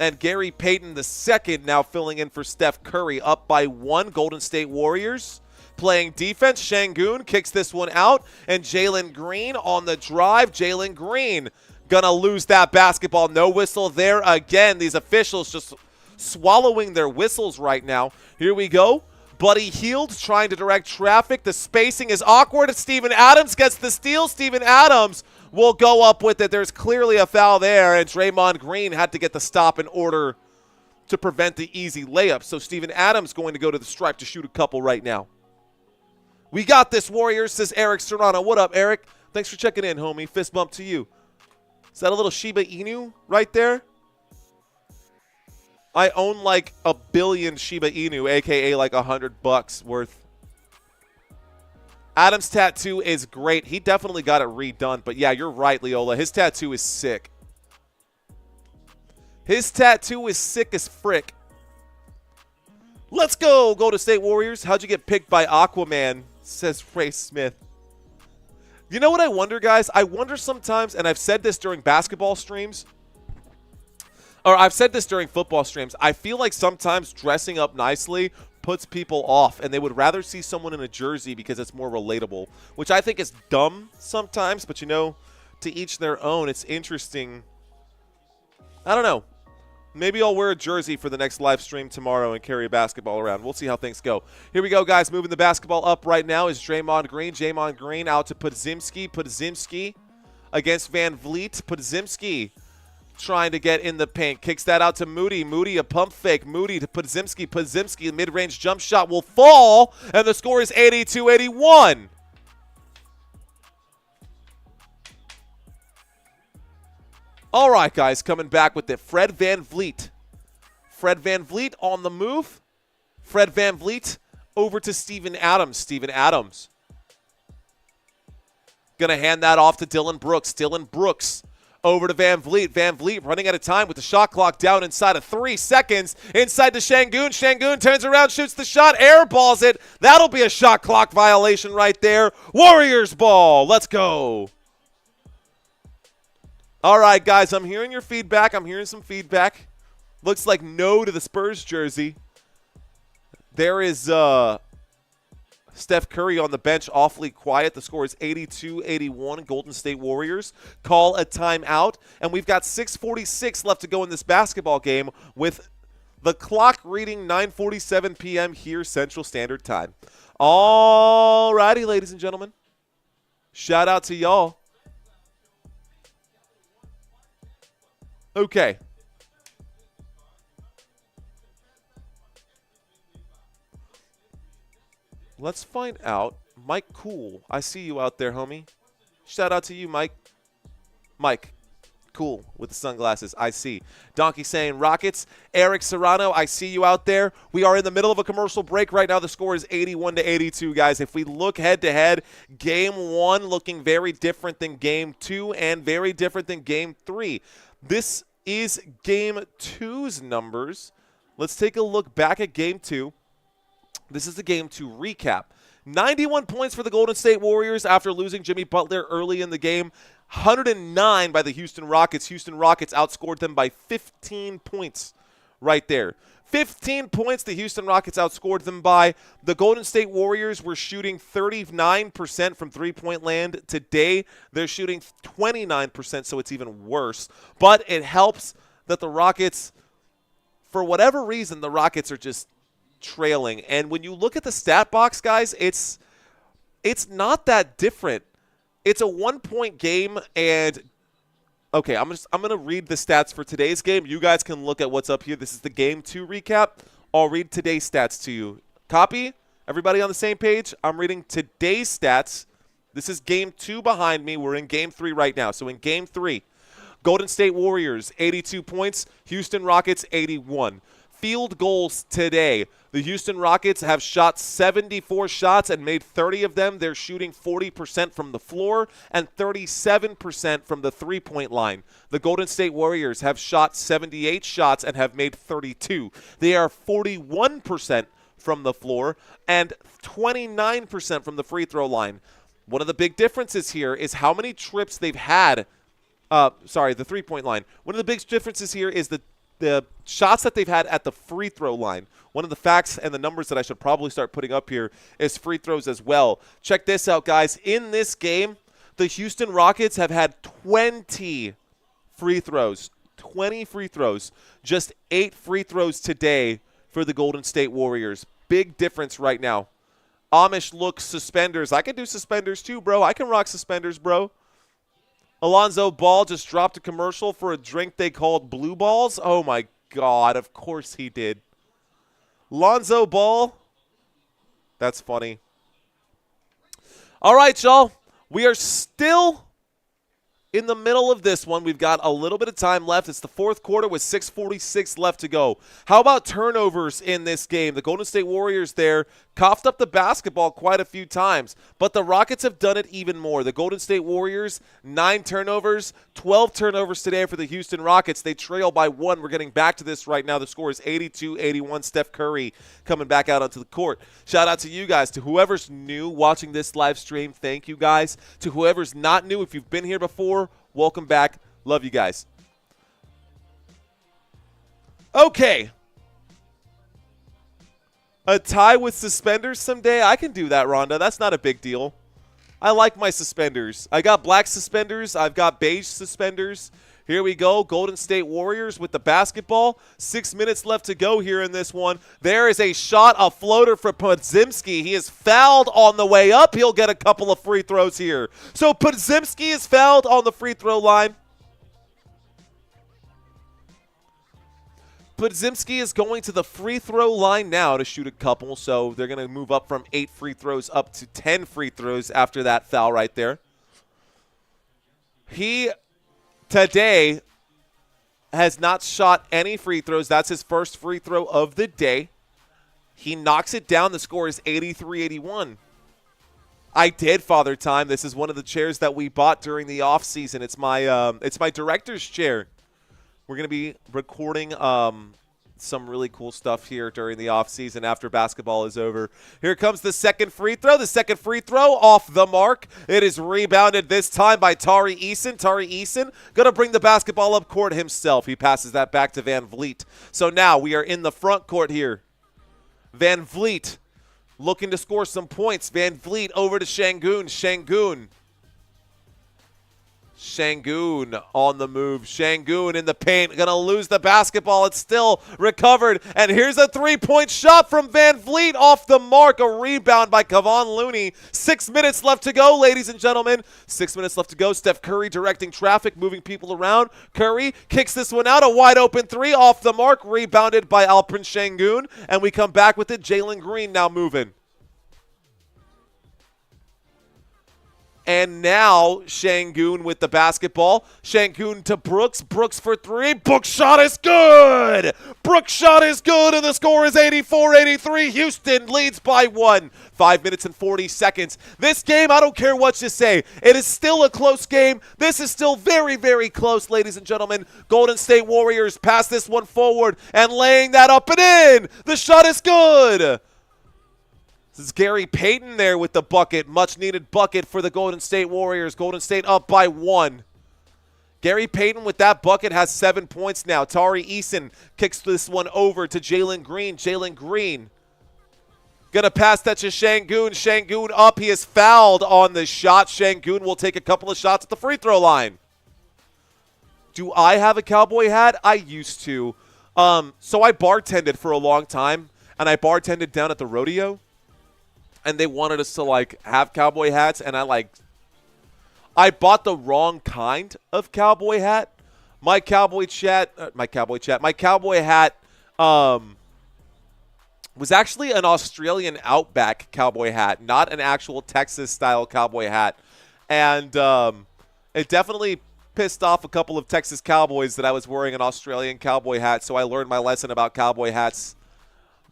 And Gary Payton the second now filling in for Steph Curry. Up by 1, Golden State Warriors. Playing defense, Şengün kicks this one out. And Jalen Green on the drive. Jalen Green gonna lose that basketball. No whistle there again. These officials just swallowing their whistles right now. Here we go. Buddy Hield trying to direct traffic. The spacing is awkward. Steven Adams gets the steal. Steven Adams will go up with it. There's clearly a foul there, and Draymond Green had to get the stop in order to prevent the easy layup. So Steven Adams going to go to the stripe to shoot a couple right now. We got this, Warriors, says Eric Serrano. What up, Eric? Thanks for checking in, homie. Fist bump to you. Is that a little Shiba Inu right there? I own like a billion Shiba Inu, a.k.a. like $100 worth. Adam's tattoo is great. He definitely got it redone. But yeah, you're right, Leola. His tattoo is sick. His tattoo is sick as frick. Let's go, Golden State Warriors. How'd you get picked by Aquaman? Says Ray Smith. You know what I wonder, guys? I wonder sometimes, and I've said this during basketball streams, or I've said this during football streams, I feel like sometimes dressing up nicely puts people off, and they would rather see someone in a jersey because it's more relatable, which I think is dumb sometimes, but you know, to each their own. It's interesting. I don't know. Maybe I'll wear a jersey for the next live stream tomorrow and carry a basketball around. We'll see how things go. Here we go, guys. Moving the basketball up right now is Draymond Green. Draymond Green out to Podzimski. Podzimski against Van Vliet. Podzimski trying to get in the paint. Kicks that out to Moody. Moody, a pump fake. Moody to Podzimski. Podzimski, mid-range jump shot will fall, and the score is 82-81. All right, guys, coming back with it. Fred Van Vliet. Fred Van Vliet on the move. Fred Van Vliet over to Steven Adams. Steven Adams going to hand that off to Dylan Brooks. Dylan Brooks over to Van Vliet. Van Vliet running out of time with the shot clock down inside of 3 seconds. Inside to Şengün. Şengün turns around, shoots the shot, airballs it. That'll be a shot clock violation right there. Warriors ball. Let's go. All right, guys, I'm hearing your feedback. I'm hearing some feedback. Looks like no to the Spurs jersey. There is Steph Curry on the bench, awfully quiet. The score is 82-81. Golden State Warriors call a timeout. And we've got 6:46 left to go in this basketball game with the clock reading 9:47 p.m. here Central Standard Time. All righty, ladies and gentlemen. Shout out to y'all. Okay. Let's find out. Mike Cool, I see you out there, homie. Shout out to you, Mike. Mike Cool with the sunglasses, I see. Donkey saying Rockets. Eric Serrano, I see you out there. We are in the middle of a commercial break right now. The score is 81-82, guys. If we look head-to-head, Game 1 looking very different than Game 2 and very different than Game 3. This is Game 2's numbers. Let's take a look back at Game 2. This is the Game 2 recap. 91 points for the Golden State Warriors after losing Jimmy Butler early in the game. 109 by the Houston Rockets. Houston Rockets outscored them by 15 points right there. 15 points the Houston Rockets outscored them by. The Golden State Warriors were shooting 39% from three-point land. Today, they're shooting 29%, so it's even worse. But it helps that the Rockets, for whatever reason, the Rockets are just trailing. And when you look at the stat box, guys, it's not that different. It's a one-point game, and okay, I'm going to read the stats for today's game. You guys can look at what's up here. This is the Game 2 recap. I'll read today's stats to you. Copy? Everybody on the same page? I'm reading today's stats. This is game 2 behind me. We're in game 3 right now. So in game 3, Golden State Warriors, 82 points. Houston Rockets, 81. Field goals today. The Houston Rockets have shot 74 shots and made 30 of them. They're shooting 40% from the floor and 37% from the three-point line. The Golden State Warriors have shot 78 shots and have made 32. They are 41% from the floor and 29% from the free throw line. One of the big differences here is how many trips they've had. The three-point line. One of the big differences here is the shots that they've had at the free throw line. One of the facts and the numbers that I should probably start putting up here is free throws as well. Check this out, guys. In this game, the Houston Rockets have had 20 free throws. 20 free throws. Just 8 free throws today for the Golden State Warriors. Big difference right now. Amish looks suspenders. I can do suspenders too, bro. I can rock suspenders, bro. Alonzo Ball just dropped a commercial for a drink they called Blue Balls. Oh, my God. Of course he did. Lonzo Ball. That's funny. All right, y'all. We are still in the middle of this one. We've got a little bit of time left. It's the fourth quarter with 6:46 left to go. How about turnovers in this game? The Golden State Warriors there coughed up the basketball quite a few times, but the Rockets have done it even more. The Golden State Warriors, 9 turnovers, 12 turnovers today for the Houston Rockets. They trail by 1. We're getting back to this right now. The score is 82-81. Steph Curry coming back out onto the court. Shout out to you guys. To whoever's new watching this live stream, thank you guys. To whoever's not new, if you've been here before, welcome back. Love you guys. Okay. A tie with suspenders someday? I can do that, Rhonda. That's not a big deal. I like my suspenders. I got black suspenders. I've got beige suspenders. Here we go. Golden State Warriors with the basketball. 6 minutes left to go here in this one. There is a shot, a floater for Podziemski. He is fouled on the way up. He'll get a couple of free throws here. So Podziemski is fouled on the free throw line. Podziemski is going to the free throw line now to shoot a couple. So they're going to move up from 8 free throws up to 10 free throws after that foul right there. He today has not shot any free throws. That's his first free throw of the day. He knocks it down. The score is 83-81. I did Father Time. This is one of the chairs that we bought during the off season. It's my director's chair. We're going to be recording some really cool stuff here during the off season after basketball is over. Here comes the second free throw. The second free throw off the mark. It is rebounded this time by Tari Eason. Tari Eason going to bring the basketball up court himself. He passes that back to Van Vliet. So now we are in the front court here. Van Vliet looking to score some points. Van Vliet over to Şengün. Şengün on the move. Şengün in the paint. Going to lose the basketball. It's still recovered. And here's a three-point shot from Van Vliet off the mark. A rebound by Kevon Looney. 6 minutes left to go, ladies and gentlemen. 6 minutes left to go. Steph Curry directing traffic, moving people around. Curry kicks this one out. A wide-open three off the mark. Rebounded by Alperen Şengün. And we come back with it. Jalen Green now moving. And now Şengün with the basketball. Şengün to Brooks. Brooks for 3. Brooks shot is good. Brooks shot is good, and the score is 84-83. Houston leads by 1. 5 minutes and 40 seconds. This game, I don't care what you say. It is still a close game. This is still very, very close, ladies and gentlemen. Golden State Warriors pass this one forward and laying that up and in. The shot is good. This is Gary Payton there with the bucket. Much-needed bucket for the Golden State Warriors. Golden State up by 1. Gary Payton with that bucket has 7 points now. Tari Eason kicks this one over to Jalen Green. Jalen Green going to pass that to Şengün. Şengün up. He is fouled on the shot. Şengün will take a couple of shots at the free throw line. Do I have a cowboy hat? I used to. So I bartended for a long time, and I bartended down at the rodeo. And they wanted us to, like, have cowboy hats, and I bought the wrong kind of cowboy hat. My cowboy hat, was actually an Australian Outback cowboy hat, not an actual Texas-style cowboy hat. And it definitely pissed off a couple of Texas Cowboys that I was wearing an Australian cowboy hat, so I learned my lesson about cowboy hats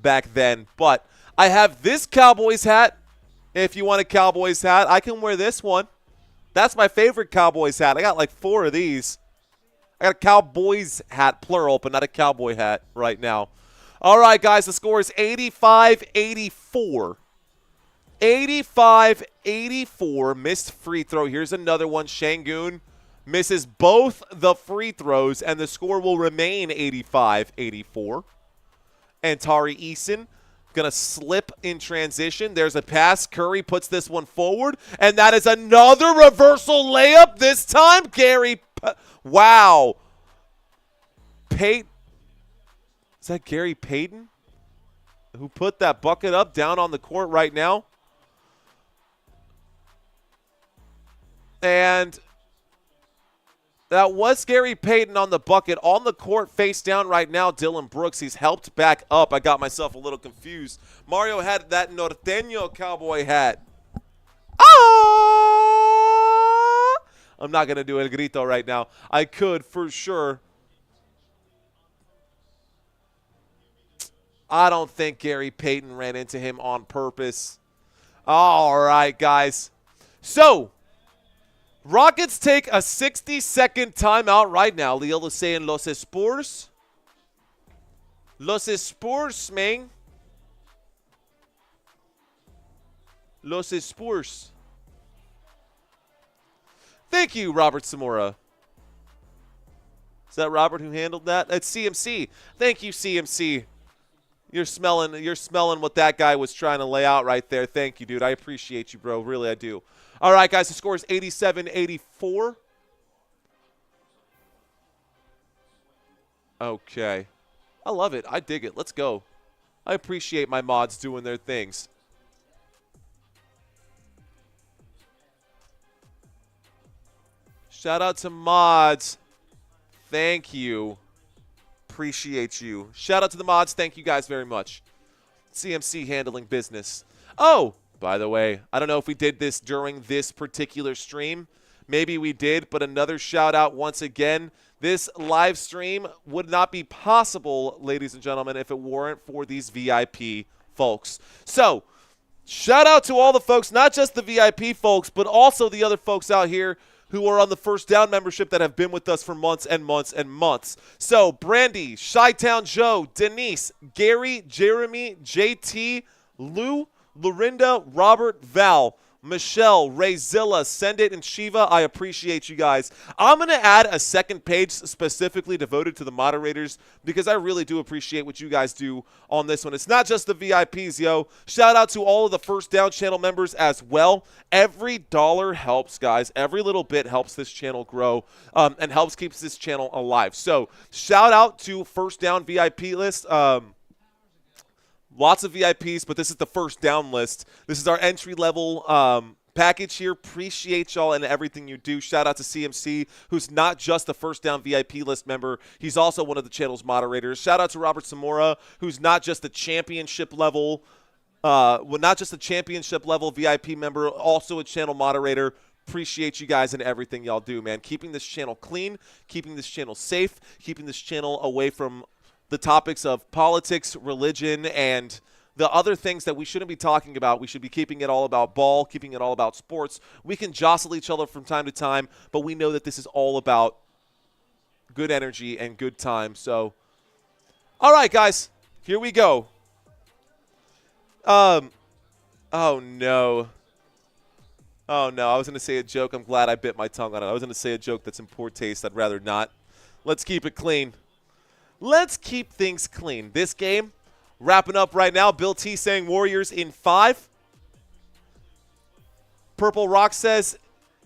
back then. But I have this Cowboys hat. If you want a Cowboys hat, I can wear this one. That's my favorite Cowboys hat. I got like 4 of these. I got a Cowboys hat, plural, but not a cowboy hat right now. All right, guys, the score is 85-84. 85-84. Missed free throw. Here's another one. Şengün misses both the free throws, and the score will remain 85-84. And Tari Eason going to slip in transition. There's a pass. Curry puts this one forward, and that is another reversal layup. This time, wow. Is that Gary Payton who put that bucket up down on the court right now? And that was Gary Payton on the bucket. On the court, face down right now, Dylan Brooks. He's helped back up. I got myself a little confused. Mario had that Norteño cowboy hat. Ah! I'm not going to do El Grito right now. I could for sure. I don't think Gary Payton ran into him on purpose. All right, guys. So, Rockets take a 60-second timeout right now. Leo is saying Los Spurs. Los Spurs, man. Los Spurs. Thank you, Robert Samora. Is that Robert who handled that? That's CMC. Thank you, CMC. You're smelling what that guy was trying to lay out right there. Thank you, dude. I appreciate you, bro. Really, I do. All right, guys, the score is 87-84. Okay. I love it. I dig it. Let's go. I appreciate my mods doing their things. Shout out to mods. Thank you. Appreciate you. Shout out to the mods. Thank you guys very much. CMC handling business. Oh, by the way, I don't know if we did this during this particular stream. Maybe we did, but another shout out once again. This live stream would not be possible, ladies and gentlemen, if it weren't for these VIP folks. So, shout out to all the folks, not just the VIP folks, but also the other folks out here who are on the First Down membership that have been with us for months and months and months. So, Brandy, Chi-Town Joe, Denise, Gary, Jeremy, JT, Lou, Lorinda, Robert, Val, Michelle, Rayzilla, Send It, and Shiva. I appreciate you guys. I'm going to add a second page specifically devoted to the moderators because I really do appreciate what you guys do on this one. It's not just the VIPs, yo. Shout out to all of the First Down channel members as well. Every dollar helps, guys. Every little bit helps this channel grow and helps keeps this channel alive. So shout out to First Down VIP list. Lots of VIPs, but this is the First Down list. This is our entry-level package here. Appreciate y'all and everything you do. Shout out to CMC, who's not just a First Down VIP list member. He's also one of the channel's moderators. Shout out to Robert Samora, who's not just a championship level VIP member, also a channel moderator. Appreciate you guys and everything y'all do, man. Keeping this channel clean, keeping this channel safe, keeping this channel away from the topics of politics, religion, and the other things that we shouldn't be talking about. We should be keeping it all about ball, keeping it all about sports. We can jostle each other from time to time, but we know that this is all about good energy and good time. So, all right, guys, here we go. Oh, no. Oh, no, I was going to say a joke. I'm glad I bit my tongue on it. I was going to say a joke that's in poor taste. I'd rather not. Let's keep it clean. Let's keep things clean. This game, wrapping up right now. Bill T saying Warriors in 5. Purple Rock says,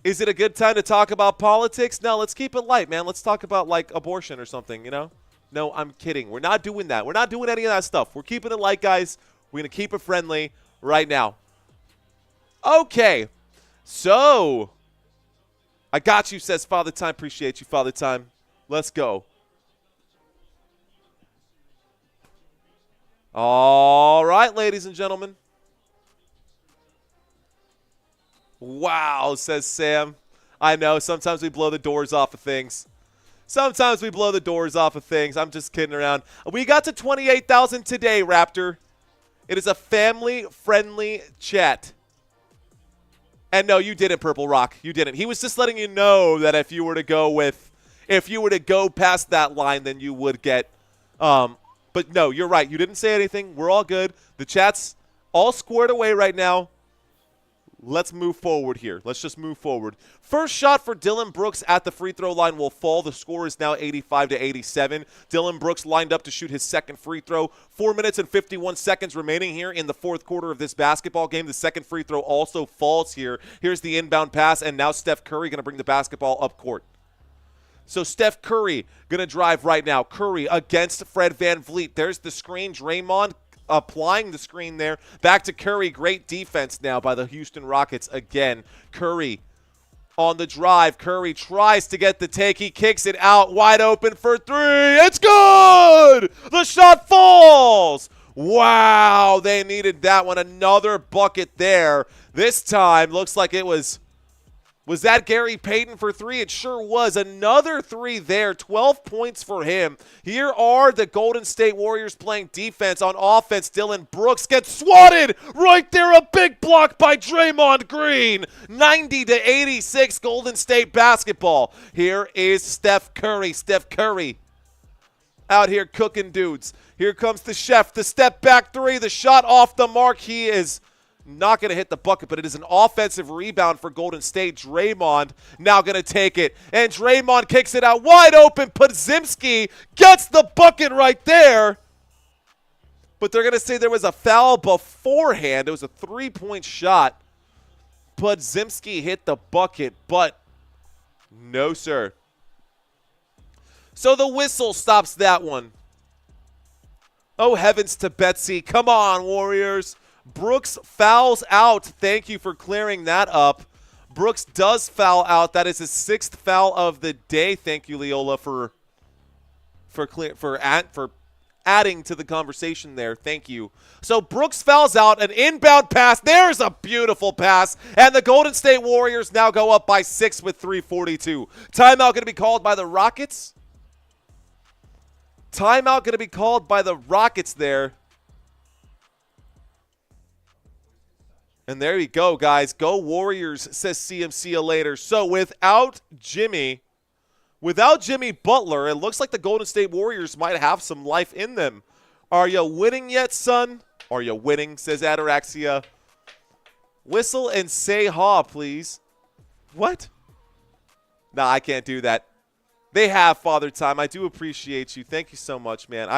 is it a good time to talk about politics? No, let's keep it light, man. Let's talk about, like, abortion or something, you know? No, I'm kidding. We're not doing that. We're not doing any of that stuff. We're keeping it light, guys. We're going to keep it friendly right now. Okay. So, I got you, says Father Time. Appreciate you, Father Time. Let's go. All right. ladies and gentlemen? Wow, says Sam. I know, sometimes we blow the doors off of things. Sometimes we blow the doors off of things. I'm just kidding around. We got to 28,000 today, Raptor. It is a family-friendly chat. And no, you didn't, Purple Rock. You didn't. He was just letting you know that if you were to go past that line, then you would get. But no, you're right. You didn't say anything. We're all good. The chat's all squared away right now. Let's move forward here. Let's just move forward. First shot for Dylan Brooks at the free throw line will fall. The score is now 85-87. Dylan Brooks lined up to shoot his second free throw. 4 minutes and 51 seconds remaining here in the fourth quarter of this basketball game. The second free throw also falls here. Here's the inbound pass, and now Steph Curry going to bring the basketball up court. So Steph Curry going to drive right now. Curry against Fred VanVleet. There's the screen. Draymond applying the screen there. Back to Curry. Great defense now by the Houston Rockets again. Curry on the drive. Curry tries to get the take. He kicks it out wide open for three. It's good! The shot falls! Wow, they needed that one. Another bucket there. This time looks like it was that Gary Payton for three? It sure was. Another three there. 12 points for him. Here are the Golden State Warriors playing defense. On offense, Dylan Brooks gets swatted right there. A big block by Draymond Green. 90-86 Golden State basketball. Here is Steph Curry. Steph Curry out here cooking dudes. Here comes the chef. The step back three. The shot off the mark. He is not going to hit the bucket, but it is an offensive rebound for Golden State. Draymond now going to take it, and Draymond kicks it out wide open. Podziemski gets the bucket right there, but they're going to say there was a foul beforehand. It was a three-point shot. Podziemski hit the bucket, but no, sir. So the whistle stops that one. Oh, heavens to Betsy. Come on, Warriors. Brooks fouls out. Thank you for clearing that up. Brooks does foul out. That is his sixth foul of the day. Thank you, Leola, for adding to the conversation there. Thank you. So Brooks fouls out. An inbound pass. There's a beautiful pass. And the Golden State Warriors now go up by 6 with 3:42. Timeout going to be called by the Rockets. Timeout going to be called by the Rockets there. And there you go, guys. Go Warriors, says CMC later. So without Jimmy Butler, it looks like the Golden State Warriors might have some life in them. Are you winning yet, son? Are you winning, says Ataraxia. Whistle and say ha, please. What? Nah, I can't do that. They have Father Time. I do appreciate you. Thank you so much, man.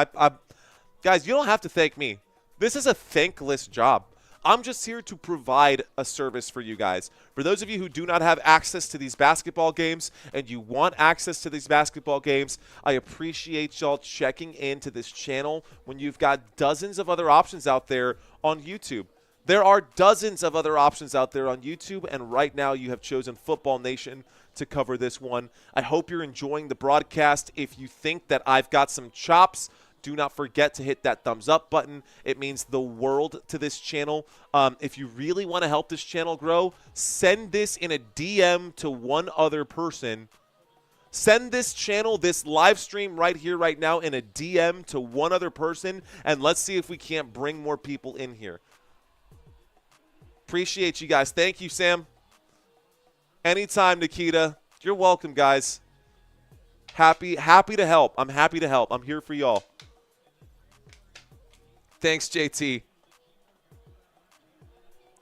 Guys, you don't have to thank me. This is a thankless job. I'm just here to provide a service for you guys. For those of you who do not have access to these basketball games and you want access to these basketball games, I appreciate y'all checking into this channel when you've got dozens of other options out there on YouTube. There are dozens of other options out there on YouTube, and right now you have chosen Football Nation to cover this one. I hope you're enjoying the broadcast. If you think that I've got some chops, do not forget to hit that thumbs up button. It means the world to this channel. If you really want to help this channel grow, send this in a DM to one other person. Send this channel, this live stream right here, right now, in a DM to one other person, and let's see if we can't bring more people in here. Appreciate you guys. Thank you, Sam. Anytime, Nikita. You're welcome, guys. Happy to help. I'm happy to help. I'm here for y'all. Thanks, JT.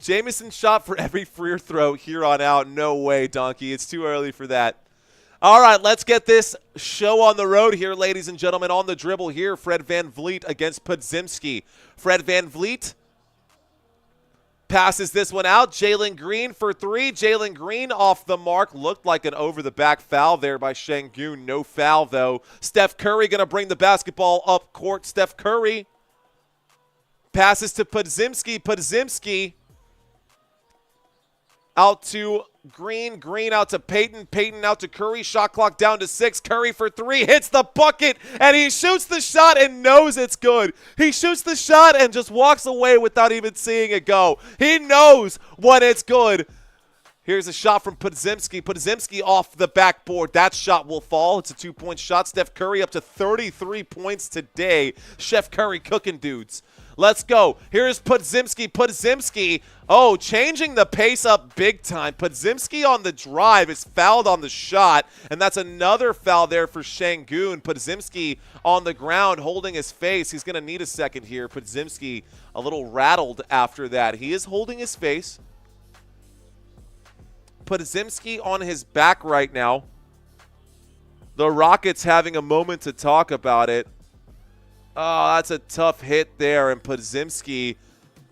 Jameson shot for every free throw here on out. No way, Donkey. It's too early for that. All right, let's get this show on the road here, ladies and gentlemen. On the dribble here, Fred VanVleet against Podziemski. Fred VanVleet passes this one out. Jalen Green for three. Jalen Green off the mark. Looked like an over-the-back foul there by Şengün. No foul, though. Steph Curry going to bring the basketball up court. Steph Curry passes to Podziemski. Podziemski out to Green out to Peyton. Peyton out to Curry. Shot clock down to 6. Curry for 3. Hits the bucket, and he shoots the shot and knows it's good. He shoots the shot and just walks away without even seeing it go. He knows when it's good. Here's a shot from Podziemski. Podziemski off the backboard. That shot will fall. It's a 2-point shot. Steph Curry up to 33 points today. Chef Curry cooking dudes. Let's go. Here's Podziemski. Podziemski, oh, changing the pace up big time. Podziemski on the drive is fouled on the shot, and that's another foul there for Şengün. Podziemski on the ground holding his face. He's going to need a second here. Podziemski a little rattled after that. He is holding his face. Podziemski on his back right now. The Rockets having a moment to talk about it. Oh, that's a tough hit there, and Podziemski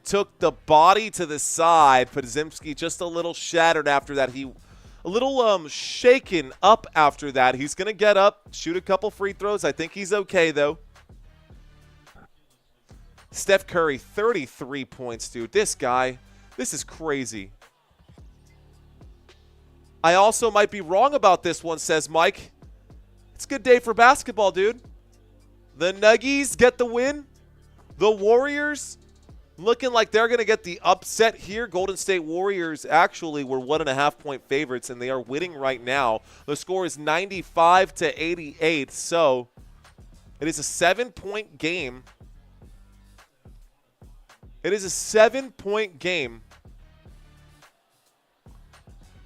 took the body to the side. Podziemski just a little shattered after that. He a little shaken up after that. He's going to get up, shoot a couple free throws. I think he's okay, though. Steph Curry, 33 points, dude. This guy, this is crazy. I also might be wrong about this one, says Mike. It's a good day for basketball, dude. The Nuggies get the win. The Warriors looking like they're going to get the upset here. Golden State Warriors actually were 1.5-point favorites, and they are winning right now. The score is 95-88, so it is a 7-point game. It is a 7-point game.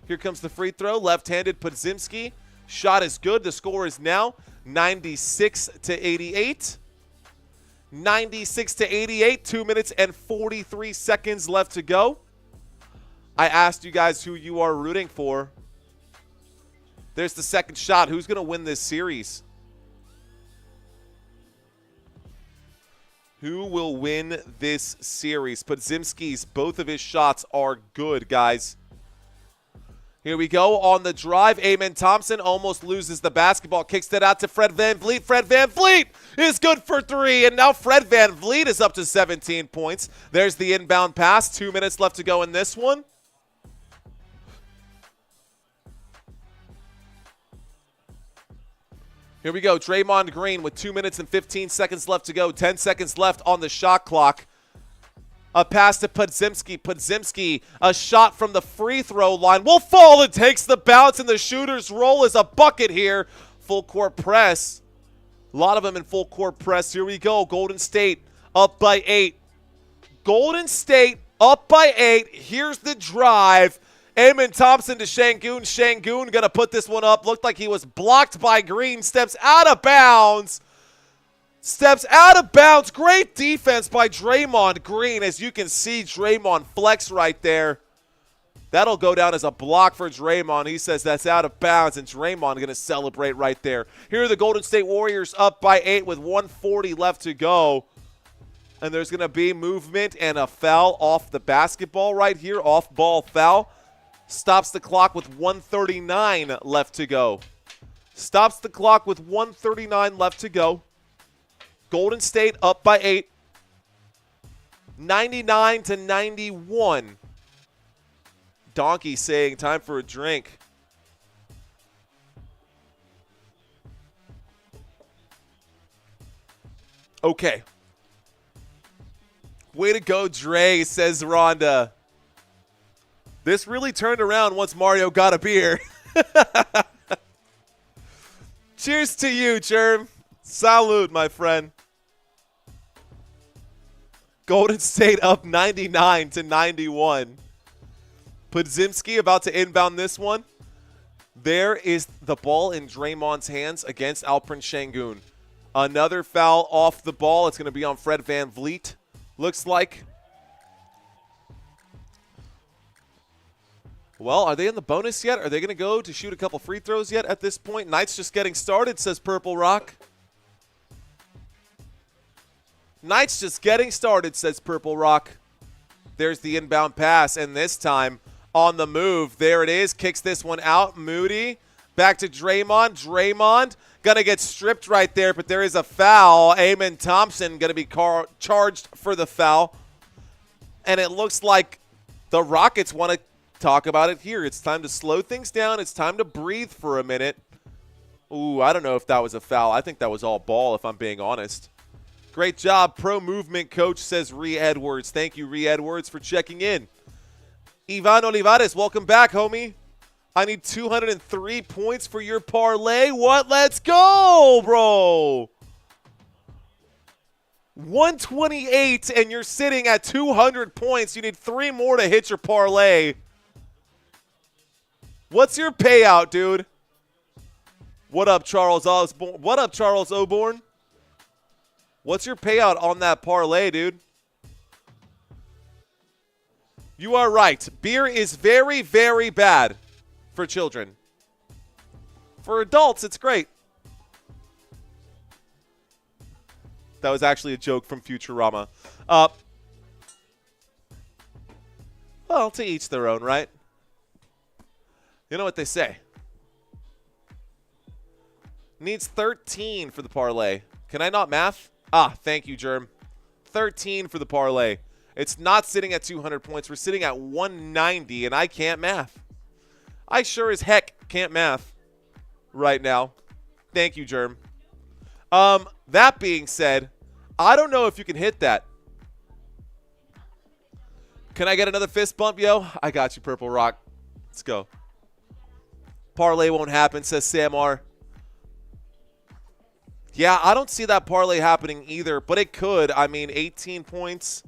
Here comes the free throw. Left-handed Podziemski. Shot is good. The score is now 96-88. 96-88. 2 minutes and 43 seconds left to go. I asked you guys who you are rooting for. There's the second shot. Who's going to win this series? Who will win this series? Podziemski's, both of his shots are good, guys. Here we go on the drive. Amen Thompson almost loses the basketball. Kicks it out to Fred VanVleet. Fred VanVleet is good for 3. And now Fred VanVleet is up to 17 points. There's the inbound pass. 2 minutes left to go in this one. Here we go. Draymond Green with 2 minutes and 15 seconds left to go. 10 seconds left on the shot clock. A pass to Podziemski. Podziemski, a shot from the free throw line. Will fall. It takes the bounce, and the shooter's roll is a bucket here. Full court press. A lot of them in full court press. Here we go. Golden State up by 8. Golden State up by 8. Here's the drive. Amen Thompson to Şengün. Şengün going to put this one up. Looked like he was blocked by Green. Steps out of bounds. Steps out of bounds. Great defense by Draymond Green. As you can see, Draymond flex right there. That'll go down as a block for Draymond. He says that's out of bounds, and Draymond going to celebrate right there. Here are the Golden State Warriors up by 8 with 1:40 left to go. And there's going to be movement and a foul off the basketball right here. Off-ball foul. Stops the clock with 1:39 left to go. Stops the clock with 1:39 left to go. Golden State up by 8. 99-91. Donkey saying time for a drink. Okay. Way to go, Dre, says Rhonda. This really turned around once Mario got a beer. Cheers to you, Germ. Salute, my friend. Golden State up 99-91. Podziemski about to inbound this one. There is the ball in Draymond's hands against Alperen Şengün. Another foul off the ball. It's going to be on Fred VanVleet. Looks like. Well, are they in the bonus yet? Are they going to go to shoot a couple free throws yet at this point? Knight's just getting started, says Purple Rock. Knight's just getting started, says Purple Rock. There's the inbound pass, and this time on the move. There it is. Kicks this one out. Moody. Back to Draymond. Draymond going to get stripped right there, but there is a foul. Amen Thompson going to be charged for the foul. And it looks like the Rockets want to talk about it here. It's time to slow things down. It's time to breathe for a minute. Ooh, I don't know if that was a foul. I think that was all ball, if I'm being honest. Great job, pro movement coach, says Ree Edwards. Thank you, Ree Edwards, for checking in. Ivan Olivares, welcome back, homie. I need 203 points for your parlay. What? Let's go, bro. 128, and you're sitting at 200 points. You need 3 more to hit your parlay. What's your payout, dude? What up, Charles Osborne? What up, Charles Oborn? What's your payout on that parlay, dude? You are right. Beer is very, very bad for children. For adults, it's great. That was actually a joke from Futurama. Well, to each their own, right? You know what they say. Needs 13 for the parlay. Can I not math? Ah, thank you, Germ. 13 for the parlay. It's not sitting at 200 points. We're sitting at 190, and I can't math. I sure as heck can't math right now. Thank you, Germ. That being said, I don't know if you can hit that. Can I get another fist bump, yo? I got you, Purple Rock. Let's go. Parlay won't happen, says Sam R. Yeah, I don't see that parlay happening either, but it could. I mean, 18 points,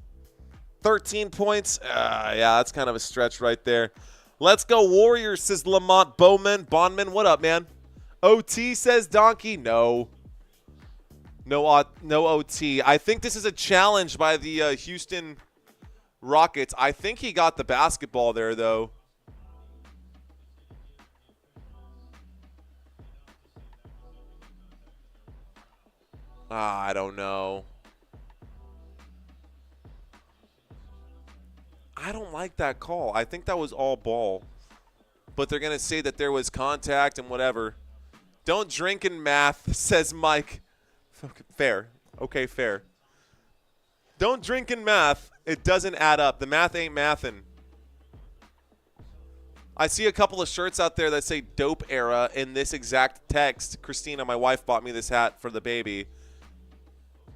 13 points. Yeah, that's kind of a stretch right there. Let's go Warriors, says Lamont Bowman. Bondman, what up, man? OT, says Donkey. No. No OT. I think this is a challenge by the Houston Rockets. I think he got the basketball there, though. I don't know. I don't like that call. I think that was all ball. But they're going to say that there was contact and whatever. Don't drink and math, says Mike. Fair. Okay, fair. Don't drink and math. It doesn't add up. The math ain't mathin'. I see a couple of shirts out there that say Dope Era in this exact text. Christina, my wife, bought me this hat for the baby.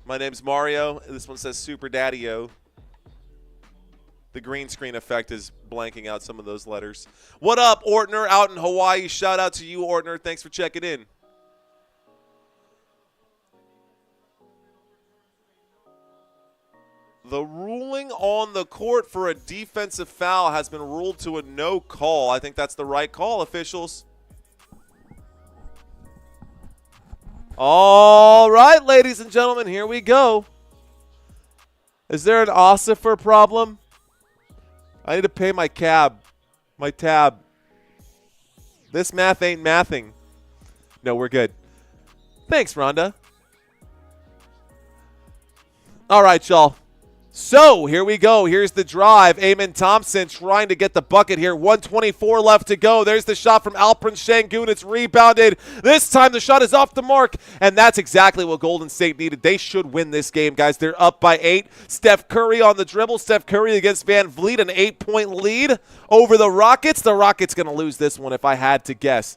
My name's Mario. This one says Super Daddy-O. The green screen effect is blanking out some of those letters. What up, Ortner, out in Hawaii? Shout out to you, Ortner. Thanks for checking in. The ruling on the court for a defensive foul has been ruled to a no call. I think that's the right call, officials. All right, ladies and gentlemen, here we go. Is there an Ossifer problem? I need to pay my tab. This math ain't mathing. No, we're good. Thanks, Rhonda. All right, y'all. So, here we go. Here's the drive. Eamon Thompson trying to get the bucket here. 1:24 left to go. There's the shot from Alperen Şengün. It's rebounded. This time the shot is off the mark, and that's exactly what Golden State needed. They should win this game, guys. They're up by 8. Steph Curry on the dribble. Steph Curry against Van Vliet, an 8-point lead over the Rockets. The Rockets going to lose this one if I had to guess.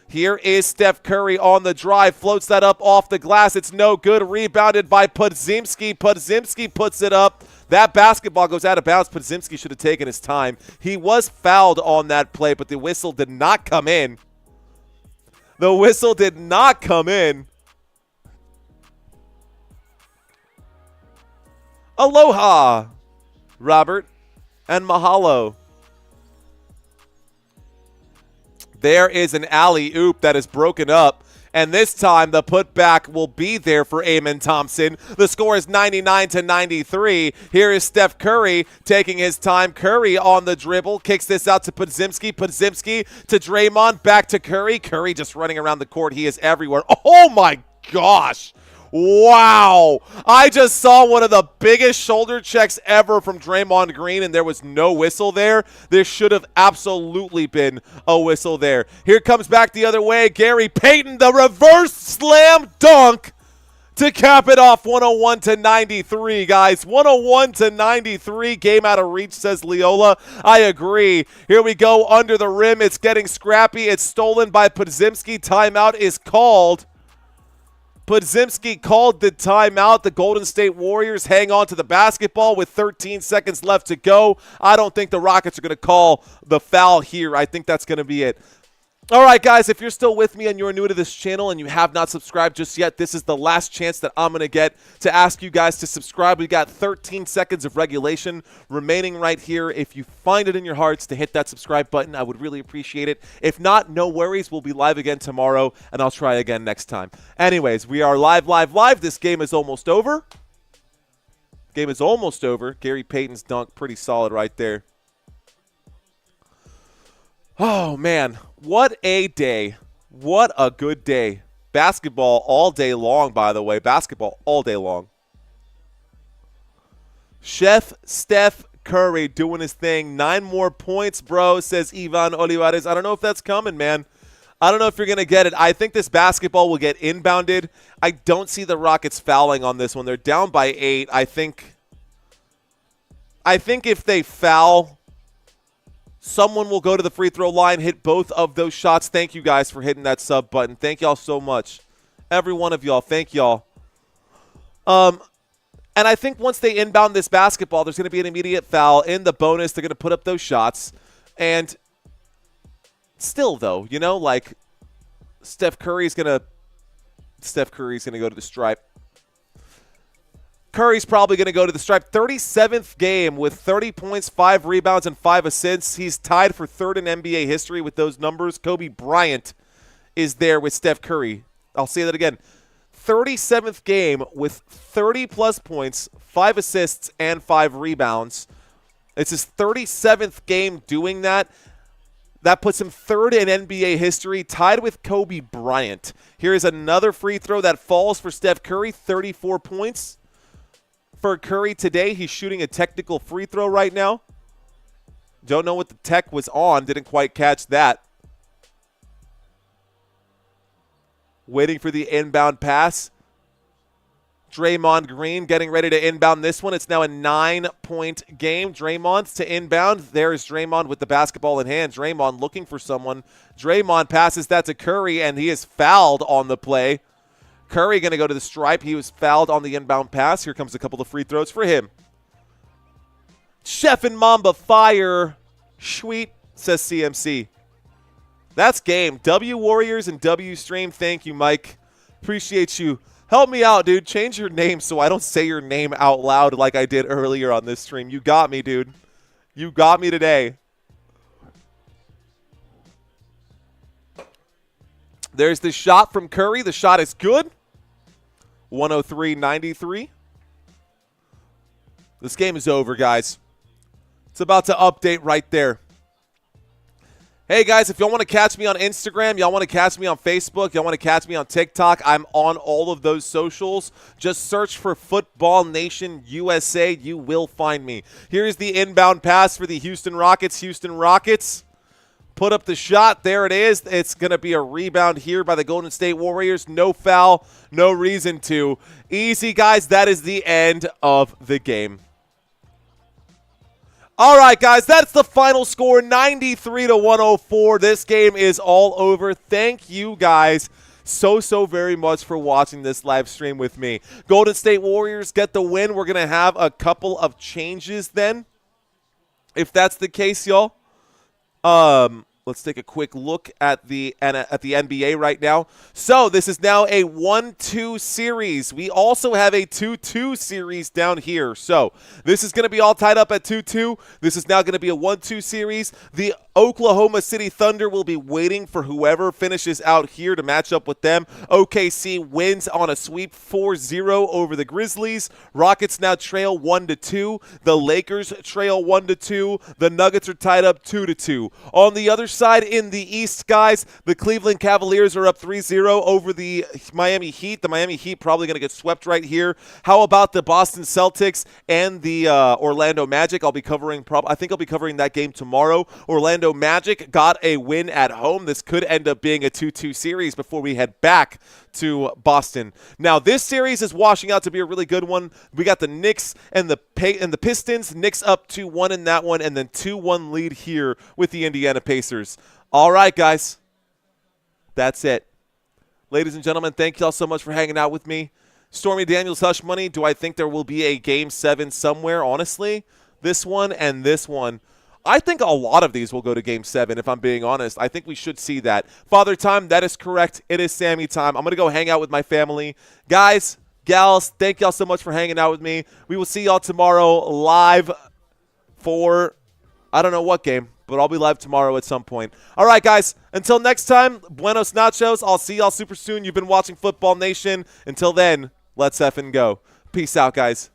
Here is Steph Curry on the drive. Floats that up off the glass. It's no good. Rebounded by Podziemski. Podziemski puts it up. That basketball goes out of bounds. Podziemski should have taken his time. He was fouled on that play, but the whistle did not come in. The whistle did not come in. Aloha, Robert, and mahalo. There is an alley-oop that is broken up, and this time the putback will be there for Eamon Thompson. The score is 99-93. Here is Steph Curry taking his time. Curry on the dribble, kicks this out to Podziemski. Podziemski to Draymond, back to Curry. Curry just running around the court. He is everywhere. Oh, my gosh. Wow. I just saw one of the biggest shoulder checks ever from Draymond Green, and there was no whistle there. There should have absolutely been a whistle there. Here comes back the other way. Gary Payton, the reverse slam dunk to cap it off. 101-93, guys. 101-93. Game out of reach, says Leola. I agree. Here we go under the rim. It's getting scrappy. It's stolen by Podziemski. Timeout is called. Podziemski called the timeout. The Golden State Warriors hang on to the basketball with 13 seconds left to go. I don't think the Rockets are going to call the foul here. I think that's going to be it. All right, guys, if you're still with me and you're new to this channel and you have not subscribed just yet, this is the last chance that I'm going to get to ask you guys to subscribe. We got 13 seconds of regulation remaining right here. If you find it in your hearts to hit that subscribe button, I would really appreciate it. If not, no worries. We'll be live again tomorrow, and I'll try again next time. Anyways, we are live. This game is almost over. Game is almost over. Gary Payton's dunk, pretty solid right there. Oh, man, what a day. What a good day. Basketball all day long, by the way. Basketball all day long. Chef Steph Curry doing his thing. 9 more points, bro, says Ivan Olivares. I don't know if that's coming, man. I don't know if you're going to get it. I think this basketball will get inbounded. I don't see the Rockets fouling on this one. They're down by 8. I think if they foul, someone will go to the free throw line, hit both of those shots. Thank you guys for hitting that sub button. Thank y'all so much. Every one of y'all. Thank y'all. And I think once they inbound this basketball, there's going to be an immediate foul. In the bonus, they're going to put up those shots. And still, though, you know, like Steph Curry's going to go to the stripe. Curry's probably going to go to the stripe. 37th game with 30 points, 5 rebounds, and 5 assists. He's tied for third in NBA history with those numbers. Kobe Bryant is there with Steph Curry. I'll say that again. 37th game with 30-plus points, 5 assists, and 5 rebounds. It's his 37th game doing that. That puts him third in NBA history, tied with Kobe Bryant. Here is another free throw that falls for Steph Curry, 34 points. For Curry today, he's shooting a technical free throw right now. Don't know what the tech was on. Didn't quite catch that. Waiting for the inbound pass. Draymond Green getting ready to inbound this one. It's now a 9-point game. Draymond to inbound. There is Draymond with the basketball in hand. Draymond looking for someone. Draymond passes that to Curry, and he is fouled on the play. Curry going to go to the stripe. He was fouled on the inbound pass. Here comes a couple of free throws for him. Chef and Mamba fire. Sweet, says CMC. That's game. W Warriors and W Stream. Thank you, Mike. Appreciate you. Help me out, dude. Change your name so I don't say your name out loud like I did earlier on this stream. You got me, dude. You got me today. There's the shot from Curry. The shot is good. 103-93. This game is over, guys. It's about to update right there. Hey, guys, if y'all want to catch me on Instagram, y'all want to catch me on Facebook, y'all want to catch me on TikTok, I'm on all of those socials. Just search for Football Nation USA. You will find me. Here's the inbound pass for the Houston Rockets. Houston Rockets put up the shot. There it is. It's going to be a rebound here by the Golden State Warriors. No foul, no reason to. Easy, guys. That is the end of the game. All right, guys, that's the final score, 93-104. This game is all over. Thank you, guys, so very much for watching this live stream with me. Golden State Warriors get the win. We're going to have a couple of changes then, if that's the case, y'all. Let's take a quick look at the NBA right now. So this is now a 1-2 series. We also have a 2-2 series down here. So this is going to be all tied up at 2-2. This is now going to be a 1-2 series. The Oklahoma City Thunder will be waiting for whoever finishes out here to match up with them. OKC wins on a sweep 4-0 over the Grizzlies. Rockets now trail 1-2. The Lakers trail 1-2. The Nuggets are tied up 2-2. On the other side in the East, guys, the Cleveland Cavaliers are up 3-0 over the Miami Heat. The Miami Heat probably going to get swept right here. How about the Boston Celtics and the Orlando Magic? I think I'll be covering that game tomorrow. Orlando Magic got a win at home. This could end up being a 2-2 series before we head back to Boston. Now, this series is washing out to be a really good one. We got the Knicks and the Pistons. Knicks up 2-1 in that one, and then 2-1 lead here with the Indiana Pacers. All right, guys. That's it. Ladies and gentlemen, thank you all so much for hanging out with me. Stormy Daniels, Hush Money, do I think there will be a Game 7 somewhere? Honestly, this one and this one. I think a lot of these will go to Game 7, if I'm being honest. I think we should see that. Father Time, that is correct. It is Sammy time. I'm going to go hang out with my family. Guys, gals, thank y'all so much for hanging out with me. We will see y'all tomorrow live for, I don't know what game, but I'll be live tomorrow at some point. All right, guys, until next time, buenos nachos. I'll see y'all super soon. You've been watching Football Nation. Until then, let's effing go. Peace out, guys.